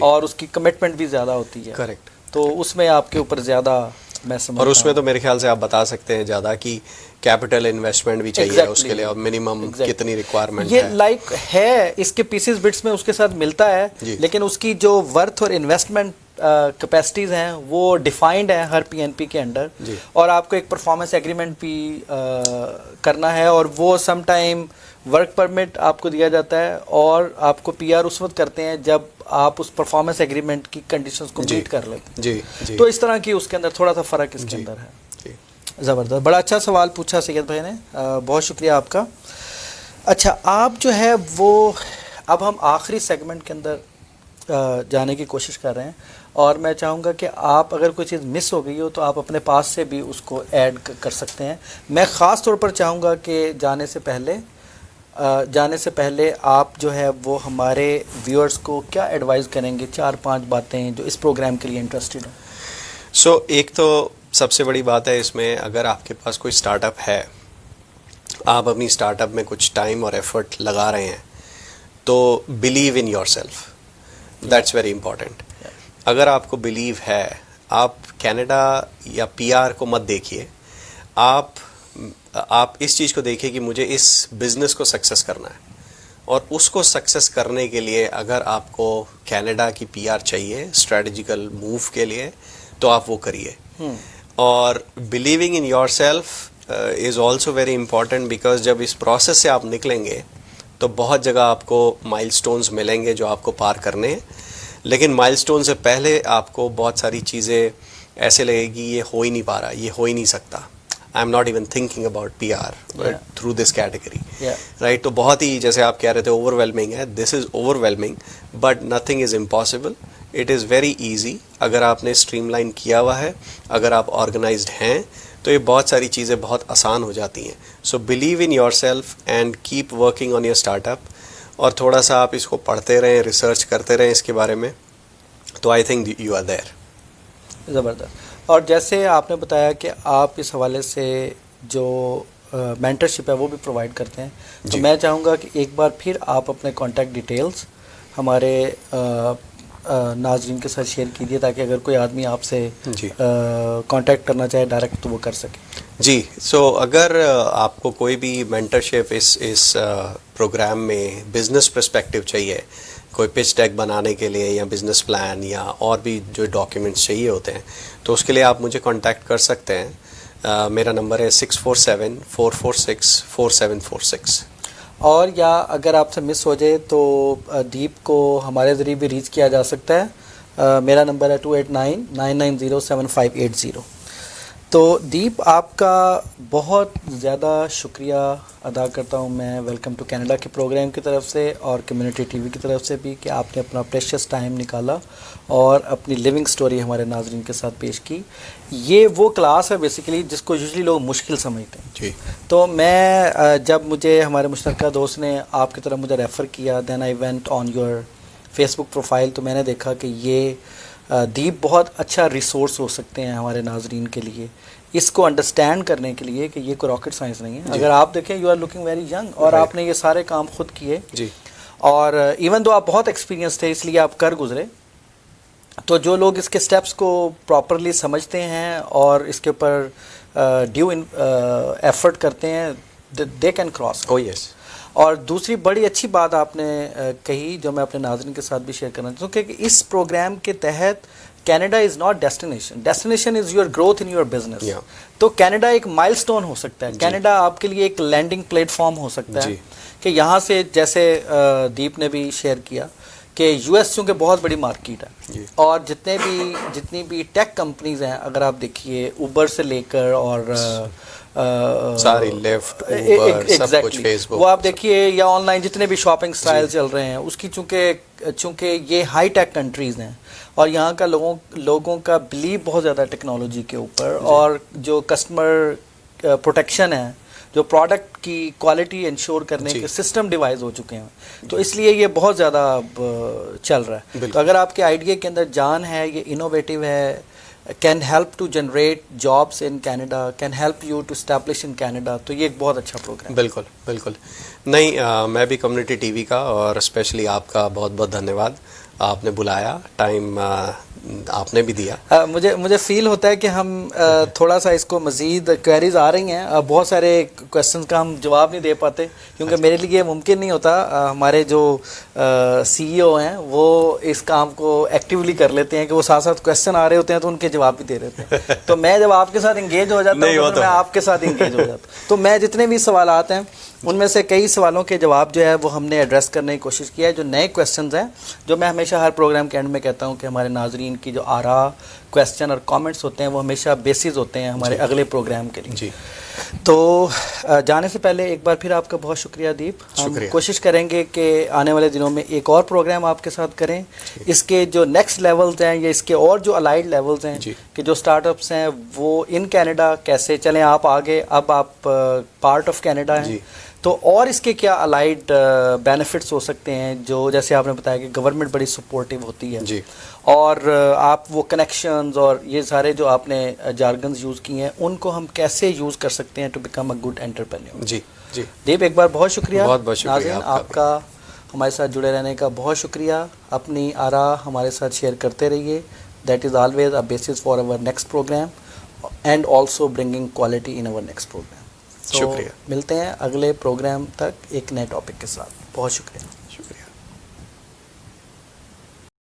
और उसकी कमिटमेंट भी ज़्यादा होती है, करेक्ट। तो उसमें आपके ऊपर ज़्यादा मैं समझ और उसमें तो मेरे ख्याल से आप बता सकते हैं ज़्यादा कि कैपिटल इन्वेस्टमेंट भी चाहिए उसके लिए, और मिनिमम कितनी रिक्वायरमेंट ये है। लाइक है इसके पीसेस बिट्स में उसके साथ मिलता है, लेकिन उसकी जो वर्थ और इन्वेस्टमेंट कैपेसिटीज हैं वो डिफाइंड है हर पीएनपी के अंडर, और आपको एक परफॉर्मेंस एग्रीमेंट भी करना है, और वो सम टाइम वर्क परमिट आपको दिया जाता है, और आपको पीआर उस वक्त करते हैं जब आप उस परफॉर्मेंस एग्रीमेंट की कंडीशंस को मीट कर लेते हैं। जी। तो इस तरह की उसके अंदर थोड़ा सा फ़र्क इसके अंदर है। ज़बरदस्त, बड़ा अच्छा सवाल पूछा सैयद भाई ने, बहुत शुक्रिया आपका। अच्छा, आप जो है वो अब हम आखिरी सेगमेंट के अंदर जाने की कोशिश कर रहे हैं, और मैं चाहूँगा कि आप अगर कोई चीज़ मिस हो गई हो तो आप अपने पास से भी उसको ऐड कर सकते हैं। मैं ख़ास तौर पर चाहूँगा कि जाने से पहले आप जो है वो हमारे व्यूअर्स को क्या एडवाइस करेंगे, 4-5 बातें जो इस प्रोग्राम के लिए इंटरेस्टेड हैं। सो एक तो सबसे बड़ी बात है इसमें, अगर आपके पास कोई स्टार्टअप है, आप अपनी स्टार्टअप में कुछ टाइम और एफर्ट लगा रहे हैं, तो believe in yourself, that's very important. अगर आपको बिलीव है, आप कनाडा या पीआर को मत देखिए, आप इस चीज़ को देखिए कि मुझे इस बिज़नेस को सक्सेस करना है, और उसको सक्सेस करने के लिए अगर आपको कनाडा की पीआर चाहिए स्ट्रेटजिकल मूव के लिए, तो आप वो करिए। और believing in yourself is also very important, because जब इस प्रोसेस से आप निकलेंगे तो बहुत जगह आपको माइलस्टोन्स मिलेंगे जो आपको पार करने हैं, लेकिन माइलस्टोन से पहले आपको बहुत सारी चीज़ें ऐसे लगेगी ये हो ही नहीं पा रहा, ये हो ही नहीं सकता, I am not even thinking about PR through this category, right. तो बहुत ही, जैसे आप कह रहे थे, ओवरवेलमिंग है, this is overwhelming, but nothing is impossible, it is very easy. अगर आपने स्ट्रीमलाइन किया हुआ है, अगर आप ऑर्गेनाइज्ड हैं, तो ये बहुत सारी चीज़ें बहुत आसान हो जाती हैं। So believe in your self and keep working on your startup, और थोड़ा सा आप इसको पढ़ते रहें, रिसर्च करते रहें इसके बारे में, तो I think you are there. ज़बरदस्त। और जैसे आपने बताया कि आप इस हवाले से जो मेंटरशिप है वो भी प्रोवाइड करते हैं, तो मैं चाहूँगा कि एक बार फिर आप अपने कॉन्टैक्ट डिटेल्स हमारे नाजरीन के साथ शेयर कीजिए, ताकि अगर कोई आदमी आपसे कांटेक्ट करना चाहे डायरेक्ट तो वो कर सके। जी, सो अगर आपको कोई भी मेंटरशिप इस प्रोग्राम में बिज़नेस पर्सपेक्टिव चाहिए, कोई पिच डेक बनाने के लिए या बिज़नेस प्लान या और भी जो डॉक्यूमेंट्स चाहिए होते हैं, तो उसके लिए आप मुझे कांटेक्ट कर सकते हैं। मेरा नंबर है 647-446-4746। और या अगर आपसे मिस हो जाए तो दीप को हमारे ज़रिए भी रीच किया जा सकता है। मेरा नंबर है 2899907580। तो दीप, आपका बहुत ज़्यादा शुक्रिया अदा करता हूँ मैं वेलकम टू कनाडा के प्रोग्राम की तरफ से और कम्युनिटी टीवी की तरफ से भी, कि आपने अपना प्रेशियस टाइम निकाला और अपनी लिविंग स्टोरी हमारे नाजरीन के साथ पेश की। ये वो क्लास है बेसिकली जिसको यूजुअली लोग मुश्किल समझते हैं। जी। तो मैं जब मुझे हमारे मुश्तरका दोस्त ने आपकी तरफ मुझे रेफ़र किया, then I went on your Facebook profile, तो मैंने देखा कि ये दीप बहुत अच्छा रिसोर्स हो सकते हैं हमारे नाजरीन के लिए, इसको अंडरस्टैंड करने के लिए कि ये कोई रॉकेट साइंस नहीं है। अगर आप देखें, you are looking very young, और आपने ये सारे काम खुद किए जी, और इवन दो आप बहुत एक्सपीरियंस थे इसलिए आप कर गुजरे। तो जो लोग इसके स्टेप्स को प्रॉपरली समझते हैं और इसके ऊपर ड्यू एफर्ट करते हैं, they can cross. Oh yes. और दूसरी बड़ी अच्छी बात आपने कही जो मैं अपने नाज़रीन के साथ भी शेयर करना चाहता हूँ कि इस प्रोग्राम के तहत Canada is not destination, destination is your growth in your business. तो कनाडा एक माइलस्टोन हो सकता है, कनाडा आपके लिए एक लैंडिंग प्लेटफॉर्म हो सकता है कि यहाँ से, जैसे दीप ने भी शेयर किया कि यूएस चूँकि बहुत बड़ी मार्केट है, और जितनी भी टेक कंपनीज हैं, अगर आप देखिए उबर से लेकर और सारी लिफ्ट, उबर, सब कुछ, फेसबुक, वो आप देखिए, या ऑनलाइन जितने भी शॉपिंग स्टाइल चल रहे हैं, उसकी चूँकि ये हाई टेक कंट्रीज़ हैं और यहाँ का लोगों का बिलीव बहुत ज़्यादा टेक्नोलॉजी के ऊपर, और जो कस्टमर प्रोटेक्शन है, जो प्रोडक्ट की क्वालिटी इंश्योर करने के सिस्टम डिवाइस हो चुके हैं, तो इसलिए ये बहुत ज़्यादा चल रहा है। तो अगर आपके आइडिया के अंदर जान है, ये इनोवेटिव है, can help to generate jobs in Canada, can help you to establish in Canada, तो ये एक बहुत अच्छा प्रोग्राम। बिल्कुल बिल्कुल। नहीं, मैं भी कम्युनिटी टीवी का और स्पेशली आपका बहुत बहुत धन्यवाद। आपने बुलाया, टाइम आपने भी दिया। मुझे फील होता है कि हम थोड़ा सा इसको मज़ीद क्वेरीज आ रही हैं, बहुत सारे क्वेश्चंस का हम जवाब नहीं दे पाते क्योंकि मेरे लिए मुमकिन नहीं होता। हमारे जो CEO हैं वो इस काम को एक्टिवली कर लेते हैं कि वो साथ साथ क्वेश्चन आ रहे होते हैं तो उनके जवाब भी दे रहे हैं। तो मैं जब आपके साथ इंगेज हो जाता हूँ तो मैं आपके साथ इंगेज हो जाता हूँ। तो मैं जितने भी सवालात हैं उनमें से कई सवालों के जवाब जो है वो हमने एड्रेस करने की कोशिश किया है। जो नए क्वेश्चंस हैं, जो मैं हमेशा हर प्रोग्राम के एंड में कहता हूं कि हमारे नाजरीन की जो आरा, क्वेश्चन और कमेंट्स होते हैं वो हमेशा बेसिस होते हैं हमारे अगले प्रोग्राम के लिए। जी। तो जाने से पहले एक बार फिर आपका बहुत शुक्रिया दीप। हम कोशिश करेंगे कि आने वाले दिनों में एक और प्रोग्राम आपके साथ करें। इसके जो नेक्स्ट लेवल्स हैं या इसके और जो अलाइड लेवल्स हैं कि जो स्टार्टअप्स हैं वो इन कनाडा कैसे चलें, आप आगे, अब आप पार्ट ऑफ कनाडा हैं, तो और इसके क्या अलाइड बेनिफिट्स हो सकते हैं, जो जैसे आपने बताया कि गवर्नमेंट बड़ी सपोर्टिव होती है जी, और आप वो कनेक्शंस और ये सारे जो आपने जार्गन्स यूज़ किए हैं उनको हम कैसे यूज़ कर सकते हैं to become a good entrepreneur. जी जी दीप, एक बार बहुत शुक्रिया। बहुत शुक्रिया आपका हमारे साथ जुड़े रहने का बहुत शुक्रिया। अपनी आरा हमारे साथ शेयर करते रहिए। That is always a basis for our next programme and also bringing quality in our next programme. शुक्रिया। मिलते हैं अगले प्रोग्राम तक एक नए टॉपिक के साथ। बहुत शुक्रिया।